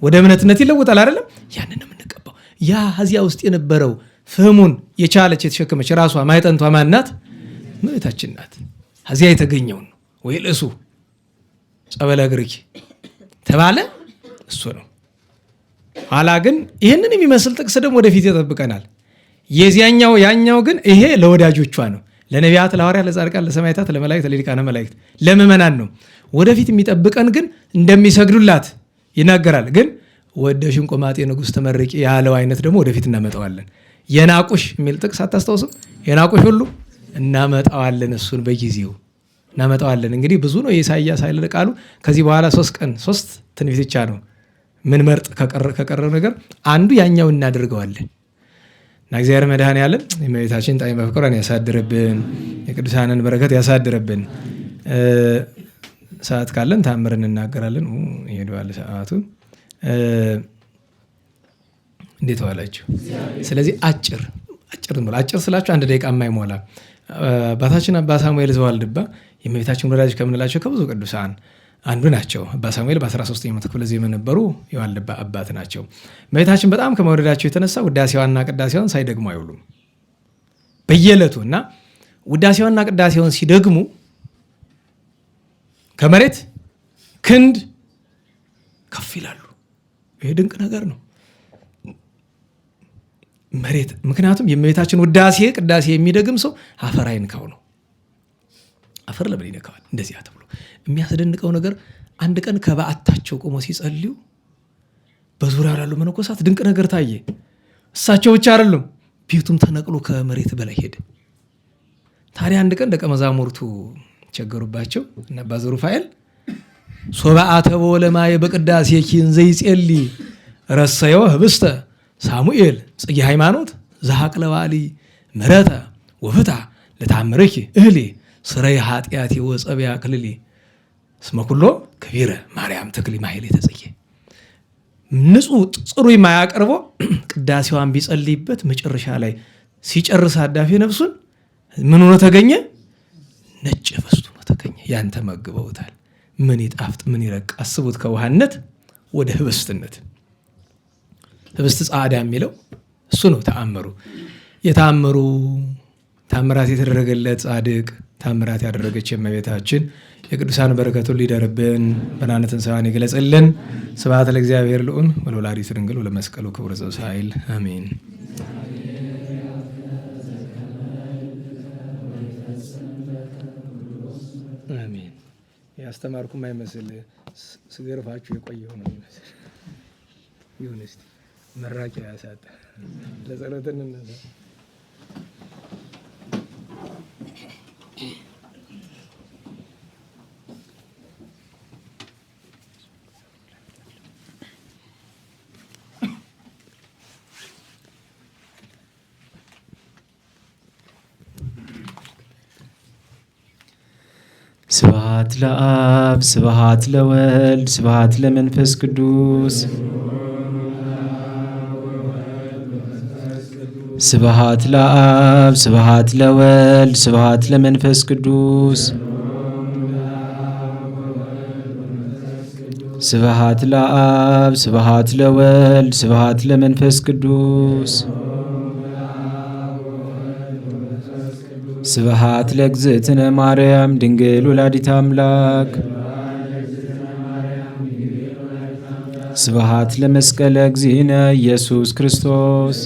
ወደ እምነትነት ይለወጣል አይደለም? ያንን ነው የምንቀባው። ያ እዚያ ውስጥ የነበረው ፍህሙን የቻለች የተሸከመች ራሷ ማይጠንቷ ማናት? እመቤታችን ናት። ከዚያ የተገኘውን ወይ ልእሱ ጸበለ እግርኪ ተባለ እሱ ነው። ኋላ ግን ይህንን የሚመስል ጥቅስ ደግሞ ወደፊት ይጠብቀናል። የዚያኛው ያኛው ግን ይሄ ለወዳጆቿ ነው፣ ለነቢያት፣ ለሐዋርያት፣ ለጻድቃን፣ ለሰማዕታት፣ ለመላእክት፣ ለሊቃነ መላእክት፣ ለምእመናን ነው። ወደፊት የሚጠብቀን ግን እንደሚሰግዱላት ይናገራል። ግን ወደሽን ቆማጤ ንጉሥ ተመርቂ ያለው አይነት ደግሞ ወደፊት እናመጣዋለን። የናቁሽ የሚል ጥቅስ አታስታውስም? የናቁሽ ሁሉ እናመጣዋለን፣ እሱን በጊዜው እናመጣዋለን። እንግዲህ ብዙ ነው የኢሳይያስ ኃይለ ቃሉ። ከዚህ በኋላ 3 ትንቢት ብቻ ነው ምን መርጥ ከቀረ ነገር አንዱ ያኛው እናደርገዋለን። እና እግዚአብሔር መድኃኔዓለም የእመቤታችን ጣዕመ ፍቅሯን ያሳድርብን፣ የቅዱሳንን በረከት ያሳድርብን። ሰዓት ካለን ተአምር እንናገራለን። ይሄዳል ሰዓቱ። እንዴት ዋላችሁ? ስለዚህ አጭር ስላችሁ 1 ደቂቃ የማይሞላ አባታችን አባ ሳሙኤል ዘዋልድባ የእመቤታችን ወዳጅ ከምንላቸው ከብዙ ቅዱሳን አንዱ ናቸው። አባ ሳሙኤል በ13ኛው ክፍለ ዘመን ነበሩ። የዋልድባ አባት ናቸው። እመቤታችን በጣም ከመውደዳቸው የተነሳ ውዳሴዋንና ቅዳሴዋን ሳይደግሙ አይውሉም በየዕለቱ። እና ውዳሴዋንና ቅዳሴዋን ሲደግሙ ከመሬት ክንድ ከፍ ይላሉ። ይሄ ድንቅ ነገር ነው። መሬት ምክንያቱም የእመቤታችን ውዳሴ ቅዳሴ የሚደግም ሰው አፈር አይንካው ነው። አፈር ለምን ይነካዋል? እንደዚያ ተብሎ የሚያስደንቀው ነገር አንድ ቀን ከበዓታቸው ቆሞ ሲጸልዩ በዙሪያ ያሉ መነኮሳት ድንቅ ነገር ታየ። እሳቸው ብቻ አይደሉም፣ ቤቱም ተነቅሎ ከመሬት በላይ ሄደ። ታዲያ አንድ ቀን ደቀ መዛሙርቱ ቸገሩባቸው እና አባ ዘሩፋኤል ሶበአተቦ ለማየ በቅዳሴ ኪን ዘይጼሊ ረሰዮ ህብስተ ሳሙኤል ጽጌ ሃይማኖት ዘሐቅለባሊ ምረተ ወፍታ ለታምረኪ እህሊ ስረይ ኃጢአቴ ወጸቢያ ክልሊ እስመ ኩሎ ከቢረ ማርያም ተክሊ ማይል የተጸየ ንጹህ ጽሩ የማያቀርቦ ቅዳሴዋን ቢጸልይበት መጨረሻ ላይ ሲጨርስ አዳፊ ነፍሱን ምን ሆኖ ተገኘ? ነጭ ህብስት ሆኖ ተገኘ። ያን ተመግበውታል። ምን ይጣፍጥ ምን ይረቅ! አስቡት፣ ከውሃነት ወደ ህብስትነት። ህብስት ጻዕዳ የሚለው እሱ ነው። ተአምሩ የተአምሩ ታምራት የተደረገለት ጻድቅ ታምራት ያደረገች የእመቤታችን የቅዱሳን በረከቱ ሊደርብን በናነ ትንሣኤዋን ይግለጽልን። ስብሐት ለእግዚአብሔር ልዑል ወለወላዲቱ ድንግል ወለመስቀሉ ክቡር ዘወሳይል አሜን። አሜን። ያስተማርኩም አይመስል ስገርፋችሁ የቆየው ነው ይመስል ይሁን። እስቲ መራቂያ ያሳጣ ለጸሎት እንነሳ። ስብሐት ለአብ ስብሐት ለወልድ ስብሐት ለመንፈስ ቅዱስ ስብሐት ለአብ ስብሐት ለወልድ ስብሐት ለመንፈስ ቅዱስ ስብሐት ለአብ ስብሐት ለወልድ ስብሐት ለመንፈስ ቅዱስ ስብሐት ለእግዝእትነ ማርያም ድንግል ወላዲተ አምላክ ስብሐት ለመስቀለ እግዚእነ ኢየሱስ ክርስቶስ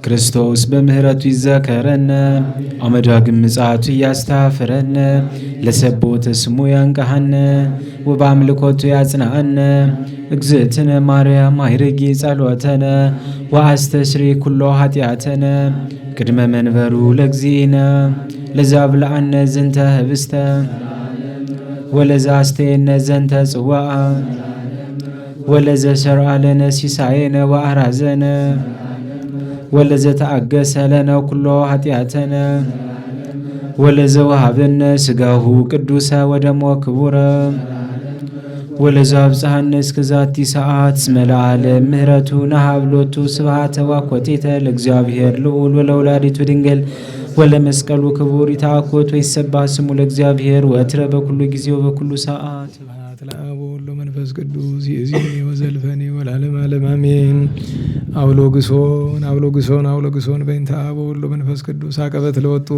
ክርስቶስ በምህረቱ ይዘከረነ አመዳግም ምጽአቱ ያስተፋፍረነ ለሰቦተ ስሙ ያንቀሐነ ወበአምልኮቱ ያጽናአነ እግዝእትነ ማርያም አይረጊ ጸሎተነ ወአስተስሪ ኩሎ ኃጢአተነ ቅድመ መንበሩ ለእግዚእነ ለዛብልዐነ ዝንተ ህብስተ ወለዛስተየነ ዘንተ ጽዋዓ ወለዘሰርዐ ለነ ሲሳየነ ወአራዘነ ወለዘተአገሰ ለነ ኩሎ ኃጢአተነ ወለዘወሃበነ ሥጋሁ ቅዱሰ ወደሞ ክቡረ ወለዘአብጽሐነ እስከ ዛቲ ሰዓት እስመ ለዓለም ምሕረቱ ነሃብሎቱ ስብሐተ ወአኮቴተ ለእግዚአብሔር ልዑል ወለወላዲቱ ድንግል ወለመስቀሉ ክቡር ይትአኮት ወይሰብሐ ስሙ ለእግዚአብሔር ወትረ በኩሉ ጊዜ ወበኩሉ ሰዓት። መንፈስ ቅዱስ ይእዜኒ ወዘልፈኒ ወለዓለመ ዓለም አሜን። አውሎግሶን በእንተ አብ ወወልድ ወመንፈስ ቅዱስ አቀበት ለወጡ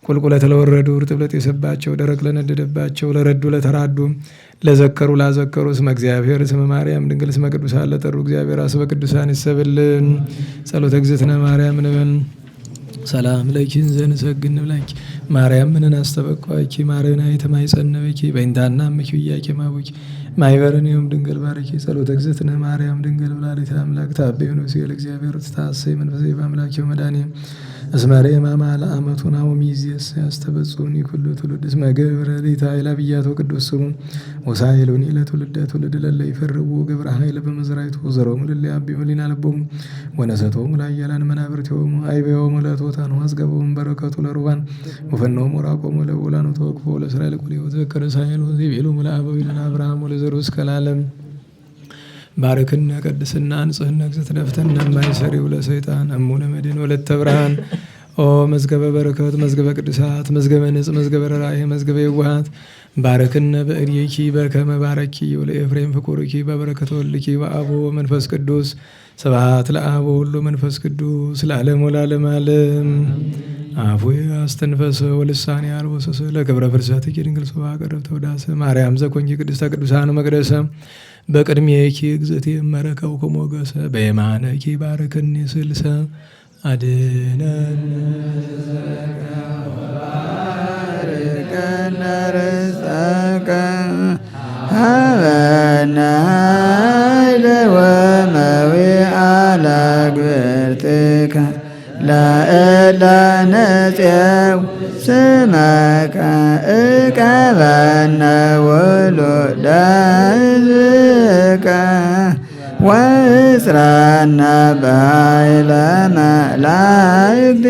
ቁልቁለት ለወረዱ እርጥብ ለጤሰባቸው ደረቅ ለነደደባቸው ለረዱ ለተራዱ ለዘከሩ ላዘከሩ እስመ እግዚአብሔር እስመ ማርያም ድንግል እስመ ቅዱሳን ለጠሩ እግዚአብሔር አስበ ቅዱሳን ይሰብልን። ጸሎተ እግዝእትነ ማርያም ንበል ሰላም ለኪን ዘንሰግድ ንብላኪ ማርያም ምንን አስተበቋኪ ማርያና የተማይጸነበኪ በእንታና ምኪ ያቄ ማቡኪ ማይበረኔም ድንግል ባረኪ ጸሎተ እግዝእትነ ማርያም ድንግል ወላዲተ አምላክ ታቤ ነው ሲል እግዚአብሔር ተታሰይ መንፈሳዊ በአምላኪው መድኃኒዓለም እስመሬ ማማለ አመቱን አውሚዚስ ያስተበጹኒ ኩሉ ትውልድ እስመ ገብረ ሊታ ኃይለ ብያቶ ቅዱስ ስሙ ወሳይሉኒ ለትውልድ ለለ ይፈርቡ ገብረ ኃይለ በመዝራይቱ ዘሮሙ ለለ አቢው ሊና ለቦሙ ወነሰቶሙ ላያላን መናብርቲሆሙ አይበዮሙ ለቶታን ወአዝገቦሙ በረከቱ ለሩባን ወፈኖሙ ራቆሙ ለውላኑ ተወክፎ ለእስራኤል ኩሉ ወዘከረ ሳይሉ ዚቢሉ ለአበዊ ለአብርሃም ወለዘሩ እስከ ለዓለም ባረክነ ቀድስና አንጽህነ እግዝእትነ ፍትሐነ እማይሰሪው ለሰይጣን እሙነ መድኅን ወለተ ብርሃን ኦ መዝገበ በረከት መዝገበ ቅዱሳት መዝገበ ንጽሕ መዝገበ ራእይ መዝገበ የዋሃት ባረክነ በእድየኪ በከመ ባረኪ ወለኤፍሬም ፍቁርኪ በበረከተ ወልድኪ ወአብ ወመንፈስ ቅዱስ ስብሐት ለአብ ወወልድ ወመንፈስ ቅዱስ ለዓለሙ ለዓለመ ዓለም። አፉየ አስተንፈሰ ወልሳኔ አልቦሰሰ ለክብረ ፍርሰትኪ ድንግል ሶባ ቀረብተ ወዳሰ ማርያም ዘኮንኪ ቅድስተ ቅዱሳን መቅደሰ በቅድሜኪ እግዝእትየ እመረከብኩ ሞገሰ በየማነኪ ባርክኒ ስልሰ አድኅነነ ወባርከነ ርዝቀከ ሀበነ ኃይለ ወመዊዓ ለአግብርትከ ለእለ ነጽየው ስመከ እቀበነ ውሉደ ሕዝብከ ወእስራነ በኃይለ መላእክትከ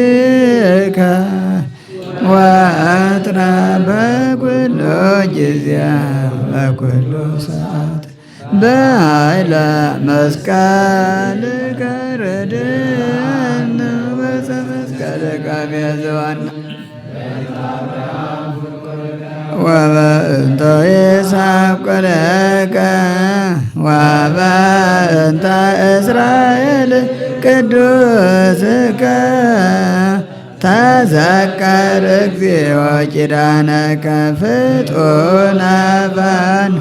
ወአጥራ በኩሉ ጊዜ በኩሉ ሰዓት በኃይለ መስቀልከ ረድኤነ በመስቀልከ ቤዛነ ወበእንተ ይሳቆለከ ወበእንተ እስራኤል ቅዱስከ ተዘከር እግዚኦ ኪዳነከ ፍጡነ በን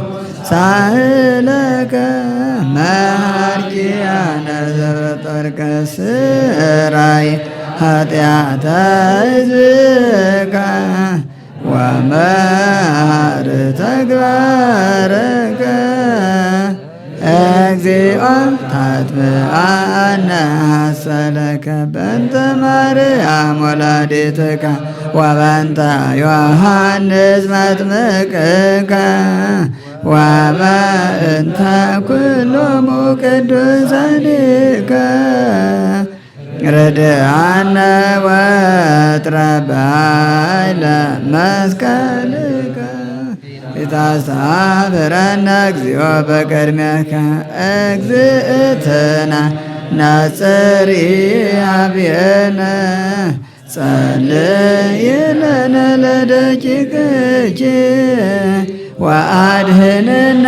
ሳህለከ መሐርኪያነ ዘበጠርከ ስራይ ኃጢአተ ሕዝብከ ወመሐር ተግባረከ እግዚኦ ታጥምዓነ ሐሰለከ በእንተ ማርያም ወላዲትከ ወበእንተ ዮሐንስ መጥምቅከ ወበእንተ ኩሎሙ ቅዱሳንከ ረድአነ ወጥረ በኃይለ መስቀልከ ኢታስተኀፍረነ እግዚኦ በቅድሜከ እግዝእትነ ነጽሪ ኀቤነ ጸልይ ለነ ለደቂቅኪ ወአድኅነነ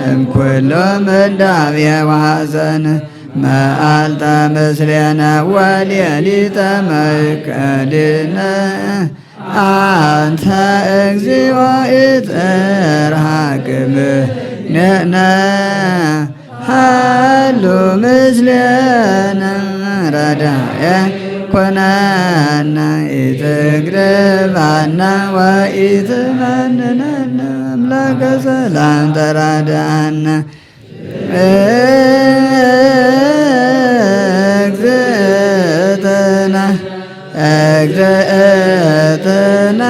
እምኩሉ ምንዳቤ ወሐዘን መዓልተ ምስሌነ ወሌሊተ መይቀልነ አንተ እግዚኦ ኢትርሐቅብነ ሃሉ ምስሌነ ረዳኤ ኮነነ ኢትግድፋነ ወኢትመንነነ አምላከ ሰላም ተራዳአነ እግዝእትነ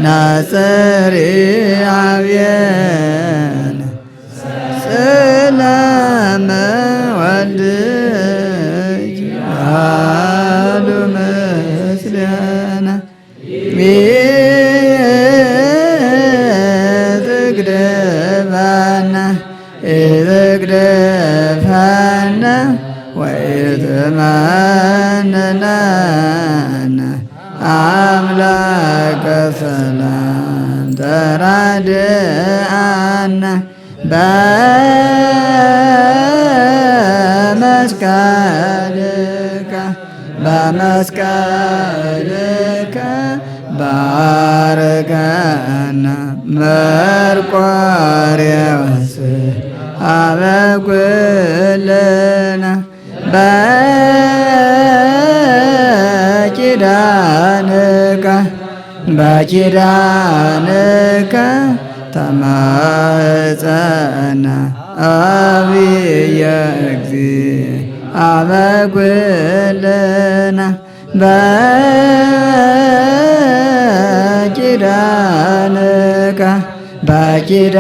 ናጽሪ ኀቤነ ሰላመ ወልድኪ ሃሉ ምስሌነ ኢትግድፈነ ወኢትመንነነ አምላከ ሰላም ተራድአነ በመስቀልከ በመስቀልከ ባርከነ መርቆሬዎስ አበኩለነ በኪዳንከ በኪዳንከ ተማፀነ አብየ እግዚእ አበኩለነ በኪዳንከ በኪዳንከ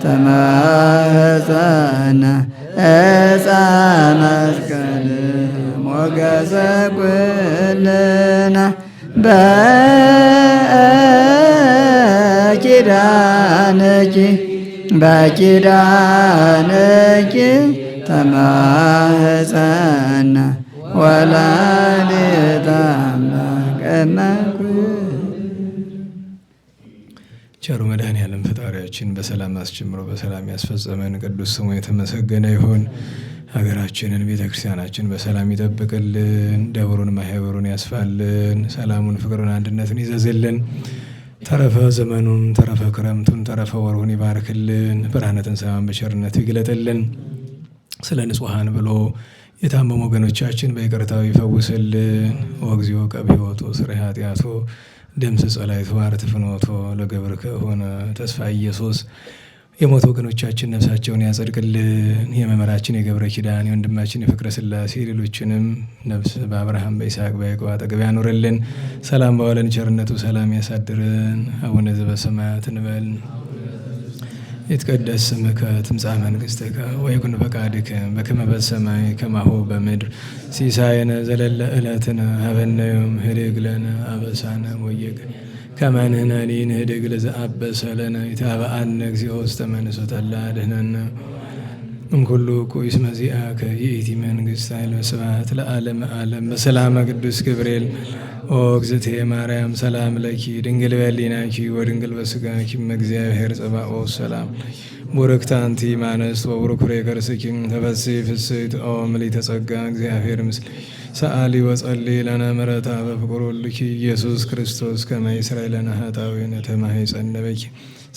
ተማፀነ ዕፀ መስቀል ሞገሰ ኩልነ በኪዳንኪ በኪዳንኪ ተማፀነ ወላዲተ አምላክ እመኩ። ቸሩ መድኃኔዓለም ፈጣሪያችን በሰላም አስጀምሮ በሰላም ያስፈጸመን ቅዱስ ስሙ የተመሰገነ ይሁን። ሀገራችንን ቤተ ክርስቲያናችን በሰላም ይጠብቅልን። ደብሩን ማህበሩን ያስፋልን። ሰላሙን፣ ፍቅሩን፣ አንድነትን ይዘዝልን። ተረፈ ዘመኑን፣ ተረፈ ክረምቱን፣ ተረፈ ወሩን ይባርክልን። ብርሃነ ትንሣኤውን በቸርነቱ ይግለጥልን። ስለ ንጹሐን ብሎ የታመሙ ወገኖቻችን በይቅርታው ይፈውስልን። ወእግዚኦ ቀብሖቶ ስርይ ኃጢአቶ ደምስ ጸላይቶ አርት ፍኖቶ ለገብርከ ሆነ ተስፋ ኢየሱስ። የሞቱ ወገኖቻችን ነፍሳቸውን ያጸድቅልን። የመምህራችን የገብረ ኪዳን የወንድማችን የፍቅረ ሥላሴ ሌሎችንም ነፍስ በአብርሃም በይስሐቅ በያዕቆብ አጠገብ ያኑርልን። ሰላም በዋለን ቸርነቱ ሰላም ያሳድረን። አቡነ ዘበሰማያት እንበል። ይትቀደስ ስምከ ትምጻእ መንግሥትከ ወይኩን ፈቃድከ በከመ በሰማይ ከማሁ በምድር ሲሳየነ ዘለለ ዕለትነ ሀበነ ዮም ኅድግ ለነ አበሳነ ወጌጋየነ ከመ ንሕነኒ ንኅድግ ለዘአበሰ ለነ ኢታብአነ እግዚኦ ውስተ መንሱት አላ አድኅነነ እምኩሉ እኩይ እስመ ዚአከ ይእቲ መንግሥት ኃይል ወስብሐት ለዓለመ ዓለም። በሰላመ ቅዱስ ገብርኤል ኦ እግዝእትየ ማርያም ሰላም ለኪ ድንግል በሕሊናኪ ወድንግል በሥጋኪ እምእግዚአብሔር ጸባኦት ሰላም ለኪ ቡርክት አንቲ እምአንስት ወቡሩክ ፍሬ ከርሥኪ ተፈሥሒ ፍሥሕት ኦ ምልዕተ ጸጋ እግዚአብሔር ምስሌኪ ሰአሊ ወጸልዪ ለነ ምሕረተ በፍቁር ወልድኪ ኢየሱስ ክርስቶስ ከመ ይሥረይ ለነ ኃጣውኢነ ተማኅፀነ በኪ።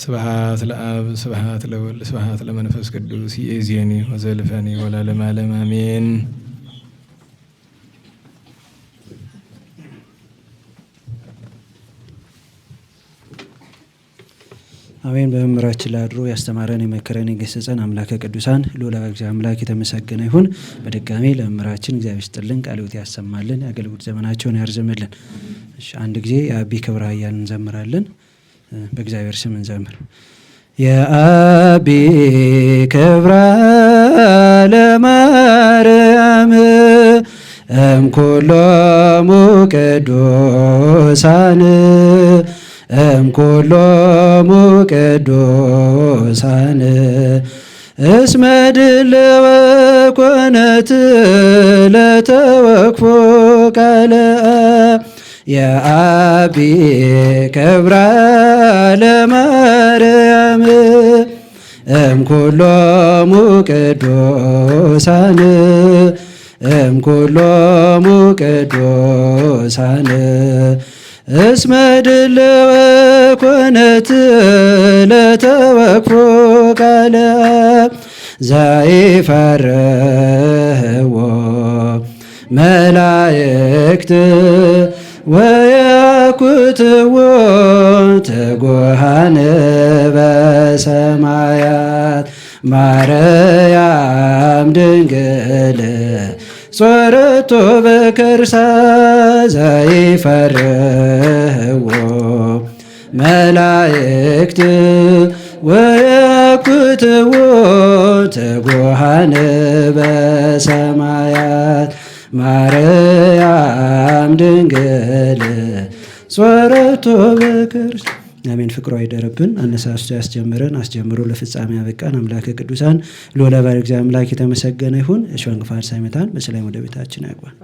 ስብሐት ለአብ ስብሐት ለወልድ ስብሐት ለመንፈስ ቅዱስ ይእዜኒ ወዘልፈኒ ወለዓለመ ዓለም አሜን። አሜን። በመምህራችን ላይ አድሮ ያስተማረን የመከረን የገሰጸን አምላከ ቅዱሳን ልዑል እግዚአብሔር አምላክ የተመሰገነ ይሁን። በድጋሚ ለመምህራችን እግዚአብሔር ይስጥልን፣ ቃለ ሕይወት ያሰማልን፣ የአገልግሎት ዘመናቸውን ያርዝምልን። አንድ ጊዜ የአቢ ክብረ ኃያልን እንዘምራለን። በእግዚአብሔር ስም እንዘምር። የአቢ ክብረ ለማርያም እምኩሎሙ ቅዱሳን እምኩሎሙ ቅዱሳን እስመ ድልወ ኮነት ለተወክፎ ቃለ የአቢ ክብረ ለማርያም እምኩሎሙ ቅዱሳን እምኩሎሙ ቅዱሳን እስመ ድልወ ኮነት ለተወክፎ ቃለ ዘይፈርህዎ መላእክት ወያኩትዎ ትጉሃን በሰማያት ማርያም ድንግል ጾረቶ በከርሳ ዘይፈርህዎ መላእክት ወያኩትዎ ትጉሃን በሰማያት ማርያም ድንግል ጾረቶ በከርሳ። አሜን። ፍቅሩ አይደረብን። አነሳስቶ ያስጀምረን አስጀምሮ ለፍጻሜ ያበቃን አምላከ ቅዱሳን ልዑለ ባሕርይ እግዚአብሔር አምላክ የተመሰገነ ይሁን። እሾህ እንቅፋት ሳይመታን በሰላም ወደ ቤታችን ያግባን።